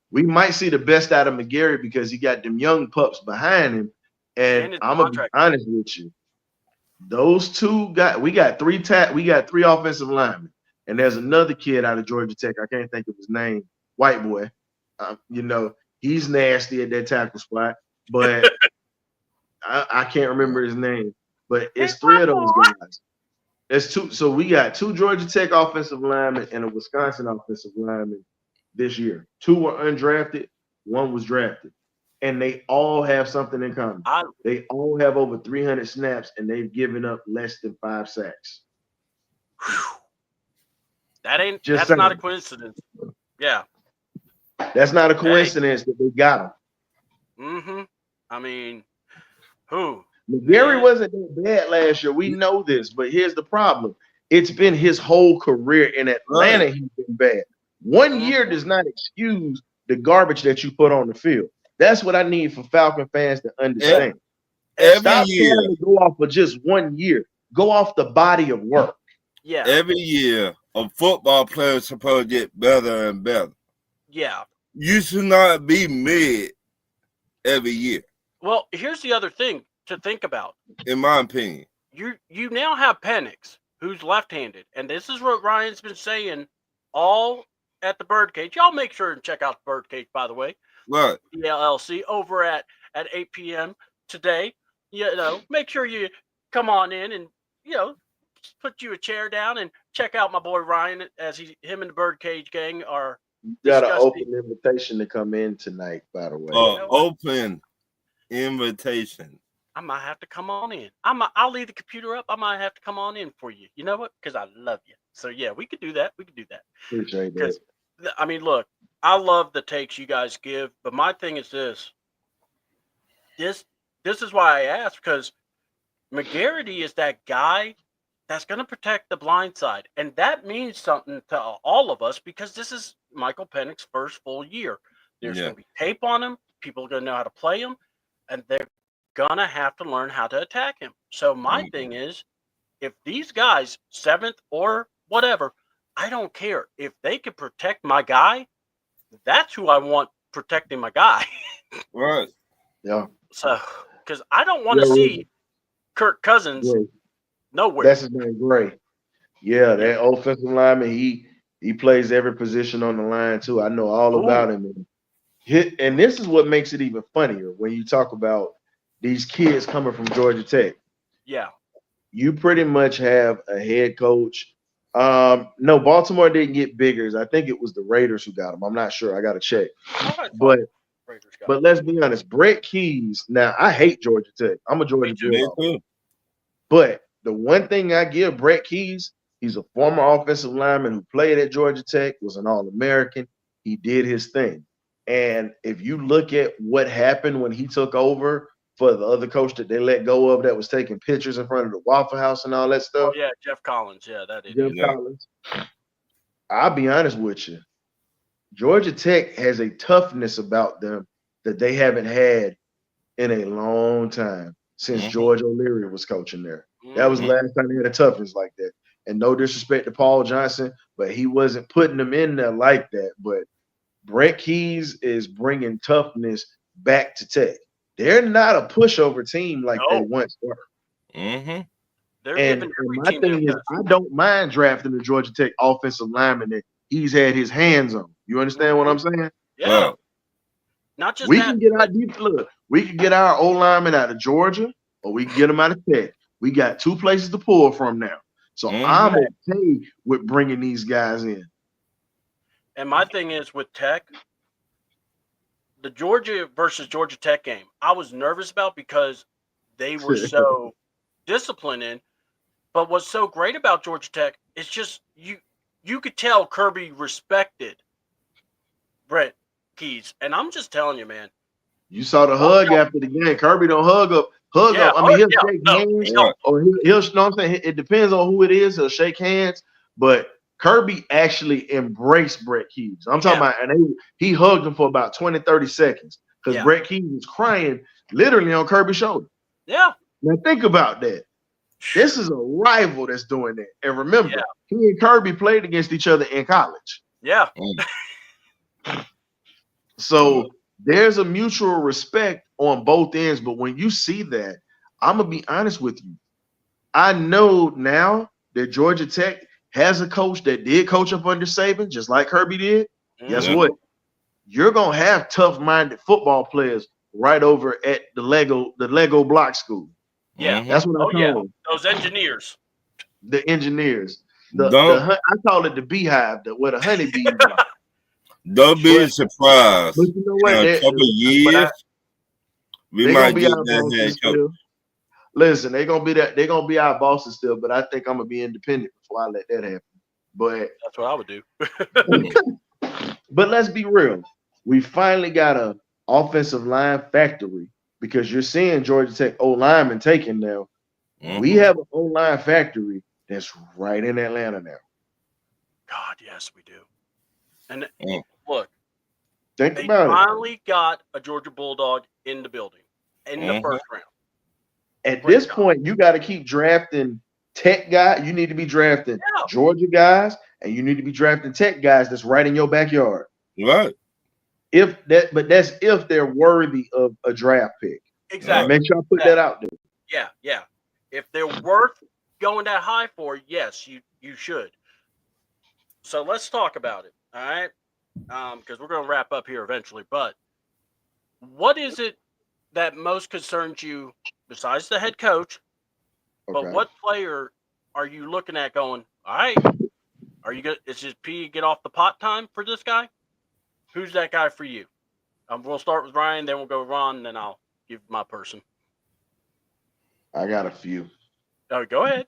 We might see the best out of McGarry because he got them young pups behind him. And I'm gonna be honest with you. Those 2 guys, we got 3 offensive linemen, and there's another kid out of Georgia Tech. I can't think of his name. White boy. He's nasty at that tackle spot, but I can't remember his name. But it's 3 of those guys. It's 2. So we got 2 Georgia Tech offensive linemen and a Wisconsin offensive lineman this year. 2 were undrafted. 1 was drafted. and they all have something in common. They all have over 300 snaps, and they've given up less than 5 sacks. That's not a coincidence. Yeah. That's not a coincidence that they got him. Mm-hmm. I mean, who? Gary wasn't that bad last year. We know this, but here's the problem. It's been his whole career in Atlanta. He's been bad. 1 year does not excuse the garbage that you put on the field. That's what I need for Falcon fans to understand. Stop trying to go off of just 1 year. Go off the body of work. Yeah. Every year, a football player is supposed to get better and better. Yeah. You should not be mid every year. Well, here's the other thing to think about. In my opinion. You now have Penix, who's left-handed, and this is what Ryan's been saying all at the Birdcage. Y'all make sure and check out the Birdcage, by the way. Right. The LLC over at 8 p.m. today. You know, make sure you come on in and, you know, put you a chair down and check out my boy Ryan as him and the Birdcage gang are. You got an open invitation to come in tonight, by the way. Open invitation. I might have to come on in. I'll leave the computer up. I might have to come on in for you. You know what? Because I love you. So yeah, we could do that. Appreciate that. I mean, look, I love the takes you guys give, but my thing is this. This is why I asked, because McGarity is that guy that's going to protect the blind side, and that means something to all of us because this is Michael Penix's first full year. There's going to be tape on him. People are going to know how to play him, and they're going to have to learn how to attack him. So my thing is, if these guys, 7th or whatever, I don't care. If they can protect my guy, that's who I want protecting my guy. Right. Yeah. So, because I don't want to see Kirk Cousins nowhere. That's his name, Gray. Yeah, that offensive lineman, he plays every position on the line too. I know all about him. And this is what makes it even funnier when you talk about these kids coming from Georgia Tech. Yeah. You pretty much have a head coach. No, Baltimore didn't get Biggers. I think it was the Raiders who got him. I'm not sure. I got to check. But let's be honest. Brett Keys. Now, I hate Georgia Tech. I'm a Georgia Bulldog. But the one thing I give Brett Keys, he's a former offensive lineman who played at Georgia Tech, was an All-American. He did his thing. And if you look at what happened when he took over for the other coach that they let go of that was taking pictures in front of the Waffle House and all that stuff. Oh, yeah, Jeff Collins. Yeah, that is. Jeff Collins. I'll be honest with you. Georgia Tech has a toughness about them that they haven't had in a long time since George O'Leary was coaching there. That was the last time they had a toughness like that. And no disrespect to Paul Johnson, but he wasn't putting them in there like that. But Brett Keys is bringing toughness back to Tech. They're not a pushover team like they once were. And my thing is, I don't mind drafting the Georgia Tech offensive lineman that he's had his hands on. You understand what I'm saying? Yeah. Not just we that. Can get our deep look. We can get our O lineman out of Georgia, or we can get them out of Tech. We got 2 places to pull from now. So I'm okay with bringing these guys in. And my thing is with Tech, the Georgia versus Georgia Tech game, I was nervous about because they were so disciplined in. But what's so great about Georgia Tech is just you could tell Kirby respected Brett Keys. And I'm just telling you, man. You saw the hug after the game. Kirby don't hug up. I mean, he'll shake hands. Or he'll know what I'm saying? It depends on who it is. He'll shake hands. But Kirby actually embraced Brett Keys. I'm talking about, and he hugged him for about 20, 30 seconds because Brett Keys was crying literally on Kirby's shoulder. Yeah. Now think about that. This is a rival that's doing that. And remember, he and Kirby played against each other in college. Yeah. So there's a mutual respect on both ends. But when you see that, I'm going to be honest with you. I know now that Georgia Tech has a coach that did coach up under Saban, just like Kirby did. Guess what? You're going to have tough-minded football players right over at the Lego Block School. Yeah. That's what I call them. Those engineers. The engineers. I call it the beehive, where the honeybees are. Don't be surprised. But you know what? In a couple of years, We They're might gonna be get our that head bosses coach. still. Listen, they're gonna be our bosses still, but I think I'm gonna be independent before I let that happen. But That's what I would do. but let's be real. We finally got a offensive line factory because you're seeing Georgia Tech O linemen taken now. We have an O line factory that's right in Atlanta now. God, yes, we do. And Mm. look, Think they about it. finally got a Georgia Bulldog in the building in the first round. At Great this job. point, you got to keep drafting Tech guys. You need to be drafting Yeah. Georgia guys, and you need to be drafting Tech guys that's right in your backyard. Right. But that's if they're worthy of a draft pick. Exactly. Make sure I put that out there. Yeah, yeah. If they're worth going that high for, yes, you should. So let's talk about it. All right. Because we're gonna wrap up here eventually. But what is it that most concerns you besides the head coach? But Okay. what player are you looking at going, all right, are you good? Is it P get off the pot time for this guy? Who's that guy for you? We'll start with Ryan, then we'll go Ron, then I'll give my person. I got a few. Oh, go ahead.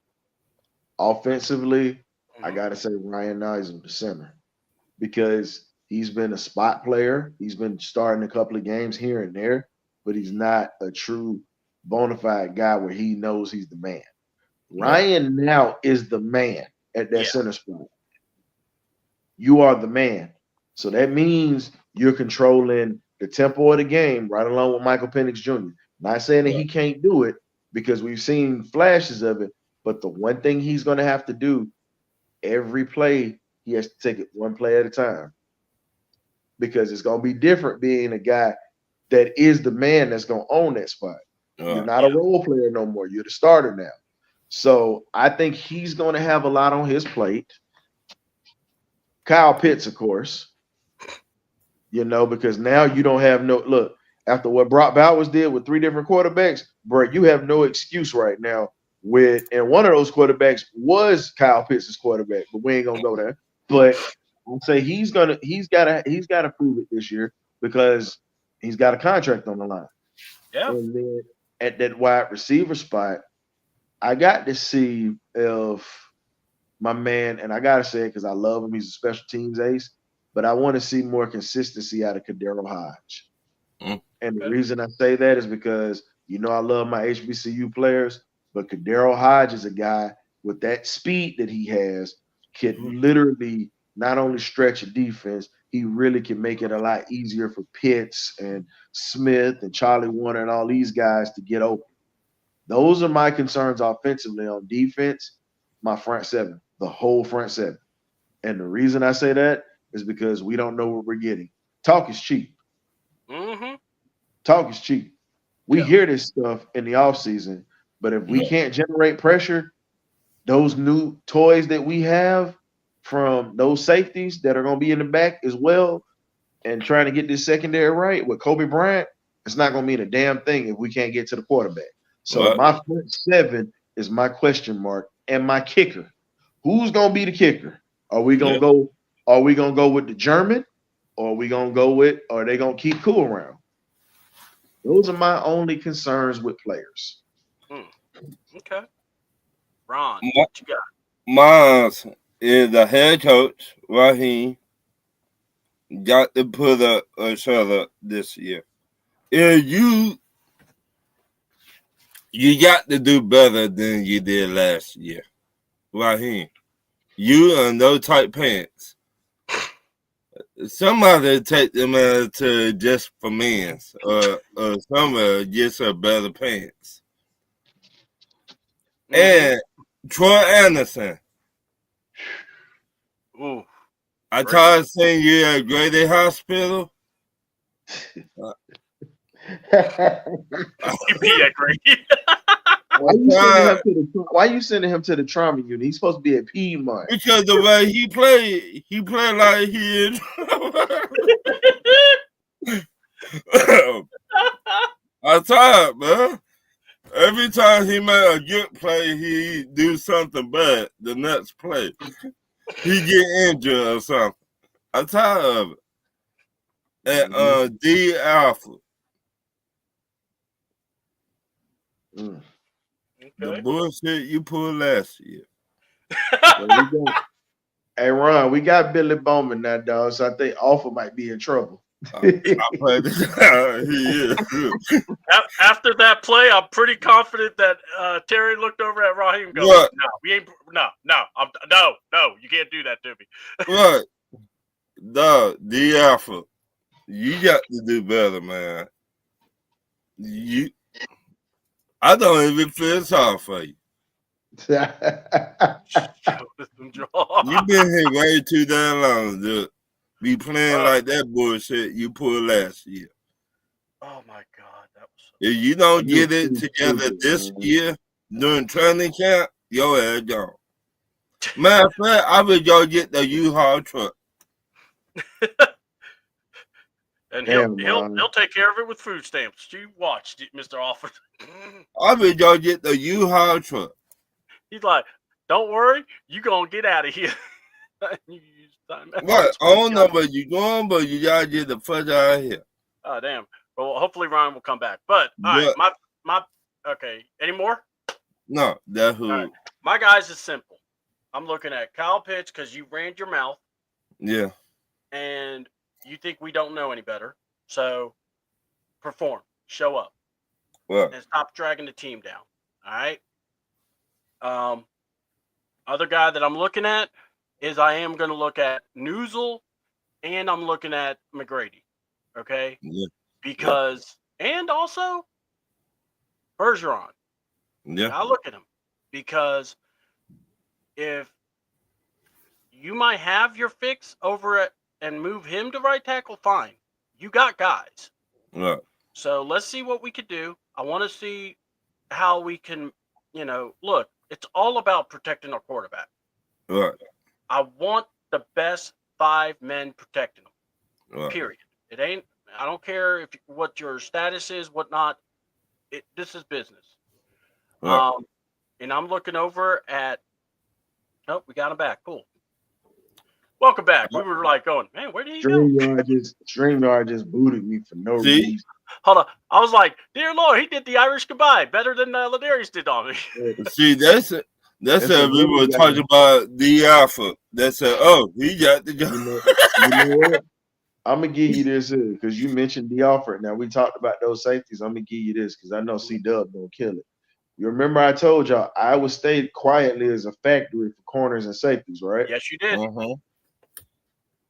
Offensively, I got to say Ryan Nice the center because he's been a spot player. He's been starting a couple of games here and there, but he's not a true bona fide guy where he knows he's the man. Ryan now is the man at that center spot. You are the man. So that means you're controlling the tempo of the game right along with Michael Penix Jr. Not saying that he can't do it because we've seen flashes of it, but the one thing he's going to have to do every play, he has to take it one play at a time because it's going to be different being a guy that is the man that's going to own that spot. You're not a role player no more. You're the starter now. So I think he's going to have a lot on his plate. Kyle Pitts, of course, because now you don't have no look after what Brock Bowers did with 3 different quarterbacks, bro. You have no excuse right now and one of those quarterbacks was Kyle Pitts' quarterback, but we ain't gonna go there. But I'll say he's gotta prove it this year because he's got a contract on the line. Yeah. And then at that wide receiver spot, I got to see if my man, and I gotta say it because I love him, he's a special teams ace, but I want to see more consistency out of Kadero Hodge. And the reason I say that is because I love my HBCU players, but Kadero Hodge is a guy with that speed that he has, can literally not only stretch a defense, he really can make it a lot easier for Pitts and Smith and Charlie Warner and all these guys to get open. Those are my concerns offensively. On defense, my front seven, the whole front seven. And the reason I say that is because we don't know what we're getting. Talk is cheap. Talk is cheap. We hear this stuff in the offseason, but if we can't generate pressure, those new toys that we have from those safeties that are going to be in the back as well, and trying to get this secondary right with Kobe Bryant, it's not going to mean a damn thing if we can't get to the quarterback. So my front seven is my question mark, and my kicker. Who's going to be the kicker? Are we going to go? Are we going to go with the German, or are we going to go with? Or are they going to keep cool around? Those are my only concerns with players. Okay. Ron, what you got? Mine is the head coach, Raheem, got to put up a shut up this year. If you got to do better than you did last year. Raheem, you are no tight pants. Somebody take them out to Just for Men's or somewhere get some better pants. And Troy Anderson. Ooh. I tried to send you at Grady Hospital. You be at Grady. Why are you sending him to the trauma unit? He's supposed to be at Piedmont. Because the way he played like he is. I tried, man. Every time he made a good play, he do something bad the next play. He get injured or something. I'm tired of it. And D Alpha. Mm. The Okay. bullshit you pulled last year. Hey, Ron, we got Billy Bowman now, dog. So I think Offer might be in trouble. I played it. He is. After that play, I'm pretty confident that Terry looked over at Raheem going, What? "No, we ain't. No, no, you can't do that to me." What? Dog, D Alpha, you got to do better, man. I don't even feel sorry for you. You've been here way too damn long to be playing like that bullshit you pulled last year. Oh my God, that was. If you don't get it together this year during training camp, your ass gone. Matter of fact, I would go get the U-Haul truck. And he'll take care of it with food stamps. You watched it, Mr. Offer. I would go get the U-Haul truck. He's like, "Don't worry, you gonna get out of here." What? I don't know where you going, but you gotta get the fuck out of here. Oh damn. Well, hopefully Ryan will come back. But all right, my okay. Any more? No, that's who. Right. My guys is simple. I'm looking at Kyle Pitts because you ran your mouth. Yeah. And you think we don't know any better. So perform. Show up. Well. And stop dragging the team down. All right. Other guy that I'm looking at is I am going to look at Newsel and I'm looking at McGrady. Okay. Yeah. Because and also Bergeron. Yeah. I look at him because if you might have your fix over at and move him to right tackle, fine. You got guys. Right. So let's see what we could do. I want to see how we can, look, it's all about protecting our quarterback. Right. I want the best 5 men protecting them. Right. Period. It ain't, I don't care what your status is, whatnot. This is business. Right. And I'm looking over at, we got him back. Cool. Welcome back. We were like going, man, where did he go? StreamYard just booted me for no reason. Hold on. I was like, dear Lord, he did the Irish goodbye better than Ladarius did on me. See, that's we were talking about the Alpha. That's he got the job. You know what? I'm gonna give you this because you mentioned the offer. Now we talked about those safeties. I'm gonna give you this because I know C-Dub gonna kill it. You remember I told y'all Iowa State quietly is a factory for corners and safeties, right? Yes, you did.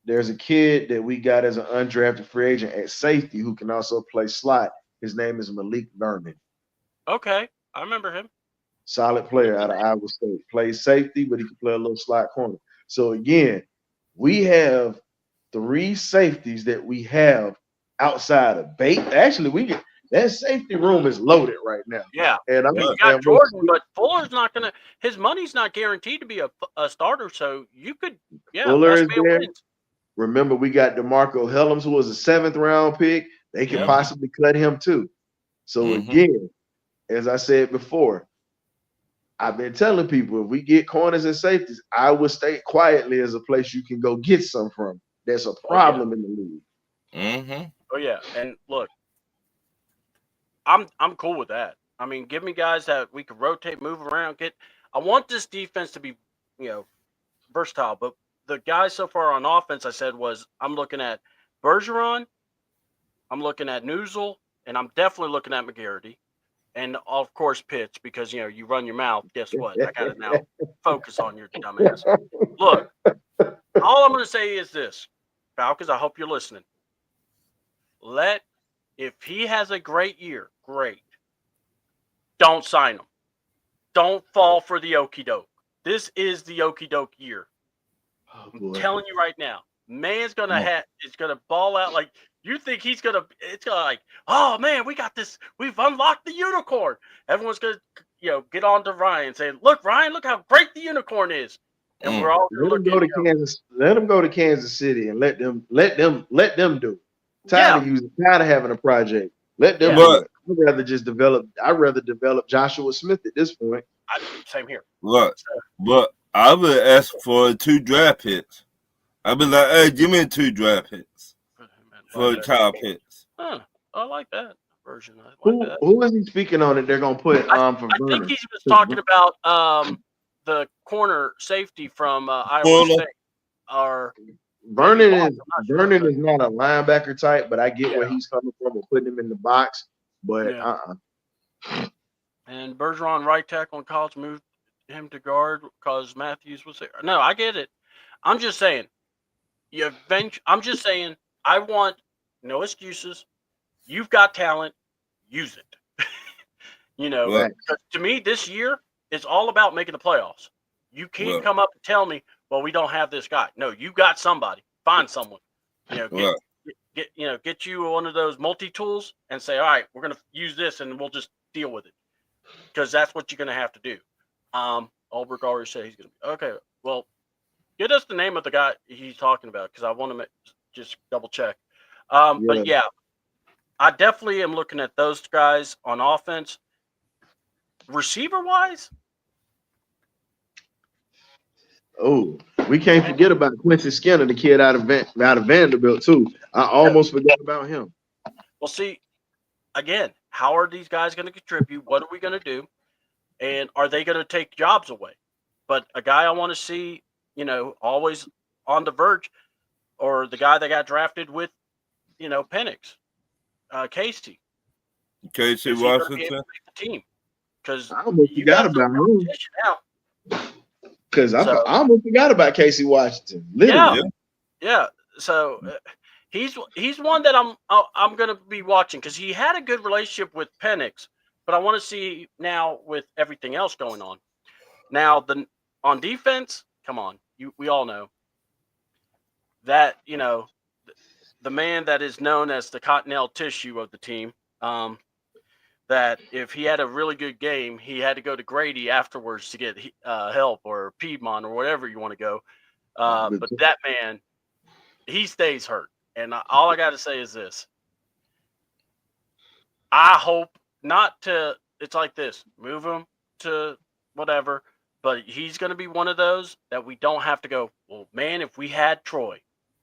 There's a kid that we got as an undrafted free agent at safety who can also play slot. His name is Malik Vernon. Okay, I remember him. Solid player out of Iowa State. Plays safety, but he can play a little slot corner. So again, we have 3 safeties that we have outside of Bate. Actually, that safety room is loaded right now. Yeah, and you got Jordan, but Fuller's not gonna. His money's not guaranteed to be a starter. So you could, Fuller is there. Remember, we got DeMarco Helms, who was a 7th round pick. They can possibly cut him too. So again, as I said before, I've been telling people if we get corners and safeties, Iowa State quietly is a place you can go get some from. There's a problem in the league. Oh yeah, and look, I'm cool with that. I mean, give me guys that we can rotate, move around, get. I want this defense to be, versatile. But the guys so far on offense, I said I'm looking at Bergeron, I'm looking at Newsel, and I'm definitely looking at McGarity. And of course, Pitts, because you run your mouth. Guess what? I got to now focus on your dumbass. Look, all I'm going to say is this, Falcons. I hope you're listening. If he has a great year, great. Don't sign him. Don't fall for the okie doke. This is the okie doke year. I'm telling you right now, man's gonna ball out like. You think it's gonna like, oh man, we got this, we've unlocked the unicorn. Everyone's gonna, get on to Ryan saying, look, Ryan, look how great the unicorn is. And we're all let them go to Kansas City and let them do it. Tired of having a project. Let them do it. I'd rather develop Joshua Smith at this point. Same here. Look, but I would ask for 2 draft picks. I'd be like, hey, give me 2 draft picks. For Kyle Pitts. I like that. version. Who is he speaking on that they're gonna put for I Vernon? think he was talking about the corner safety from Iowa Fuller. State. Or Vernon maybe is I'm not sure, Vernon but- is not a linebacker type, but I get where Yeah. he's coming from and putting him in the box. But Yeah. And Bergeron right tackle in college moved him to guard because Matthews was there. No, I get it. I'm just saying. I'm just saying. I want no excuses. You've got talent. Use it. You know, Right. 'cause to me, this year is all about making the playoffs. You can't Right. come up and tell me, well, we don't have this guy. No, you got somebody. Find someone. You know, get you one of those multi-tools and say, all right, we're going to use this and we'll just deal with it. Because that's what you're going to have to do. Ulbrich already said he's going to be. Okay, well, get us the name of the guy he's talking about because I want to just double check. But yeah, I definitely am looking at those guys on offense. Receiver-wise, oh, we can't forget about Quincy Skinner, the kid out of Vanderbilt too. I almost forgot about him. well, see, again, how are these guys going to contribute? What are we going to do? And are they going to take jobs away? But a guy I want to see, you know, always on the verge, or the guy that got drafted with, you know, Penix, Casey. Casey Is he gonna be able Washington. to make the team? Because I almost you forgot got some about him competition now. because I So- almost forgot about Casey Washington. Literally. Yeah. So he's one that I'm going to be watching because he had a good relationship with Penix, but I want to see now with everything else going on. Now on defense, come on, we all know that, you know, the man that is known as the cottonelle tissue of the team. That if he had a really good game, he had to go to Grady afterwards to get help, or Piedmont, or whatever you want to go. But that man, he stays hurt. And all I got to say is this. I hope not to – it's like this. Move him to whatever. But he's going to be one of those that we don't have to go, well, man, if we had Troy,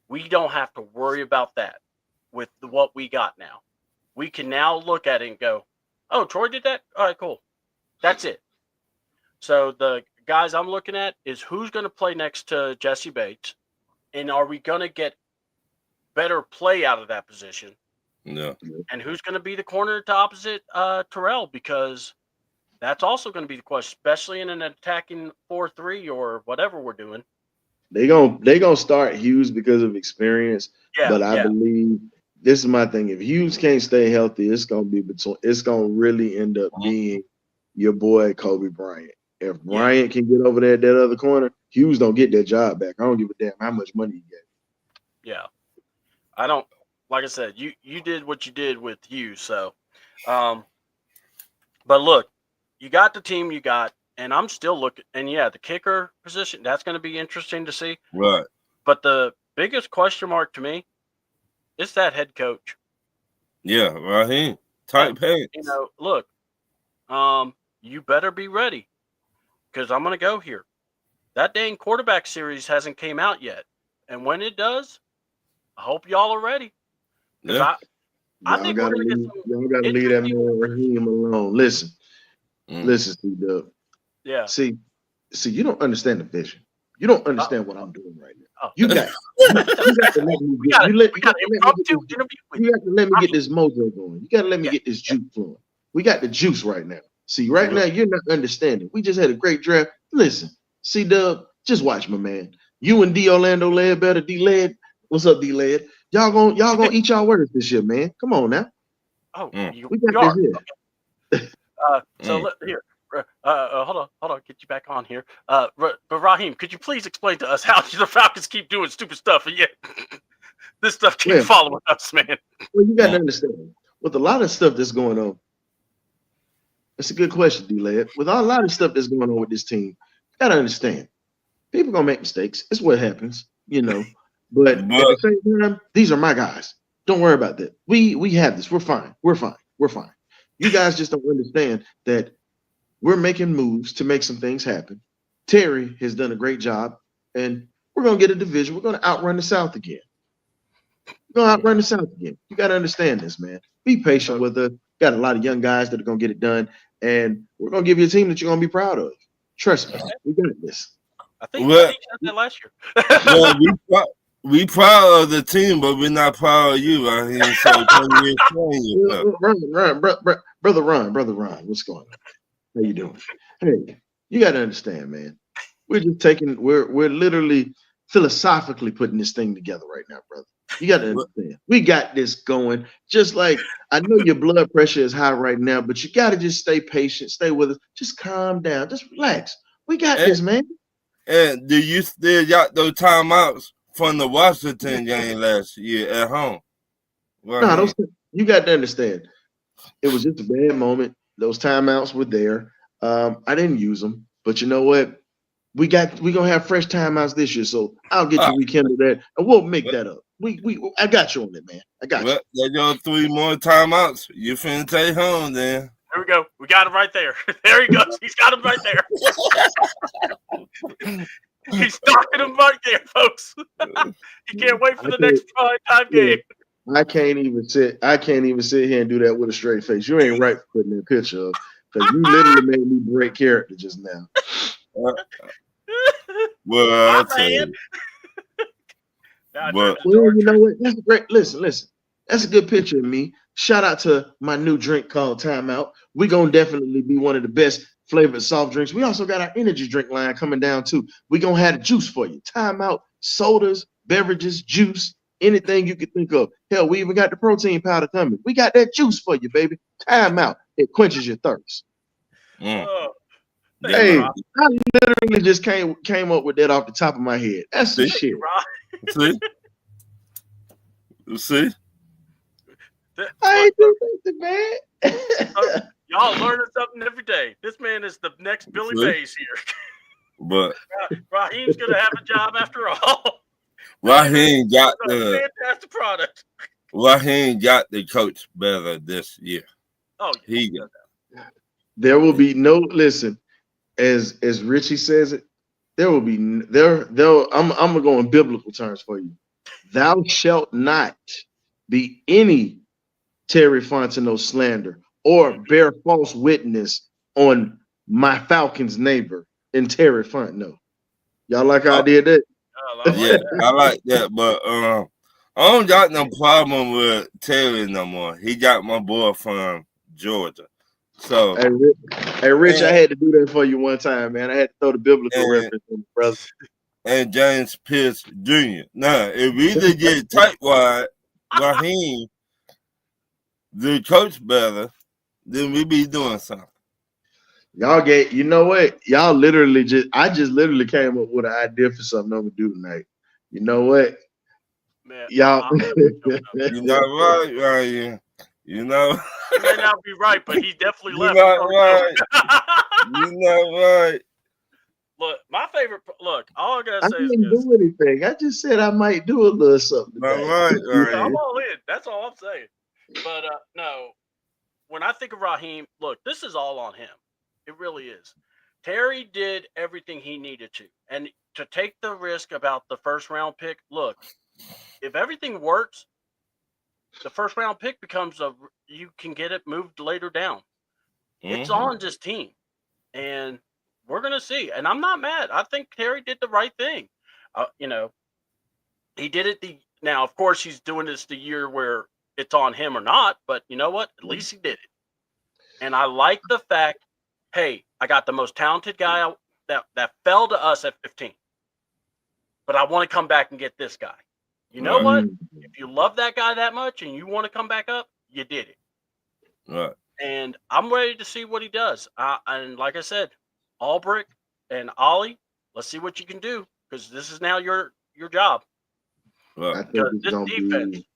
we don't have to worry about that with what we got now. We can now look at it and go, oh, Troy did that? All right, cool. That's it. So the guys I'm looking at is who's going to play next to Jesse Bates, and are we going to get better play out of that position? Yeah. And who's going to be the corner to opposite Terrell? Because that's also going to be the question, especially in an attacking 4-3 or whatever we're doing. They gonna start Hughes because of experience. Yeah, but I believe this is my thing. If Hughes can't stay healthy, it's gonna really end up being your boy Kobe Bryant. If Bryant can get over there at that other corner, Hughes don't get that job back. I don't give a damn how much money you get. Yeah. I don't, like I said, you did what you did with Hughes. So, but look, you got the team you got, and I'm still looking, and yeah, the kicker position, that's going to be interesting to see. Right. But the biggest question mark to me is that head coach. Yeah, Raheem. Tight pants. You know, look, you better be ready because I'm going to go here. That dang quarterback series hasn't came out yet. And when it does, I hope y'all are ready. Yeah. I think we're going to get some. Y'all gotta leave that man Raheem alone. Listen, Mm. listen, C-Dub. Yeah. See, you don't understand the vision. You don't understand what I'm doing right now. Oh. You got to let me We get, got you let- to you got to let me impromptu get interview with you you. got to let me get this mojo going. You got to let me get this juice flowing. We got the juice right now. See, right now you're not understanding. We just had a great draft. Listen, C-Dub, just watch my man. You and D Orlando Ledbetter, D-Led. What's up, D-Led? Y'all gonna eat y'all words this year, man. Come on now. Oh, Mm. We got this here. So here, hold on, get you back on here. But Raheem, could you please explain to us how the Falcons keep doing stupid stuff, and yet this stuff keeps Yeah. following us, man? Well, you got to understand. With a lot of stuff that's going on, it's a good question, D-Led. With a lot of stuff that's going on with this team, you got to understand. People gonna make mistakes. It's what happens, you know. But at the same time, these are my guys. Don't worry about that. We have this. We're fine. We're fine. We're fine. You guys just don't understand that we're making moves to make some things happen. Terry has done a great job, and we're gonna get a division. We're gonna outrun the South again. We're gonna outrun the South again. You gotta understand this, man. Be patient with us. Got a lot of young guys that are gonna get it done, and we're gonna give you a team that you're gonna be proud of. Trust me, we got this. I think Well- he said that last year. Well, we proud of the team, but we're not proud of you. I hear you say, Brother Ron, what's going on? How you doing? Hey, you got to understand, man. We're literally philosophically putting this thing together right now, brother. You got to understand. We got this going. Just like I know your blood pressure is high right now, but you got to just stay patient, stay with us. Just calm down, just relax. We got this, man. And do you still got those timeouts from the Washington game last year at home? No, you got to understand. It was just a bad moment. Those timeouts were there. I didn't use them, but you know what? We're gonna have fresh timeouts this year, so I'll get you rekindle that, and we'll make that up. I got you on it, man. I got you. There go 3 more timeouts. You finna take home then. There we go. We got him right there. There he goes. He's got him right there. He's knocking him right there, folks. He can't wait for the next prime time game. I can't even sit here and do that with a straight face. You ain't right for putting that picture up, because you literally made me break character just now. Well, I'll tell you. Well, you know what? That's great. Listen. That's a good picture of me. Shout out to my new drink called Timeout. We're going to definitely be one of the best flavored soft drinks. We also got our energy drink line coming down too. We're going to have the juice for you. Timeout, sodas, beverages, juice, anything you can think of. Hell, we even got the protein powder coming. We got that juice for you, baby. Timeout. It quenches your thirst. Hey, I literally just came up with that off the top of my head. That's the shit. See? I ain't doing nothing, man. Y'all learning something every day. This man is the next Billy Mays here. But Raheem's gonna have a job after all. Raheem got the fantastic product. Raheem got the coach better this year. Oh, yeah. He got that. There will be no listen. As Richie says it, there will be I'm gonna go in biblical terms for you. Thou shalt not be any Terry Fontenot slander or bear false witness on my Falcons neighbor in Terry Fontenot. Y'all like how I did that? Yeah, I like that, but I don't got no problem with Terry no more. He got my boy from Georgia. So hey Rich, I had to do that for you one time, man. I had to throw the biblical reference in, brother. And James Pierce Jr. Now, if we just get tight wide, Raheem, the coach better, then we be doing something. You know what? I just literally came up with an idea for something I'm gonna do tonight. You know what? Man, y'all, you know right, Ryan. You know, he may not be right, but he definitely left. You're not right. You're not right. Look, my favorite. Look, all I gotta say I didn't do anything. I just said I might do a little something. Right. I'm all in. That's all I'm saying. But no, when I think of Raheem, look, this is all on him. It really is. Terry did everything he needed to, and to take the risk about the first round pick. Look, if everything works, the first round pick becomes you can get it moved later down. Mm-hmm. It's on this team, and we're gonna see. And I'm not mad. I think Terry did the right thing. He did it. Now, of course, he's doing this the year where it's on him or not. But you know what? At least he did it. And I like the fact, hey, I got the most talented guy that fell to us at 15, but I want to come back and get this guy. You know what? If you love that guy that much and you want to come back up, you did it. Right. And I'm ready to see what he does. And like I said, Albrecht and Ollie, let's see what you can do, because this is now your job. Right. I think it's gonna be.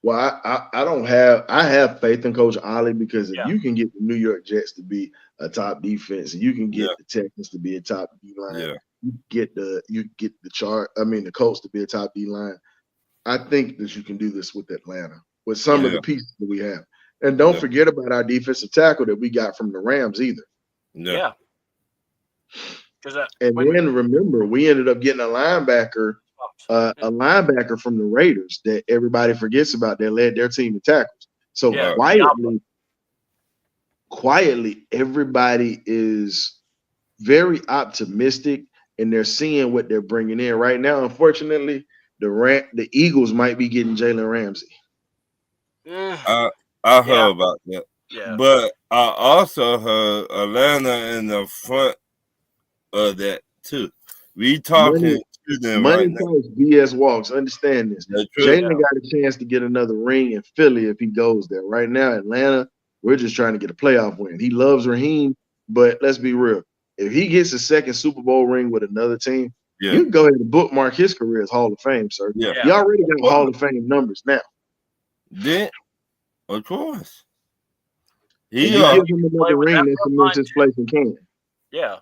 Well, I have faith in Coach Ollie, because if you can get the New York Jets to be a top defense, and you can get the Texans to be a top D line, you get the Colts to be a top D line. I think that you can do this with Atlanta, with some of the pieces that we have. And don't forget about our defensive tackle that we got from the Rams either. Yeah. And then remember, we ended up getting a linebacker from the Raiders that everybody forgets about, that led their team in tackles. So quietly, quietly everybody is very optimistic and they're seeing what they're bringing in right now. Unfortunately, the Eagles might be getting Jalen Ramsey. I heard about that. Yeah. But I also heard Atlanta in the front of that too. We talking to them Money right now. talks, BS walks. Understand this. Jalen got a chance to get another ring in Philly if he goes there. Right now, Atlanta, we're just trying to get a playoff win. He loves Raheem, but let's be real. If he gets a second Super Bowl ring with another team, you can go ahead and bookmark his career as Hall of Fame, sir. Yeah. He already got Hall of Fame numbers now. Then, of course. You give him another ring that cements his place in Canada. Yeah.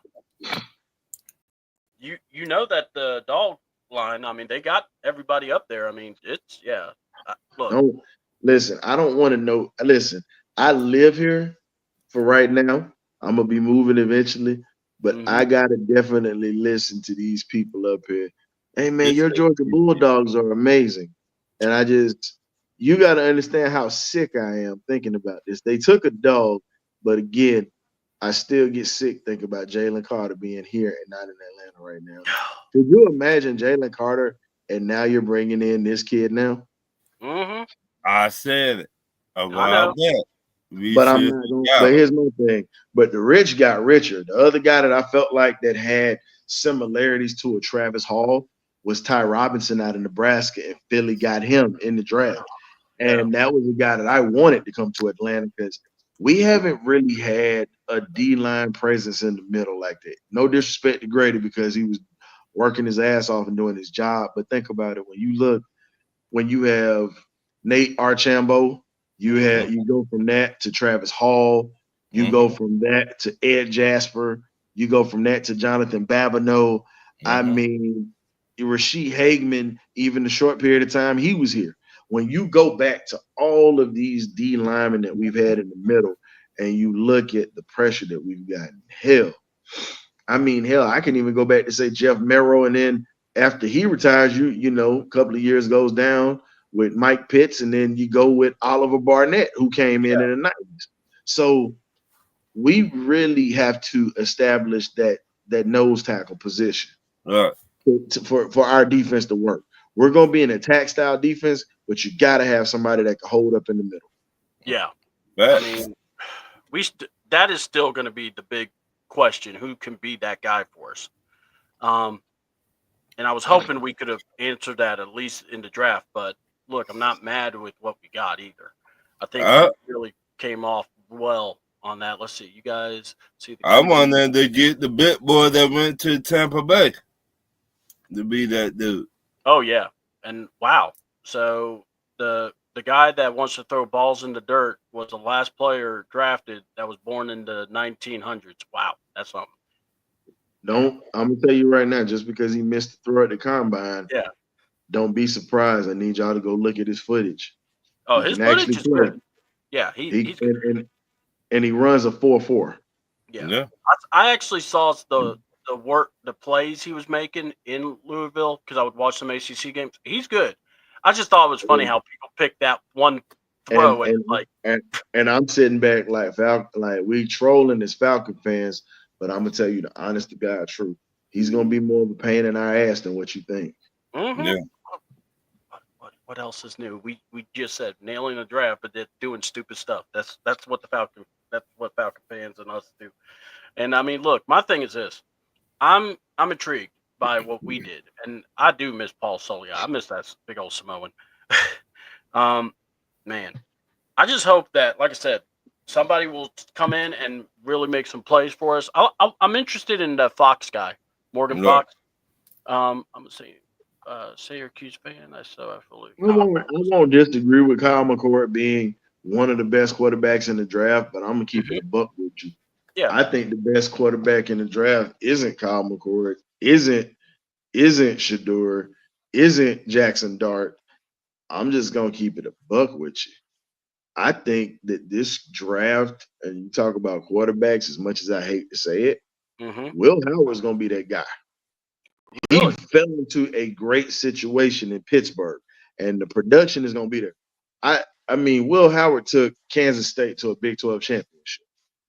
You know that the dog line, I mean, they got everybody up there. I mean, it's look. Listen, I don't want to know. Listen, I live here for right now. I'm gonna be moving eventually, but I gotta definitely listen to these people up here. Hey man, your Georgia Bulldogs are amazing. And you gotta understand how sick I am thinking about this. They took a dog, but again, I still get sick thinking about Jalen Carter being here and not in Atlanta right now. Could you imagine Jalen Carter and now you're bringing in this kid now? I said it a while back. But I'm not going. But here's my thing. But the rich got richer. The other guy that I felt like that had similarities to a Travis Hall was Ty Robinson out of Nebraska, and Philly got him in the draft. And that was a guy that I wanted to come to Atlanta because we haven't really had a D-line presence in the middle like that. No disrespect to Grady because he was working his ass off and doing his job. But think about it. When you have Nate Archambault, you go from that to Travis Hall. You go from that to Ed Jasper. You go from that to Jonathan Babineau. I mean, Rashid Hageman, even the short period of time he was here. When you go back to all of these D linemen that we've had in the middle and you look at the pressure that we've gotten, I can even go back to say Jeff Merrill, and then after he retires, you know, a couple of years goes down with Mike Pitts, and then you go with Oliver Barnett, who came in the 90s. So we really have to establish that nose tackle position for our defense to work. We're going to be an attack style defense, but you got to have somebody that can hold up in the middle. Yeah. I mean, that is still going to be the big question. Who can be that guy for us? And I was hoping we could have answered that at least in the draft, but look, I'm not mad with what we got either. I think it really came off well on that. Let's see. You guys see the I wanted to get the big boy that went to Tampa Bay to be that dude. Oh, yeah. And wow. So the guy that wants to throw balls in the dirt was the last player drafted that was born in the 1900s. Wow. That's something. I'm going to tell you right now, just because he missed the throw at the combine, don't be surprised. I need y'all to go look at his footage. Oh, his footage is good. Yeah, he's good. And he runs a 4.4. Yeah. I actually saw the plays he was making in Louisville because I would watch some ACC games. He's good. I just thought it was funny how people picked that one throw and I'm sitting back like we trolling as Falcon fans, but I'm gonna tell you the honest to God truth. He's gonna be more of a pain in our ass than what you think. Yeah. What else is new? We just said nailing the draft, but they're doing stupid stuff. That's what Falcon fans and us do. And I mean, look, my thing is this. I'm intrigued by what we did, and I do miss Paul Sully. I miss that big old Samoan. Man, I just hope that, like I said, somebody will come in and really make some plays for us. I'm interested in the Fox guy, Morgan Fox. I'm gonna say Syracuse fan. I won't disagree with Kyle McCord being one of the best quarterbacks in the draft, but I'm gonna keep it a buck with you. Yeah, I think the best quarterback in the draft isn't Kyle McCord, isn't Shedeur, isn't Jackson Dart. I'm just gonna keep it a buck with you. I think that this draft, and you talk about quarterbacks, as much as I hate to say it, Will Howard's gonna be that guy. He fell into a great situation in Pittsburgh, and the production is gonna be there. I mean, Will Howard took Kansas State to a Big 12 championship.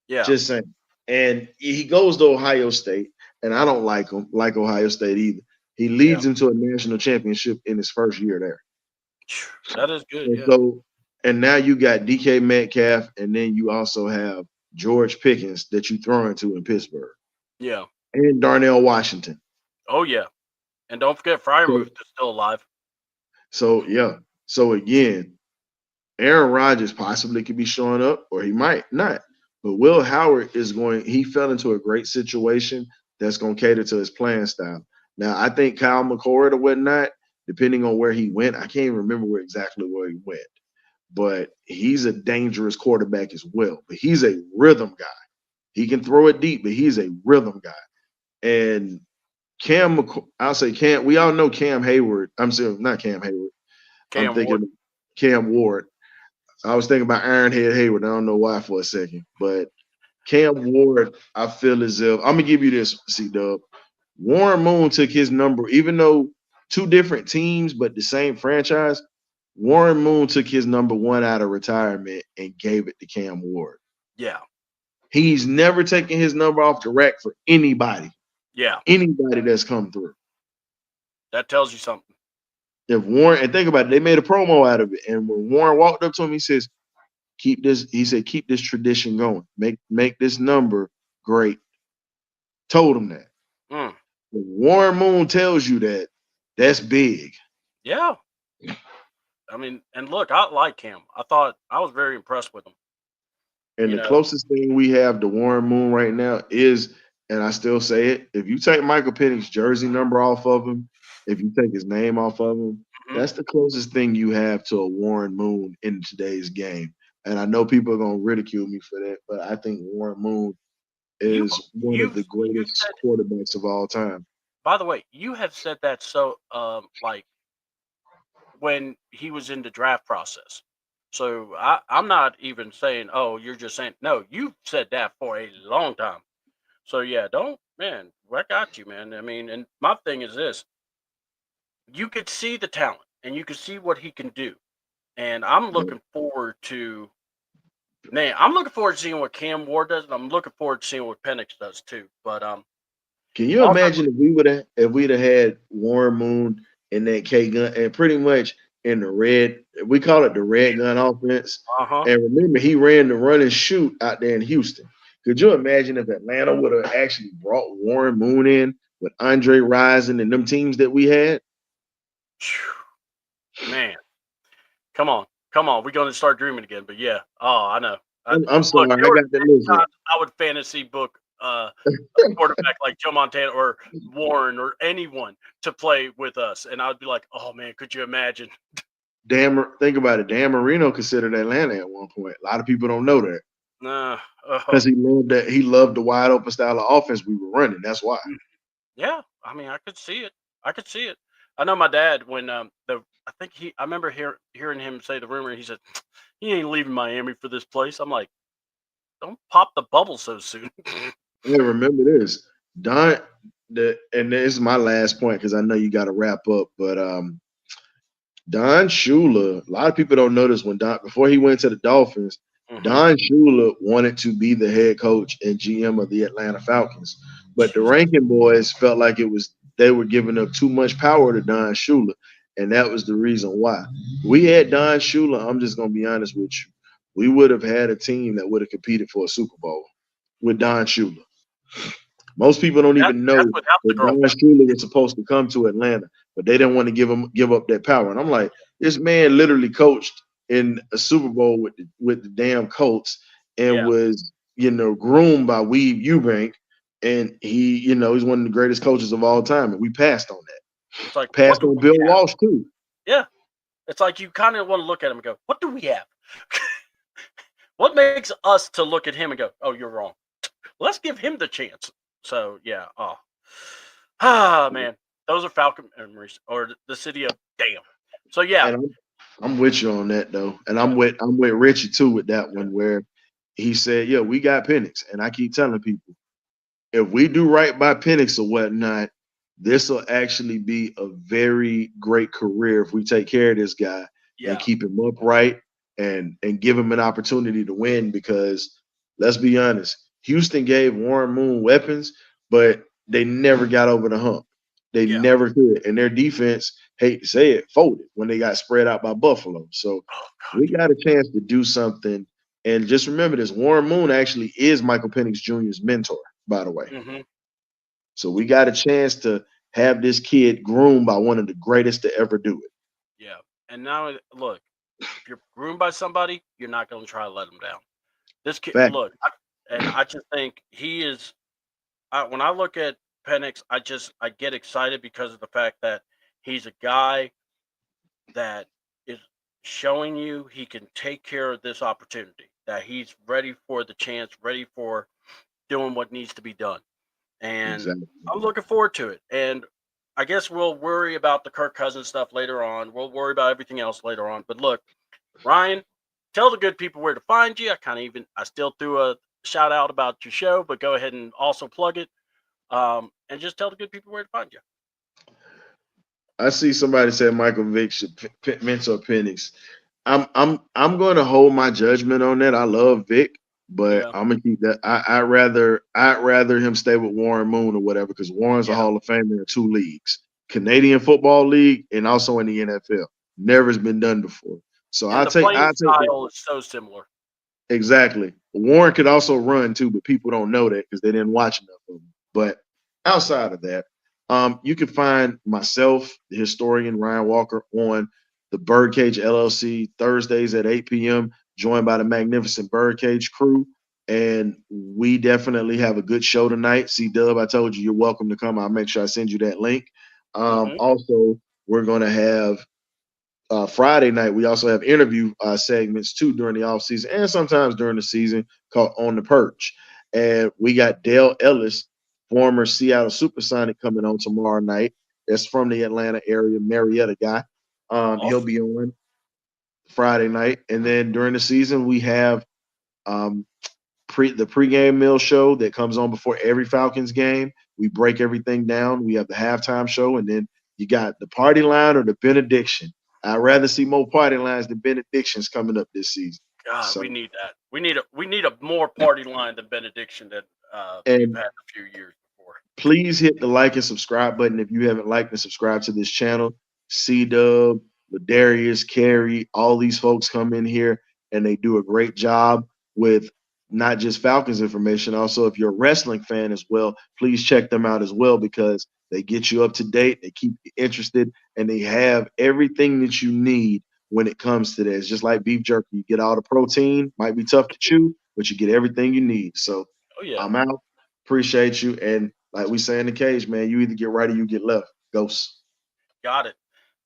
Yeah. Just saying. And he goes to Ohio State, and I don't like him, like Ohio State either. He leads them to a national championship in his first year there. That is good. And Yeah. so, and now you got DK Metcalf, and then you also have George Pickens that you throw into in Pittsburgh, Yeah. and Darnell Washington. Oh yeah. And don't forget Fryermuth is still alive. So yeah. So again, Aaron Rodgers possibly could be showing up, or he might not. But Will Howard he fell into a great situation that's going to cater to his playing style. Now, I think Kyle McCord or whatnot, depending on where he went, I can't even remember exactly where he went, but he's a dangerous quarterback as well. But he's a rhythm guy. He can throw it deep, but he's a rhythm guy. And we all know Cam Hayward. I'm saying not Cam Hayward. I'm thinking Cam Ward. I was thinking about Ironhead Hayward. I don't know why for a second, but Cam Ward, I feel as if I'm gonna give you this, C-Dub. Warren Moon took his number, even though two different teams but the same franchise. Warren Moon took his number 1 out of retirement and gave it to Cam Ward. Yeah. He's never taken his number off the rack for anybody. Yeah. Anybody that's come through. That tells you something. If Warren, and think about it, they made a promo out of it. And when Warren walked up to him, he says, keep this tradition going. Make this number great. Told him that. When Warren Moon tells you that, that's big. Yeah. I mean, and look, I like him. I was very impressed with him. And the closest thing we have to Warren Moon right now is, and I still say it, if you take Michael Penix's jersey number off of him, if you take his name off of him, that's the closest thing you have to a Warren Moon in today's game. And I know people are going to ridicule me for that, but I think Warren Moon is one of the greatest quarterbacks of all time. By the way, you have said that so like when he was in the draft process. So I'm not even saying, oh, you're just saying, no, you've said that for a long time. So yeah, I got you, man. I mean, and my thing is this. You could see the talent and you could see what he can do. And I'm looking forward to seeing what Cam Ward does, and I'm looking forward to seeing what Penix does too. But can you imagine if we'd have had Warren Moon in that K gun and pretty much in the red, we call it the red gun offense. And remember, he ran the run and shoot out there in Houston. Could you imagine if Atlanta would have actually brought Warren Moon in with Andre Rison and them teams that we had? Man, come on. We're going to start dreaming again. But yeah, I know. I'm sorry, I got the list. I would fantasy book a quarterback like Joe Montana or Warren or anyone to play with us, and I'd be like, oh man, could you imagine? Think about it. Dan Marino considered Atlanta at one point. A lot of people don't know that. Because he loved the wide open style of offense we were running. That's why. Yeah, I mean, I could see it. I know my dad when I remember hearing him say the rumor. He said he ain't leaving Miami for this place. I'm like, don't pop the bubble so soon. Yeah, remember this, and this is my last point because I know you got to wrap up. But Don Shula, a lot of people don't know this before he went to the Dolphins. Don Shula wanted to be the head coach and GM of the Atlanta Falcons, but the Rankin boys felt like they were giving up too much power to Don Shula, and that was the reason why. We had Don Shula. I'm just gonna be honest with you. We would have had a team that would have competed for a Super Bowl with Don Shula. Most people don't even know that Don Shula was supposed to come to Atlanta, but they didn't want to give up that power. And I'm like, this man literally coached in a Super Bowl with the damn Colts and was, groomed by Weave Eubank. And he's one of the greatest coaches of all time. And we passed on that. It's like passed on Bill Walsh too. Yeah. It's like you kind of want to look at him and go, what do we have? What makes us to look at him and go, oh, you're wrong. Let's give him the chance. So yeah. Man. Those are Falcon memories, or the city of damn. So yeah. And I'm with you on that though. And I'm with Richie too with that one where he said, yeah, we got Penix. And I keep telling people, if we do right by Penix or whatnot, this will actually be a very great career if we take care of this guy and keep him upright and give him an opportunity to win, because let's be honest. Houston gave Warren Moon weapons, but they never got over the hump. They Yeah. never could. And their defense, hate to say it, folded when they got spread out by Buffalo. So Oh, God. we got a chance to do something. And just remember this, Warren Moon actually is Michael Penix Jr.'s mentor, by the way. Mm-hmm. So we got a chance to have this kid groomed by one of the greatest to ever do it. Yeah. And now, look, if you're groomed by somebody, you're not going to try to let them down. This kid, Fact. look, I just think he is. When I look at Penix, I get excited because of the fact that he's a guy that is showing you he can take care of this opportunity, that he's ready for the chance, ready for doing what needs to be done. And Exactly. I'm looking forward to it. And I guess we'll worry about the Kirk Cousins stuff later on. We'll worry about everything else later on. But look, Ryan, tell the good people where to find you. I still threw a shout out about your show, but go ahead and also plug it. And just tell the good people where to find you. I see somebody said Michael Vick should mentor Penix. I'm going to hold my judgment on that. I love Vic, but Yeah. I'm gonna keep that. I'd rather him stay with Warren Moon or whatever, because Warren's a Yeah. Hall of Famer in 2 leagues, Canadian Football League and also in the NFL. Never has been done before. So And I the take playing that. style is so similar. Exactly. Warren could also run too, but people don't know that because they didn't watch enough of him. But outside of that, you can find myself, the historian Ryan Walker, on the Birdcage LLC Thursdays at 8 p.m., joined by the magnificent Birdcage crew. And we definitely have a good show tonight. C-Dub, I told you you're welcome to come. I'll make sure I send you that link. Mhm. Also, we're going to have Friday night, we also have interview segments too during the off season and sometimes during the season called On the Perch. And we got Dale Ellis, former Seattle Supersonic, coming on tomorrow night. That's from the Atlanta area, Marietta guy. He'll be on Friday night. And then during the season, we have the pregame meal show that comes on before every Falcons game. We break everything down. We have the halftime show, and then you got the party line or the benediction. I'd rather see more party lines than benedictions coming up this season. God, So- we need that. We need a more party line than benediction that And- we've had a few years before. Please hit the like and subscribe button if you haven't liked and subscribed to this channel. C-Dub, Ladarius, Carey, all these folks come in here and they do a great job with not just Falcons information. Also, if you're a wrestling fan as well, please check them out as well, because they get you up to date, they keep you interested, and they have everything that you need when it comes to that. It's just like beef jerky. You get all the protein, might be tough to chew, but you get everything you need. So Oh yeah. I'm out. Appreciate you. And like we say in the cage, man, you either get right or you get left. Ghosts. Got it.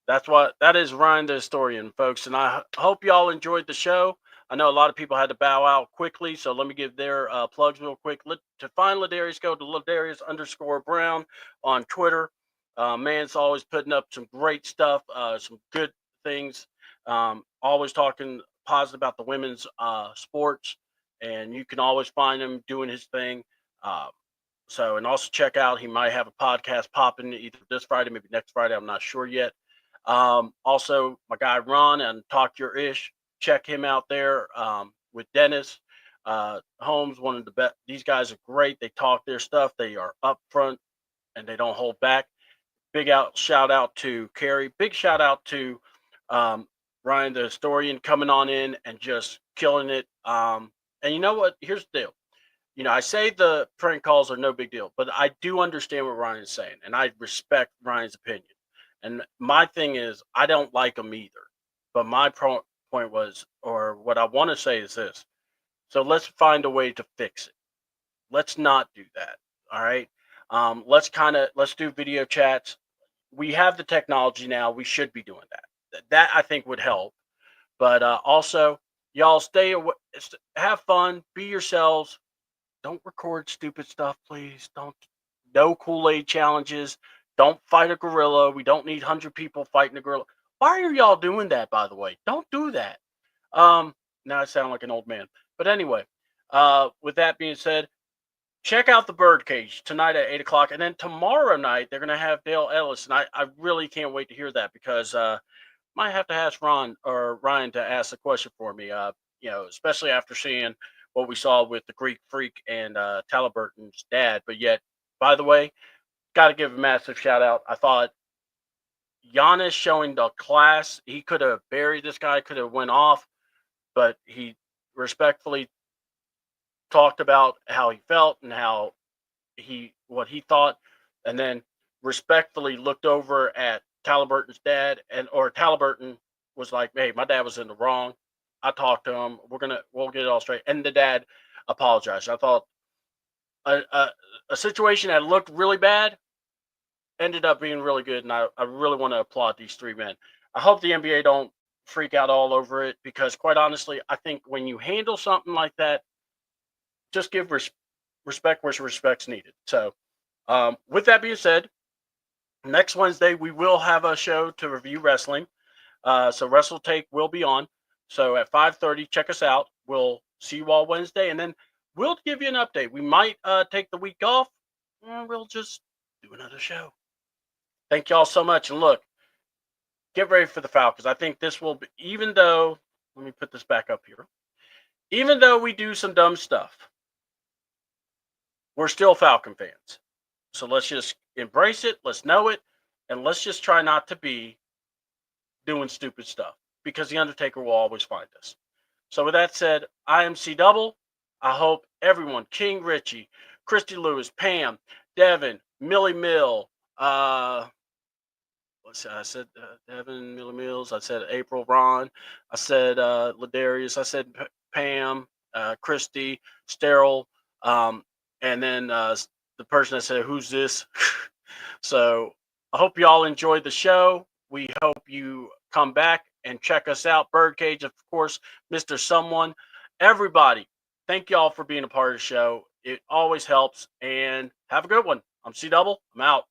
That is Ryan the Historian, folks. And I hope y'all enjoyed the show. I know a lot of people had to bow out quickly, so let me give their plugs real quick. To find Ladarius, go to Ladarius_Brown on Twitter. Man's always putting up some great stuff, some good things. Always talking positive about the women's sports, and you can always find him doing his thing. And also check out, he might have a podcast popping either this Friday, maybe next Friday. I'm not sure yet. Also, my guy Ron and Talk Your Ish, check him out there with Dennis Holmes. One of the best. These guys are great. They talk their stuff. They are upfront and they don't hold back. Shout out to Carey. Big shout out to Ryan the Historian coming on in and just killing it. And you know what? Here's the deal. I say the prank calls are no big deal, but I do understand what Ryan's saying, and I respect Ryan's opinion. And my thing is, I don't like them either. But my point was, or what I want to say is this. So let's find a way to fix it. Let's not do that. All right. Let's do video chats. We have the technology now. We should be doing that. That I think would help. But also, y'all stay away, have fun, be yourselves. Don't record stupid stuff, please. No Kool-Aid challenges. Don't fight a gorilla. We don't need 100 people fighting a gorilla. Why are y'all doing that, by the way? Don't do that. Now I sound like an old man. But anyway, with that being said, check out the Birdcage tonight at 8 o'clock. And then tomorrow night, they're going to have Dale Ellis. And I really can't wait to hear that, because might have to ask Ron or Ryan to ask a question for me, especially after seeing what we saw with the Greek Freak and Halliburton's dad. But yet, by the way, got to give a massive shout out. I thought Giannis showing the class. He could have buried this guy, could have went off, but he respectfully talked about how he felt and what he thought, and then respectfully looked over at Halliburton's dad, or Halliburton was like, "Hey, my dad was in the wrong. I talked to him. We'll get it all straight." And the dad apologized. I thought a situation that looked really bad ended up being really good, and I really want to applaud these three men. I hope the NBA don't freak out all over it, because quite honestly, I think when you handle something like that, just give respect where respect's needed. So with that being said, next Wednesday we will have a show to review wrestling. So Wrestle Take will be on. So at 5:30, check us out. We'll see you all Wednesday, and then we'll give you an update. We might take the week off, or we'll just do another show. Thank y'all so much. And look, get ready for the Falcons. I think this will be, even though, let me put this back up here. Even though we do some dumb stuff, we're still Falcon fans. So let's just embrace it. Let's know it. And let's just try not to be doing stupid stuff, because the Undertaker will always find us. So with that said, I am C Double. I hope everyone, King Richie, Christy Lewis, Pam, Devin, Millie Mill, I said Devin, Millie Mills. I said April, Ron. I said Ladarius. I said Pam, Christy, Sterile, and then the person that said, "Who's this?" So I hope you all enjoyed the show. We hope you come back and check us out. Birdcage, of course, Mr. Someone. Everybody, thank you all for being a part of the show. It always helps. And have a good one. I'm C Double. I'm out.